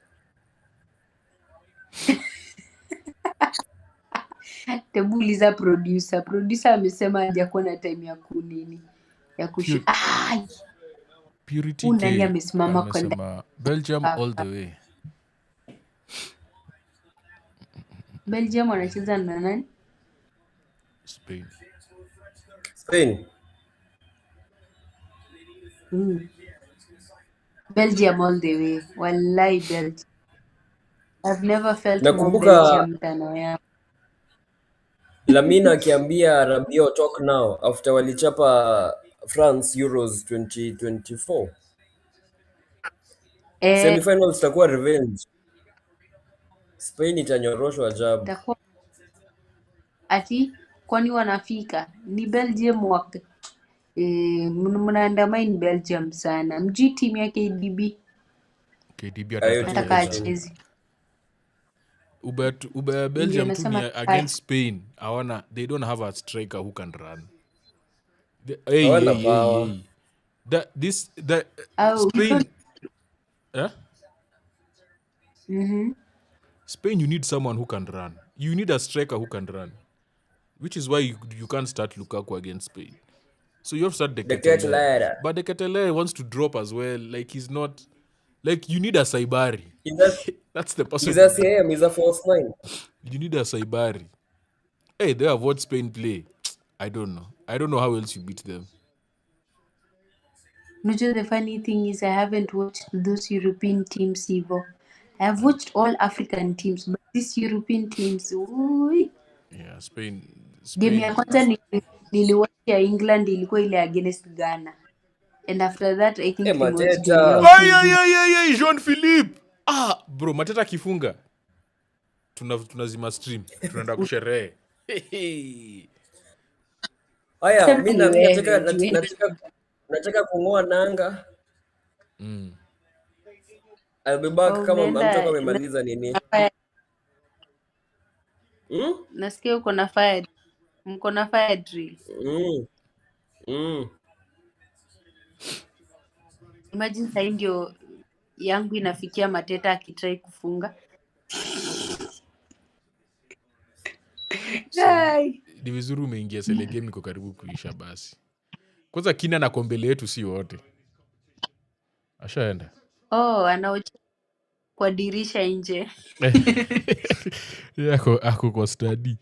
Tebu uliza producer. Producer amesema hajakuwa na time ya kunini. Ya kushu. Purity K amesema Belgium all the way. Belgium wanacheza na nani? Spain. Belgium all the way. Wallahi Belgium. I've never felt Nakumbuka more Belgium than I am. Lamina akiambia Rabiot talk now after walichapa France Euros 2024. Semifinals itakuwa revenge. Spain itanyoroshwa ajabu. Ati kwani wanafika? Ni Belgium mnaandamana Belgium sana. Mjui timu ya KDB. KDB ataka acheze. Belgium to me against Spain. They don't have a striker who can run. Spain. Spain, you need someone who can run. You need a striker who can run, which is why you can't start Lukaku against Spain. So you have to start the Ketelere. But the Ketelere wants to drop as well. Like he's not. Like you need a Saibari. That's the person. He's a CM. He's a false nine. You need a Saibari. Hey, they have watched Spain play. I don't know. I don't know how else you beat them. The funny thing is I haven't watched those European teams, Ivo. I have watched all African teams, but these European teams, yeah, Spain. Game ya kwanza niliwatch ya England ilikuwa ile against Ghana. And after that, I think Jean-Philippe. Bro, Mateta kifunga. Tunazima stream. Tunaenda kusherehe. Haya, mimi nataka kungoa nanga. I'll be back kama mtoka amemaliza nini. nasikia uko na fire. Mko na fire drill. Imagine sasa ndio yangu inafikia Mateta akitrai kufunga. Ni vizuri umeingia sele game iko karibu kuisha basi. Kwanza Kina na kombele yetu si wote. Ashaenda. Anaocha kwa dirisha nje. Ako kwa study.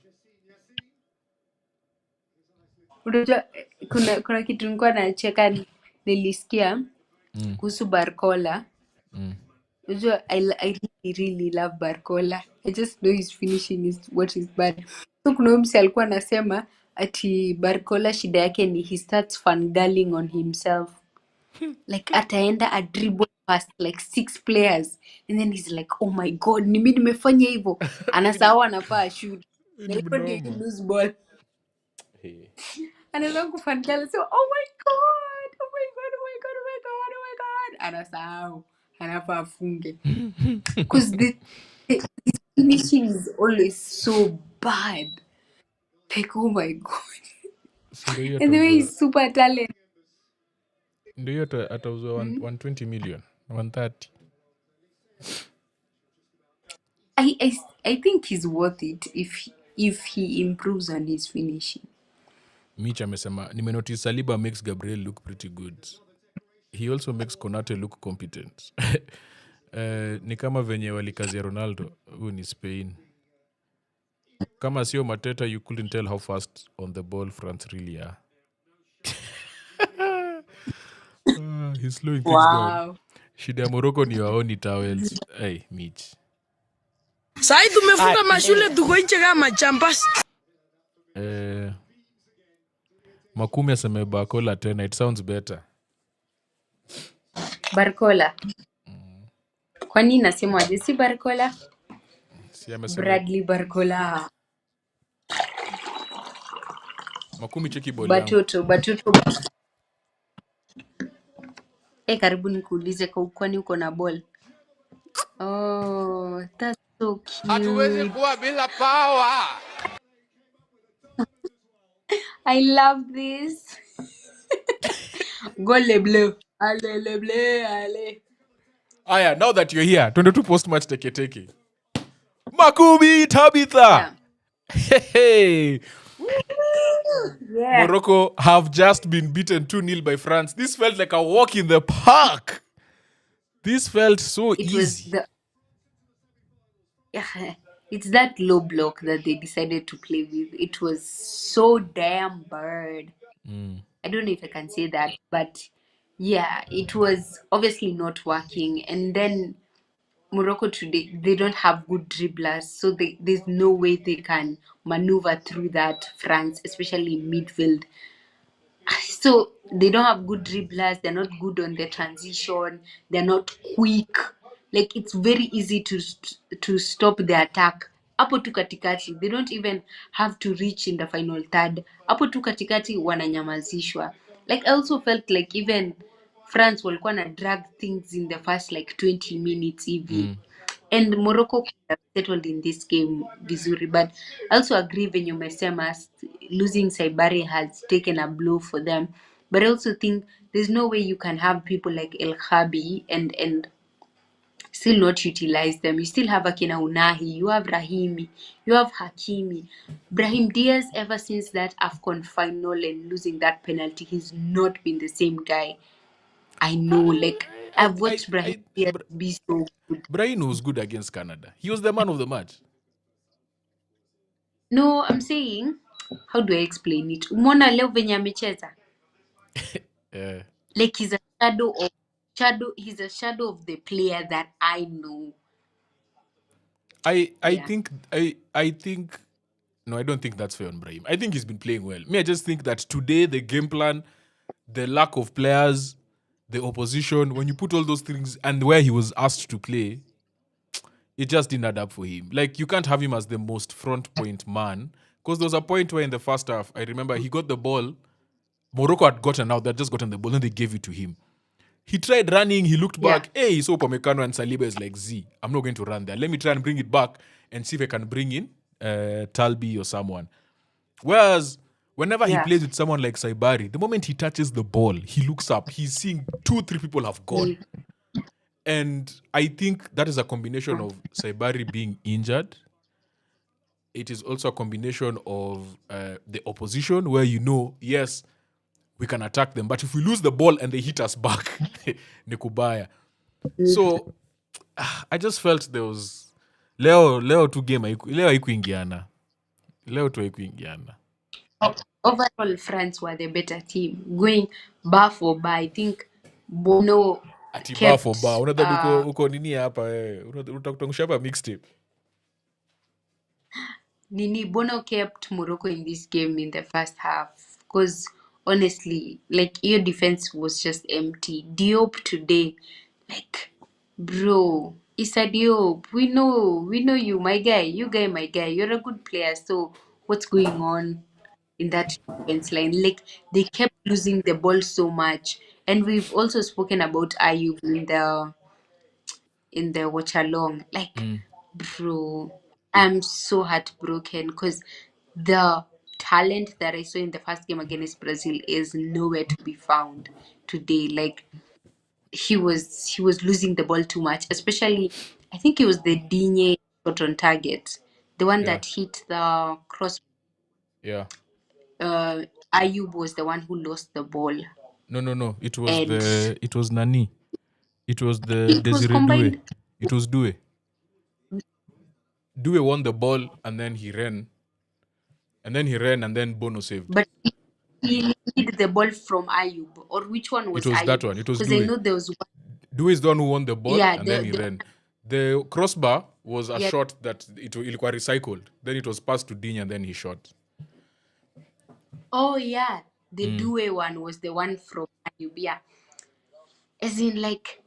Unajua kuna kitu nilikuwa nacheka nilisikia kuhusu Barcola. Unajua I really love Barcola. I just know his finishing is what is bad. So kuna msi alikuwa anasema ati Barcola shida yake ni he starts fangirling on himself. Like ataenda a dribble past like 6 players and then he's like, oh my god, ni mimi nimefanya hivyo. Anasahau anafaa shoot. Ndio lose ball. Anaanza kufangirl so oh my god. Anasahau anafaa afunge. Because the finishing is always so bad. Like oh my god. And the way he's super talented. Ndio atauzwa 120 million, 130. I think he's worth it if he improves on his finishing. Mitch amesema nimenotice Saliba makes Gabriel look pretty good. He also makes Konate look competent. Ni kama venye walikazia Ronaldo, huyu ni Spain. Kama sio Mateta, you couldn't tell how fast on the ball France really are. He's slowing things down. Shida ya Morocco ni waoni towels. Hey, Mitch. Sai tumefunga mashule tuko nje kama champas. Makumi aseme Barcola tena. It sounds better. Barcola. Kwa nini nasema aje si Barcola? Si amesema Bradley Barcola. Makumi cheki ball. Batoto. Karibu nikuulize kwani uko na ball. Oh, that's so cute. Hatuwezi kuwa bila power. I love this. Go les Bleus. Allez les Bleus, allez. Aya, now that you're here, 22 post match teke. Makumi Tabitha. Yeah. Hey. Yeah. Morocco have just been beaten 2-0 by France. This felt like a walk in the park. This felt so easy. It's that low block that they decided to play with. It was so damn bad. I don't know if I can say that, but yeah, it was obviously not working. And then Morocco today, they don't have good dribblers, so there's no way they can maneuver through that France, especially in midfield. So they don't have good dribblers, they're not good on the transition, they're not quick. Like it's very easy to stop the attack. Hapo tu katikati, they don't even have to reach in the final third. Hapo tu katikati wananyamazishwa. Like I also felt like even France walikuwa na drag things in the first like 20 minutes hivi. And Morocco could have settled in this game vizuri, but I also agree when you umesema losing Saibari has taken a blow for them. But I also think there's no way you can have people like El Khabi and still not utilize them. You still have Akina Unahi, you have Rahimi, you have Hakimi. Brahim Diaz, ever since that AFCON final and losing that penalty, he's not been the same guy. I know, like I've watched Brahim Diaz be so good. Brahim was good against Canada. He was the man of the match. No, I'm saying, how do I explain it? Umeona leo venye amecheza? Like he's a shadow of the player that I know. I think no, I don't think that's fair on Brahim. I think he's been playing well. I just think that today the game plan, the lack of players, the opposition, when you put all those things and where he was asked to play, it just didn't add up for him. Like, you can't have him as the most front point man, because there was a point where in the first half, I remember he got the ball, Morocco had gotten out, they had just gotten the ball, and they gave it to him. He tried running, he looked back, hey, he saw Upamecano and Saliba is like, I'm not going to run there. Let me try and bring it back and see if I can bring in Talbi or someone. Whereas whenever he Yeah. plays with someone like Saibari, the moment he touches the ball, he looks up. He's seeing 2-3 people have gone. And I think that is a combination of Saibari being injured. It is also a combination of the opposition where yes, we can attack them. But if we lose the ball and they hit us back, Nikubaya. So I just felt there was Leo tu game Leo haikuingiana. Leo tu haikuingiana. Overall, France were the better team. Going bar for bar, I think Bono Ati bar kept for bar. Unadhani uko nini hapa utakutangusha hapa mixtape. Bono kept Morocco in this game in the first half because honestly, like your defense was just empty. Diop today, like, bro, Issa Diop, we know you, my guy, my guy, you're a good player. So what's going on in that defense line? Like they kept losing the ball so much, and we've also spoken about Ayub in the watchalong. Like, bro, I'm so heartbroken because the talent that I saw in the first game against Brazil is nowhere to be found today. Like he was losing the ball too much, especially I think it was the Digne shot on target, the one Yeah. that hit the cross. Yeah. Ayub was the one who lost the ball. No. It was And it was Nani. It was the it was Desiree Due. combined. It was Due. Due won the ball and then he ran. And then Bono saved. But he needed the ball from Ayub, or which one was It was Ayub? that one. It was Because I Due. know there was one. Due is the one who won the ball Yeah, and then he ran. The crossbar was a shot that it ilikuwa recycled. Then it was passed to Digne and then he shot. Oh yeah, the Due one was the one from Ayub. Yeah, as in like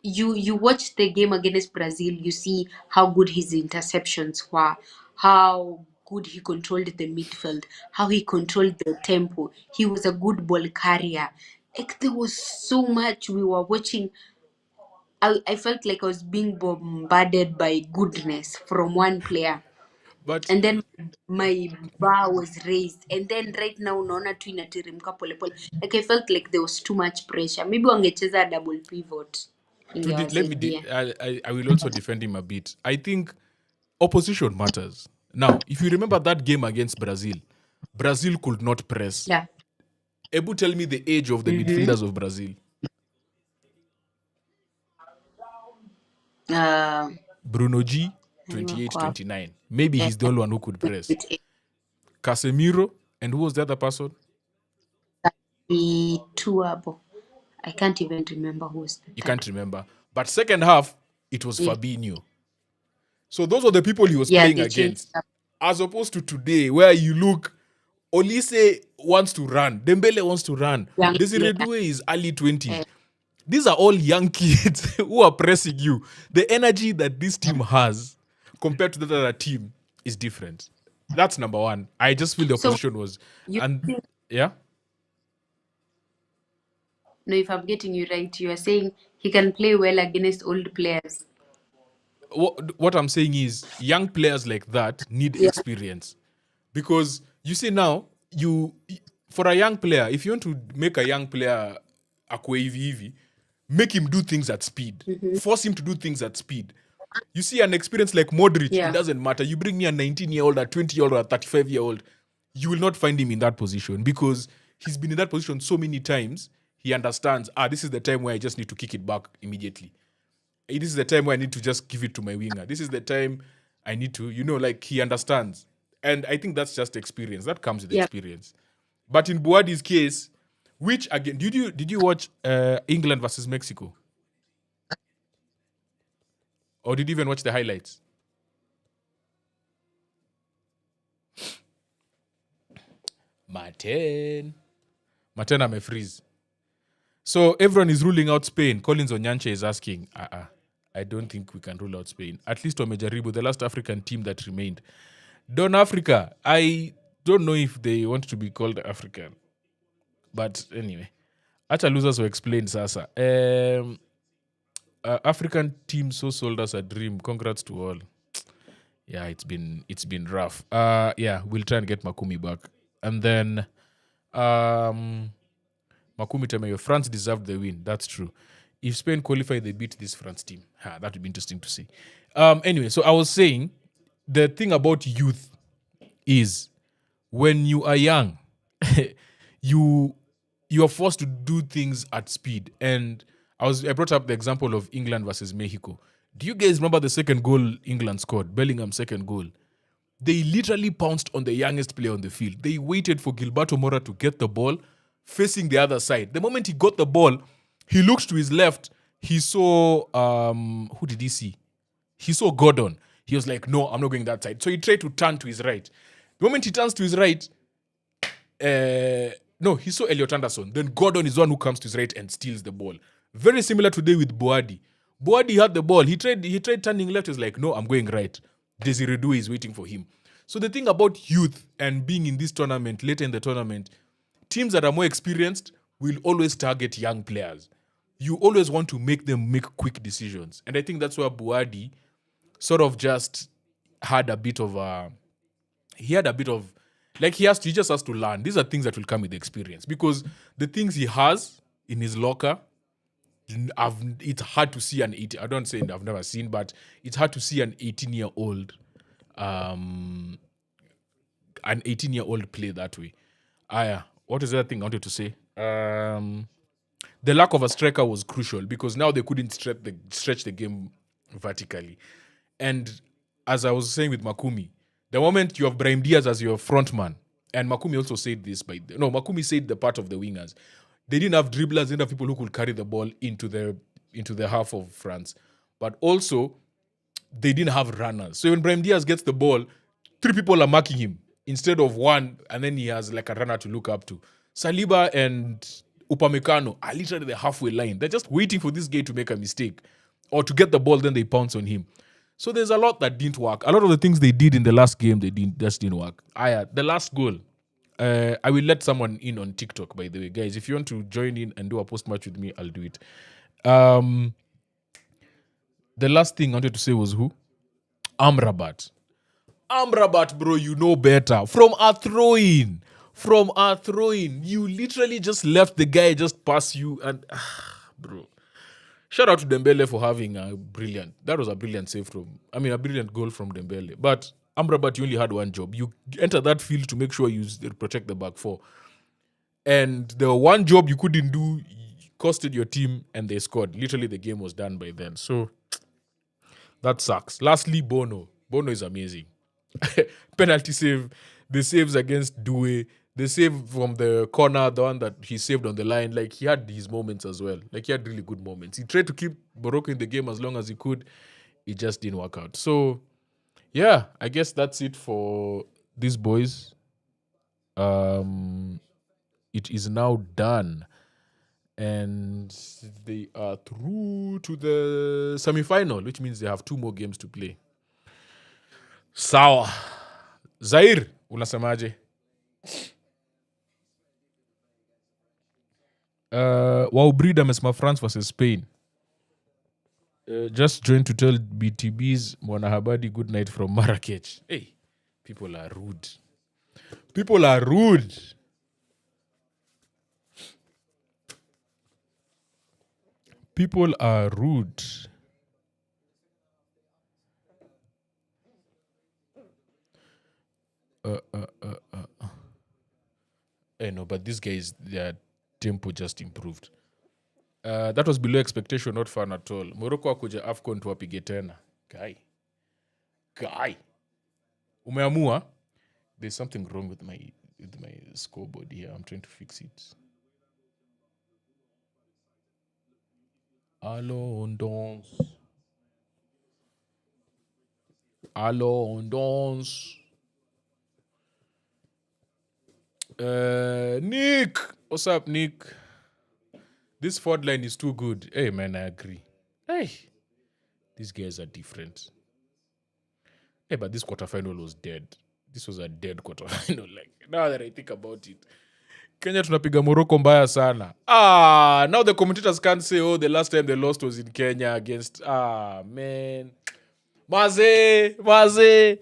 you watch the game against Brazil, you see how good his interceptions were, how good he controlled the midfield, how he controlled the tempo. He was a good ball carrier. Like there was so much we were watching. I felt like I was being bombarded by goodness from one player. But And then my bar was raised. And then right now unaona tu inateremka polepole. Like I felt like there was too much pressure. Maybe wangecheza double pivot. I will also defend him a bit. I think opposition matters. Now, if you remember that game against Brazil could not press. Yeah. Ebu, tell me the age of the midfielders of Brazil. Bruno G, 28, 29. Maybe he's the only one who could press. Casemiro, and who was the other person? Tuabo. I can't even remember who was that. You can't remember. But second half, it was Fabinho. So those are the people he was playing against. As opposed to today, where you look, Olise wants to run. Dembele wants to run. Desiree Due is early 20s. These are all young kids who are pressing you. The energy that this team has compared to the other team is different. That's number one. I just feel the opposition was... Yeah? No, if I'm getting you right, you are saying he can play well against old players. What I'm saying is young players like that need experience. Because you see now, for a young player, if you want to make a young player akwe make him do things at speed. Force him to do things at speed. You see an experience like Modric, it doesn't matter. You bring me a 19-year-old, a 20-year-old, or a 35-year-old, you will not find him in that position because he's been in that position so many times. He understands, this is the time where I just need to kick it back immediately. This is the time where I need to just give it to my winger. This is the time I need to, like he understands. And I think that's just experience. That comes with experience. But in Buadi's case, which again, did you watch England versus Mexico? Or did you even watch the highlights? Martin, I'm a freeze. So everyone is ruling out Spain. Collins Onyanche is asking, I don't think we can rule out Spain. At least Omejaribu, the last African team that remained. Don Africa, I don't know if they want to be called African. But anyway, acha losers will explain sasa. African team so sold us a dream. Congrats to all. Yeah, it's been rough. Yeah, we'll try and get Makumi back. And then Makumi Temeyo, France deserved the win. That's true. If Spain qualify, they beat this France team. That would be interesting to see. Anyway, so I was saying the thing about youth is when you are young, you are forced to do things at speed. And I brought up the example of England versus Mexico. Do you guys remember the second goal England scored? Bellingham's second goal. They literally pounced on the youngest player on the field. They waited for Gilberto Mora to get the ball facing the other side. The moment he got the ball, he looked to his left. He saw, who did he see? He saw Gordon. He was like, no, I'm not going that side. So he tried to turn to his right. The moment he turns to his right, no, he saw Elliot Anderson. Then Gordon is the one who comes to his right and steals the ball. Very similar today with Boadi. Boadi had the ball. He tried turning left. He was like, no, I'm going right. Desiree Doué is waiting for him. So the thing about youth and being in this tournament, later in the tournament, teams that are more experienced will always target young players. You always want to make them make quick decisions. And I think that's where Boadi sort of just had a bit of he just has to learn. These are things that will come with experience, because the things he has in his locker, it's hard to see an 18. I don't say I've never seen, but it's hard to see an 18-year-old play that way. What is the other thing I wanted to say? The lack of a striker was crucial, because now they couldn't stretch the game vertically. And as I was saying with Makumi, the moment you have Brahim Diaz as your front man, and Makumi also said this, Makumi said the part of the wingers, they didn't have dribblers, they didn't have people who could carry the ball into the half of France. But also, they didn't have runners. So when Brahim Diaz gets the ball, 3 people are marking him instead of 1, and then he has like a runner to look up to. Saliba and Upamecano are literally the halfway line. They're just waiting for this guy to make a mistake or to get the ball, then they pounce on him. So there's a lot that didn't work. A lot of the things they did in the last game, just didn't work. The last goal. I will let someone in on TikTok, by the way. Guys, if you want to join in and do a post-match with me, I'll do it. The last thing I wanted to say was who? Amrabat. Amrabat, bro, you know better. From a throw-in, you literally just left the guy just pass you, and bro. Shout out to Dembele for having a brilliant goal from Dembele. But Amrabat, you only had one job. You enter that field to make sure you protect the back four. And the one job you couldn't do costed your team, and they scored. Literally, the game was done by then. So that sucks. Lastly, Bono. Bono is amazing. Penalty save. The saves against Doué. The save from the corner, the one that he saved on the line. Like, he had his moments as well. Like, he had really good moments. He tried to keep Morocco in the game as long as he could. It just didn't work out. So, yeah, I guess that's it for these boys. It is now done. And they are through to the semi-final, which means they have 2 more games to play. Sawa. Zair, unasemaje? Waubrida amesema France versus Spain. Just joined to tell BTB's Mwanahabadi good night from Marrakech. Hey, people are rude. People are rude. People are rude. No, but these guys, their tempo just improved. That was below expectation, not fun at all. Morocco akuja AFCON tuwapige tena. Guy. Umeamua? There's something wrong with my scoreboard here. I'm trying to fix it. Allons. Nick, what's up, Nick? This forward line is too good. Hey, man, I agree. Hey, these guys are different. Hey, but this quarterfinal was dead. This was a dead quarterfinal. Like, now that I think about it, Kenya tunapiga Morocco mbaya sana. Now the commentators can't say, oh, the last time they lost was in Kenya against. Man. Maze.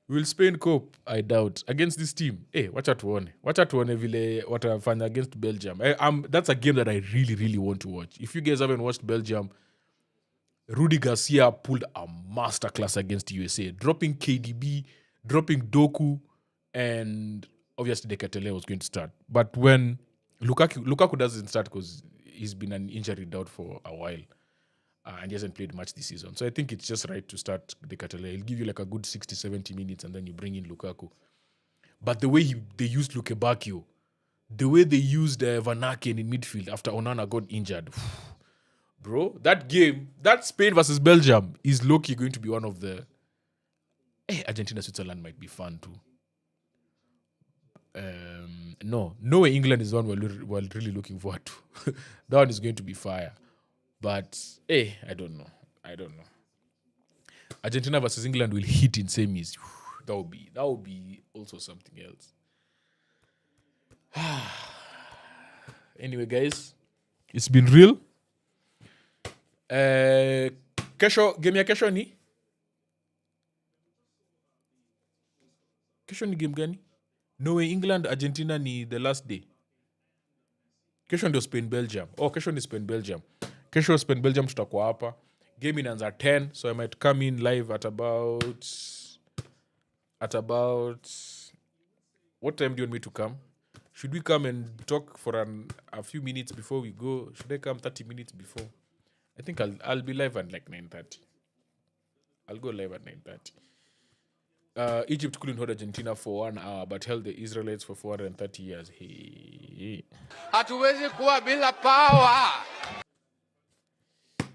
Will Spain cope? I doubt. Against this team. Wacha tuone vile watafanya against Belgium. That's a game that I really, really want to watch. If you guys haven't watched Belgium, Rudy Garcia pulled a masterclass against USA, dropping KDB, dropping Doku, and obviously Dekatele was going to start. But when Lukaku doesn't start because he's been an injury doubt for a while. And he hasn't played much this season. So I think it's just right to start Dekatele. He'll give you like a good 60, 70 minutes and then you bring in Lukaku. But the way they used Lukebakio, the way they used Van Aken in midfield after Onana got injured, bro, that game, that Spain versus Belgium is low-key going to be one of the... Argentina-Switzerland might be fun too. Norway, England is one we're really looking forward to. That one is going to be fire. But, I don't know. Argentina versus England will hit in semis. That would be also something else. Anyway, guys, it's been real. Kesho, game ya kesho ni? Kesho ni game gani? Norway, England, Argentina ni the last day. Kesho ndio Spain, Belgium. Kesho ni Spain, Belgium. Kesho Spain, Belgium tutakuwa hapa. Game inaanza 10, so I might come in live at about... What time do you want me to come? Should we come and talk for a few minutes before we go? Should I come 30 minutes before? I think I'll be live at like 9:30. I'll go live at 9:30. Egypt couldn't hold Argentina for 1 hour, but held the Israelites for 430 years. Hey. Hatuwezi kuwa bila power.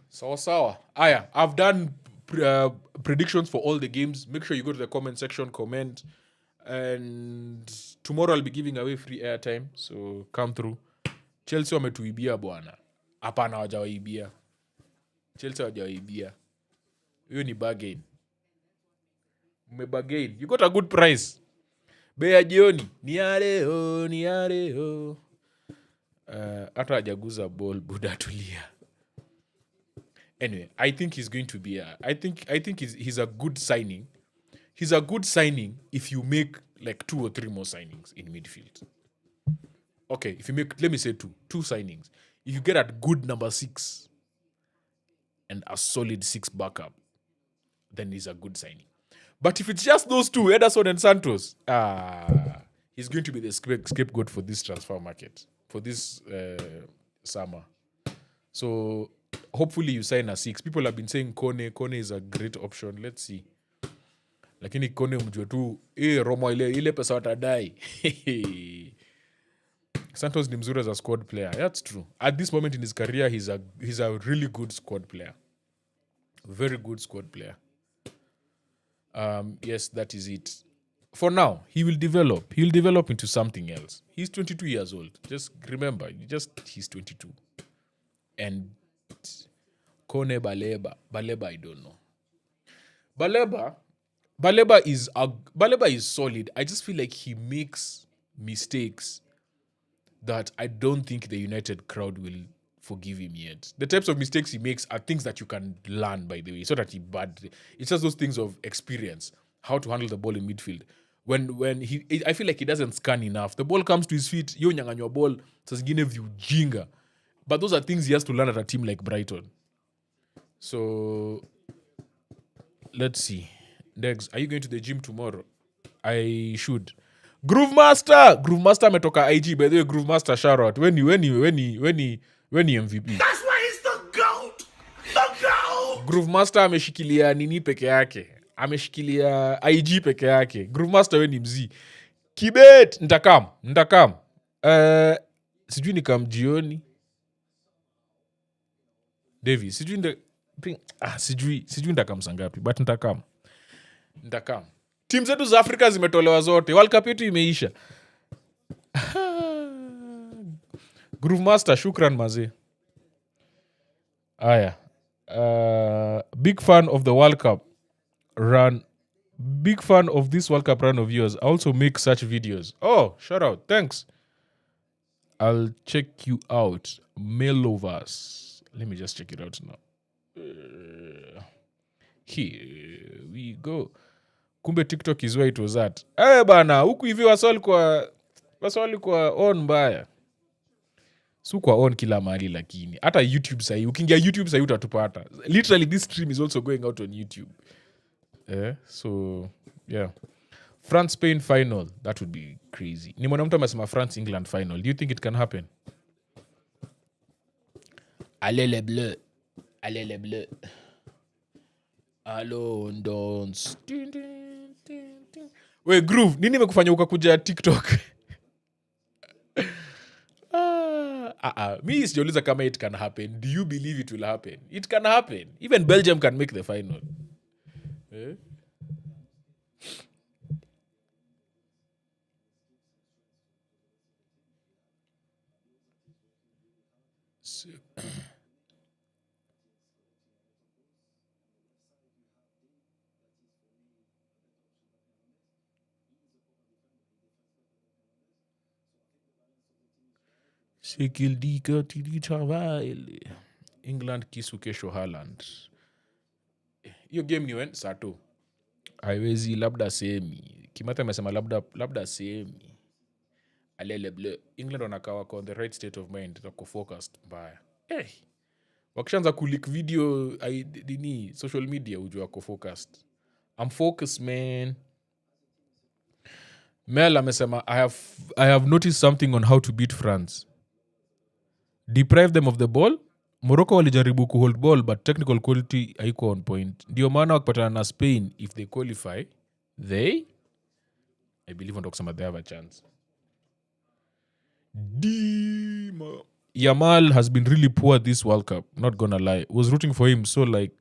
Sawa. Aya, I've done predictions for all the games. Make sure you go to the comment section, comment. And tomorrow I'll be giving away free airtime. So come through. Chelsea wametuibia bwana. Hapana hawajawaibia. Chelsea hawajawaibia. Hiyo ni bargain. Bargain. You got a good price. Bei ya jioni. Ni ya leo. Hata hajaguza ball buda tulia. Anyway, I think he's going to be I think he's a good signing. He's a good signing if you make like 2 or 3 more signings in midfield. Okay, if you make, let me say two signings. If you get a good number 6 and a solid 6 backup, then he's a good signing. But if it's just those two, Ederson and Santos, he's going to be the scapegoat for this transfer market, for this summer. So hopefully you sign a 6. People have been saying Kone is a great option. Let's see. Lakini Kone mjue tu, Roma ile pesa watadai. Santos ni mzuri as a squad player. That's true. At this moment in his career, he's a really good squad player. Very good squad player. Yes, that is it. For now, he will develop. He'll develop into something else. He's 22 years old. Just remember, he's 22. And Kone Baleba, I don't know. Baleba is solid. I just feel like he makes mistakes that I don't think the United crowd will forgive him yet. The types of mistakes he makes are things that you can learn, by the way. It's not that he bad. It's just those things of experience, how to handle the ball in midfield. I feel like he doesn't scan enough. The ball comes to his feet, yo nyang'anywa ball, sasa zingine viujinga. But those are things he has to learn at a team like Brighton. So, let's see. Ndegz, are you going to the gym tomorrow? I should. Groove Master ametoka IG. By the way, Groove Master, shout out. When he MVP. That's why he's the GOAT. The GOAT. Groove Master ameshikilia nini peke yake. Ameshikilia IG peke yake. Groove Master we ni mzee. Kibet, nitakam. Sijui nikam jioni. Davi, sijui nitakam sangapi, but nitakam. Team zetu za Afrika zimetolewa zote. World Cup yetu imeisha. Groove Master, shukran maze. Aya. Big fan of the World Cup run. Big fan of this World Cup run of yours. I also make such videos. Oh, shout out. Thanks. I'll check you out. Mailovers. Let me just check it out now. Here. we go. Kumbe TikTok is where it was at. Bana, huku hivi waswali kwa on mbaya. Su kwa on kila mahali lakini. Hata YouTube sahi. Ukiingia YouTube sahi utatupata. Literally this stream is also going out on YouTube. So, yeah. France-Spain final. That would be crazy. Ni mwanamtu amesema France-England final. Do you think it can happen? Allez les Bleus. Allez les Bleus. Allons danse. We Groove, nini imekufanya ukakuja TikTok? Mi sijauliza kama it can happen. Do you believe it will happen? It can happen. Even Belgium can make the final. C'est qu'il dit que tu dis travail. England kisu kesho Haaland. Hiyo game ni when? Sato. Haiwezi labda semi. Kimata amesema labda semi. Alele bleu. England wanakawa on the right state of mind. Wako focused mbaya. Wakishaanza kulik video social media ujua wako focused. I'm focused, man. Mel amesema I have noticed something on how to beat France. Deprive them of the ball. Morocco walijaribu kuhold ball but technical quality haiko on point. Ndio maana wakipatana na Spain, if they qualify, I believe they have a chance. Yamal has been really poor this World Cup, not gonna lie. Was rooting for him so like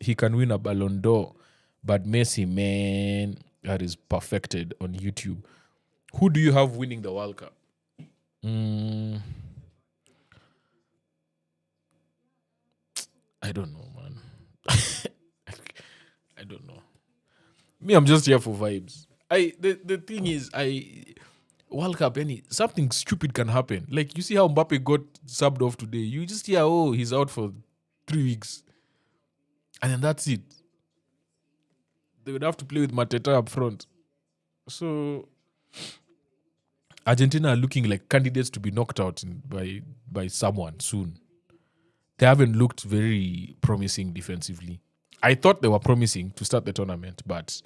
he can win a Ballon d'Or. But Messi, man, that is perfected on YouTube. Who do you have winning the World Cup? I don't know, man. I don't know. Me, I'm just here for vibes. The thing is, World Cup, something stupid can happen. Like, you see how Mbappé got subbed off today. You just hear, he's out for 3 weeks. And then that's it. They would have to play with Mateta up front. So, Argentina are looking like candidates to be knocked out by someone soon. They haven't looked very promising defensively. I thought they were promising to start the tournament, but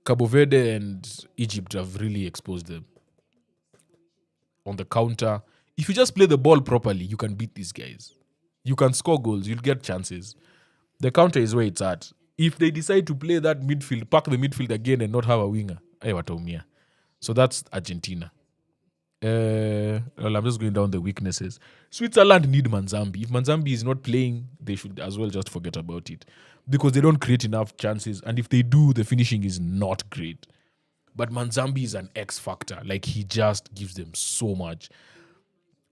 Cabo Verde and Egypt have really exposed them. On the counter, if you just play the ball properly, you can beat these guys. You can score goals, you'll get chances. The counter is where it's at. If they decide to play that midfield, pack the midfield again and not have a winger, wataumia. So that's Argentina. I'm just going down the weaknesses. Switzerland need Manzambi. If Manzambi is not playing, they should as well just forget about it. Because they don't create enough chances. And if they do, the finishing is not great. But Manzambi is an X factor. Like, he just gives them so much.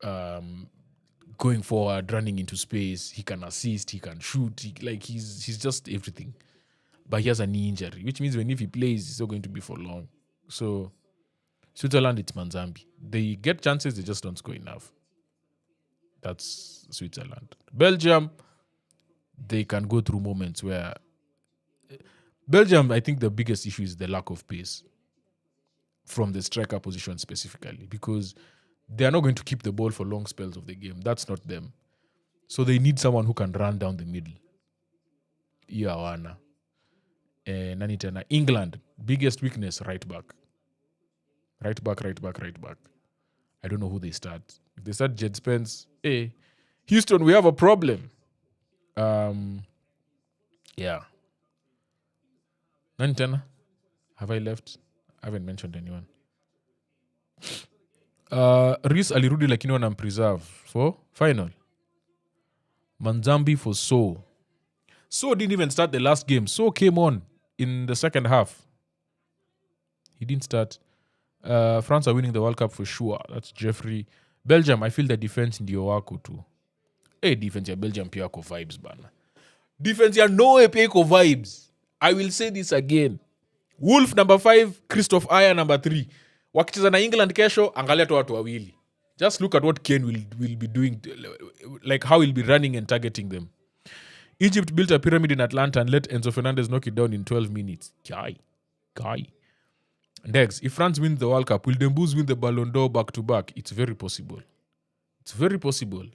Going forward, running into space, he can assist, he can shoot. He's just everything. But he has a knee injury, which means if he plays, it's not going to be for long. So, Switzerland, it's Manzambi. They get chances, they just don't score enough. That's Switzerland. Belgium, they can go through moments where... Belgium, I think the biggest issue is the lack of pace from the striker position specifically, because they are not going to keep the ball for long spells of the game. That's not them. So they need someone who can run down the middle. Iawana. Nani tena? England, biggest weakness, right back. Right back. I don't know who they start. If they start Jed Spence, Houston, we have a problem. Yeah. Nani tena? Have I left? I haven't mentioned anyone. Reese alirudi lakini wanampreserve for final. Manzambi for So. So didn't even start the last game. So came on in the second half. He didn't start. France are winning the World Cup for sure. That's Jeffrey. Belgium, I feel the defense ndio wako too. Defense ya Belgium pia wako vibes bana. Defense ya Norway pia wako vibes. I will say this again. Wolf number 5, Christoph Ayer number 3. Wakicheza na England kesho, angalia tu watu wawili. Just look at what Kane will be doing, like how he'll be running and targeting them. Egypt built a pyramid in Atlanta and let Enzo Fernandez knock it down in 12 minutes. Guy. Ndegz, if France win the World Cup, will Ndegz win the Ballon d'Or back-to-back? It's very possible.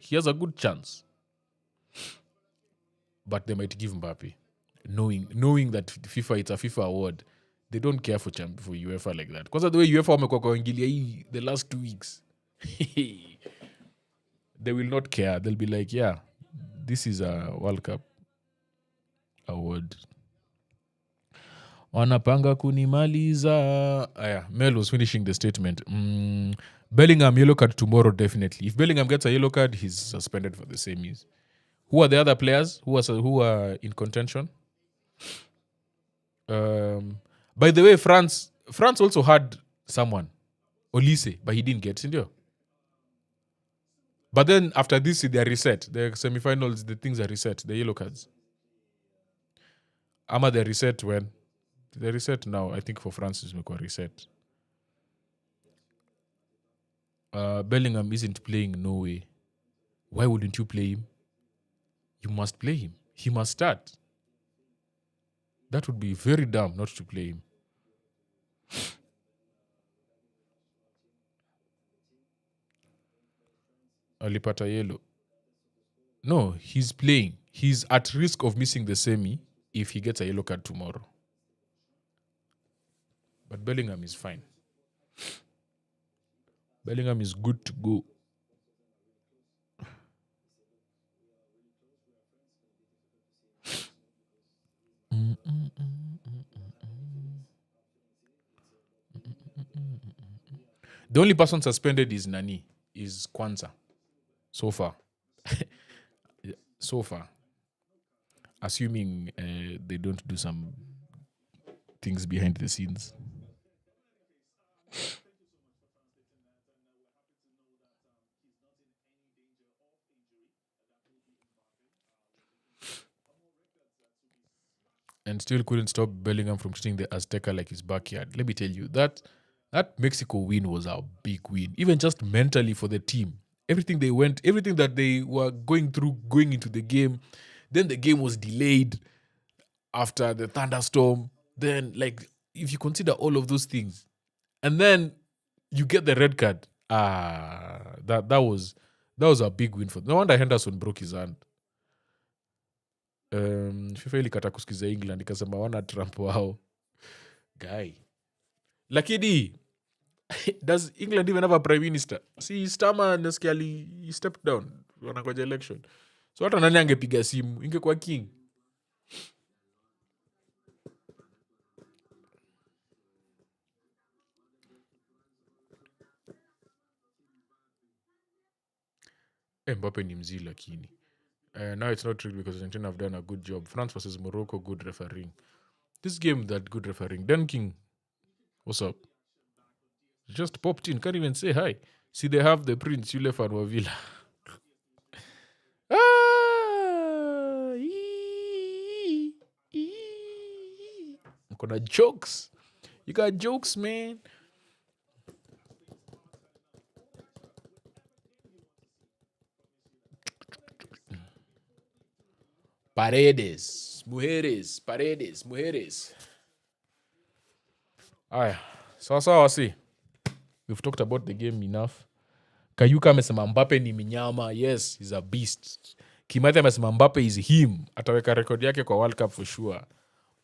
He has a good chance. But they might give Mbappé. Knowing that FIFA, it's a FIFA award. They don't care for UEFA like that. Because of the way UEFA wamekuwa kuingilia the last 2 weeks. They will not care. They'll be like, yeah, this is a World Cup award. Wanapanga kunimaliza. Mel was finishing the statement. Bellingham yellow card tomorrow, definitely. If Bellingham gets a yellow card, he's suspended for the semis. Who are the other players who are in contention? By the way, France also had someone, Olise, but he didn't get it. But then after this, they are reset. The semifinals, the things are reset. The yellow cards. Ama they reset when? They reset now. I think for France is reset. Bellingham isn't playing, no way. Why wouldn't you play him? You must play him. He must start. That would be very dumb not to play him. Alipata yellow. No, he's playing. He's at risk of missing the semi if he gets a yellow card tomorrow. But Bellingham is fine. Bellingham is good to go. The only person suspended is Nani, is Kwanzaa. So far. Assuming they don't do some things behind the scenes. And still couldn't stop Bellingham from treating the Azteca like his backyard. Let me tell you, that Mexico win was a big win. Even just mentally for the team. Everything that they were going through going into the game. Then the game was delayed after the thunderstorm. Then, if you consider all of those things, and then you get the red card, that was a big win for them. No wonder Henderson broke his hand. FIFA ilikata kusikiza England ikasema wana Trump wao. Guy. Lakini does England even have a prime minister? See, Starmer nasikia he stepped down wanakoja election. So hata nani angepiga simu? Ingekuwa king. Mbappé ni mzee lakini. Now it's not true because Argentina have done a good job. France versus Morocco, good refereeing. This game, that good refereeing. Dan King, what's up? Just popped in, can't even say hi. See, they have the Prince, Yulef and Wavila. Kuna jokes. You got jokes, man. Paredes. Mujeres. Aya. Sawa see. We've talked about the game enough. Kayuka amesema Mbappe ni minyama. Yes, he's a beast. Kimathi amesema Mbappe is him. Ataweka rekodi yake kwa World Cup for sure.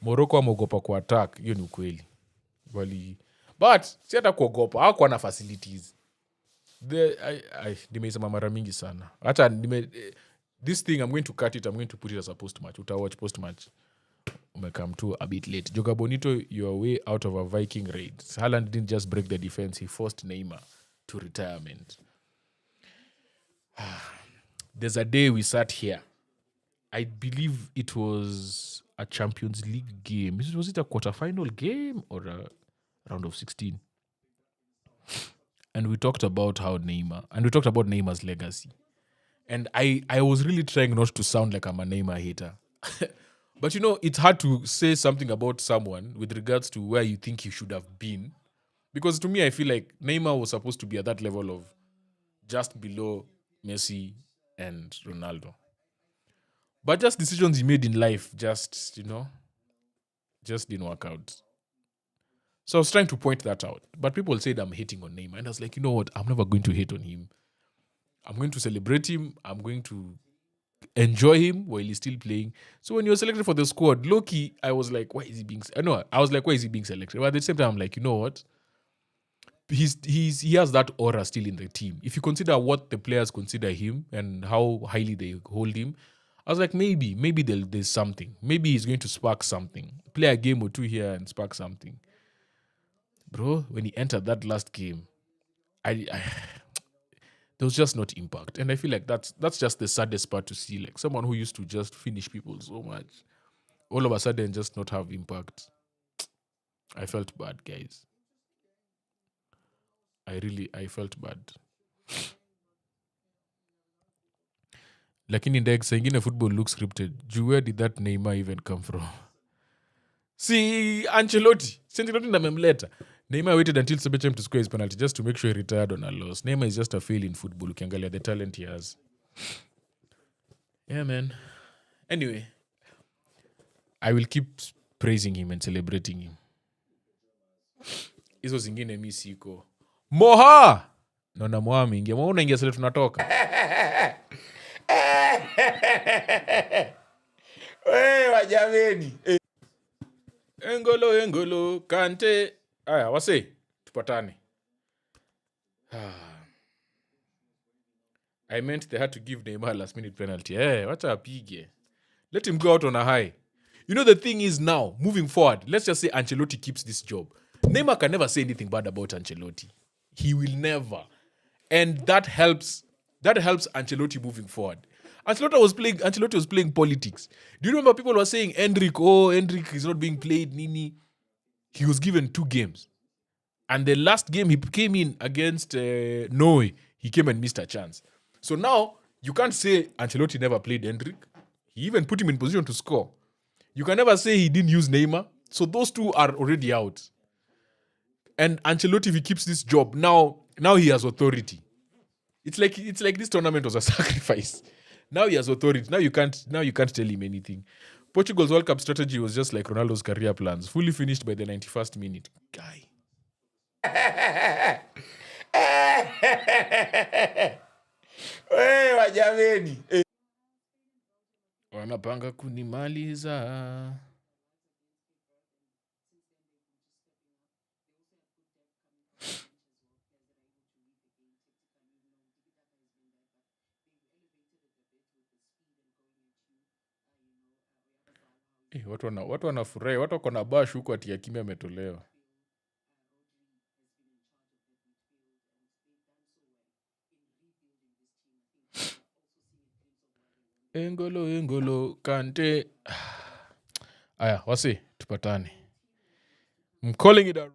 Morocco ameogopa ku attack. Hiyo ni ukweli. But si hata kuogopa. Hawakuwa na facilities. Nimeisema mara mingi sana. Hata this thing, I'm going to cut it. I'm going to put it as a post-match. Watch post-match. Come to a bit late. Joga Bonito, you're way out of a Viking raid. Haaland didn't just break the defense. He forced Neymar to retirement. There's a day we sat here. I believe it was a Champions League game. Was it a quarterfinal game or a round of 16? And we talked about Neymar's legacy. And I was really trying not to sound like I'm a Neymar hater. But it's hard to say something about someone with regards to where you think he should have been. Because to me, I feel like Neymar was supposed to be at that level of just below Messi and Ronaldo. But just decisions he made in life just didn't work out. So I was trying to point that out. But people said I'm hating on Neymar. And I was like, you know what? I'm never going to hate on him. I'm going to celebrate him. I'm going to enjoy him while he's still playing. So when he was selected for the squad, low-key, I was like, why is he being... I was like, why is he being selected? But at the same time, I'm like, you know what? He has that aura still in the team. If you consider what the players consider him and how highly they hold him, I was like, maybe there's something. Maybe he's going to spark something. Play a game or two here and spark something. Bro, when he entered that last game, there was just not impact. And I feel like that's just the saddest part to see. Like someone who used to just finish people so much, all of a sudden just not have impact. I felt bad, guys. I felt bad. Lakini Ndegz, ingine football looks scripted. Where did that Neymar even come from? See, Ancelotti ndamemleta. Neymar waited until Safaricom to score his penalty just to make sure he retired on a loss. Neymar is just a fail in football. Ukiangalia the talent he has. Yeah, man. Anyway, I will keep praising him and celebrating him. Hizo zingine mi siko. Moha! Naona Moha mingia. Moha unaingia sele tunatoka. Wewe jameni. Engolo Kante. Aya, wase tupatane. I meant they had to give Neymar last minute penalty. Wacha apige. Let him go out on a high. You know the thing is now, moving forward, let's just say Ancelotti keeps this job. Neymar can never say anything bad about Ancelotti. He will never. And that helps Ancelotti moving forward. Ancelotti was playing politics. Do you remember people were saying Endrick is not being played, Nini? He was given 2 games. And the last game he came in against Norway, he came and missed a chance. So now, you can't say Ancelotti never played Endrick. He even put him in position to score. You can never say he didn't use Neymar. So those two are already out. And Ancelotti, if he keeps this job, now he has authority. It's like this tournament was a sacrifice. Now he has authority. Now you can't tell him anything. Portugal's World Cup strategy was just like Ronaldo's career plans, fully finished by the 91st minute. Guy. Wewe jameni. Wanapanga kunimaliza. Watu wanafurahi, watu wako na bash huko ati Hakimi ametolewa. Engolo Kante. Aya, wasi tupatane. I'm calling it a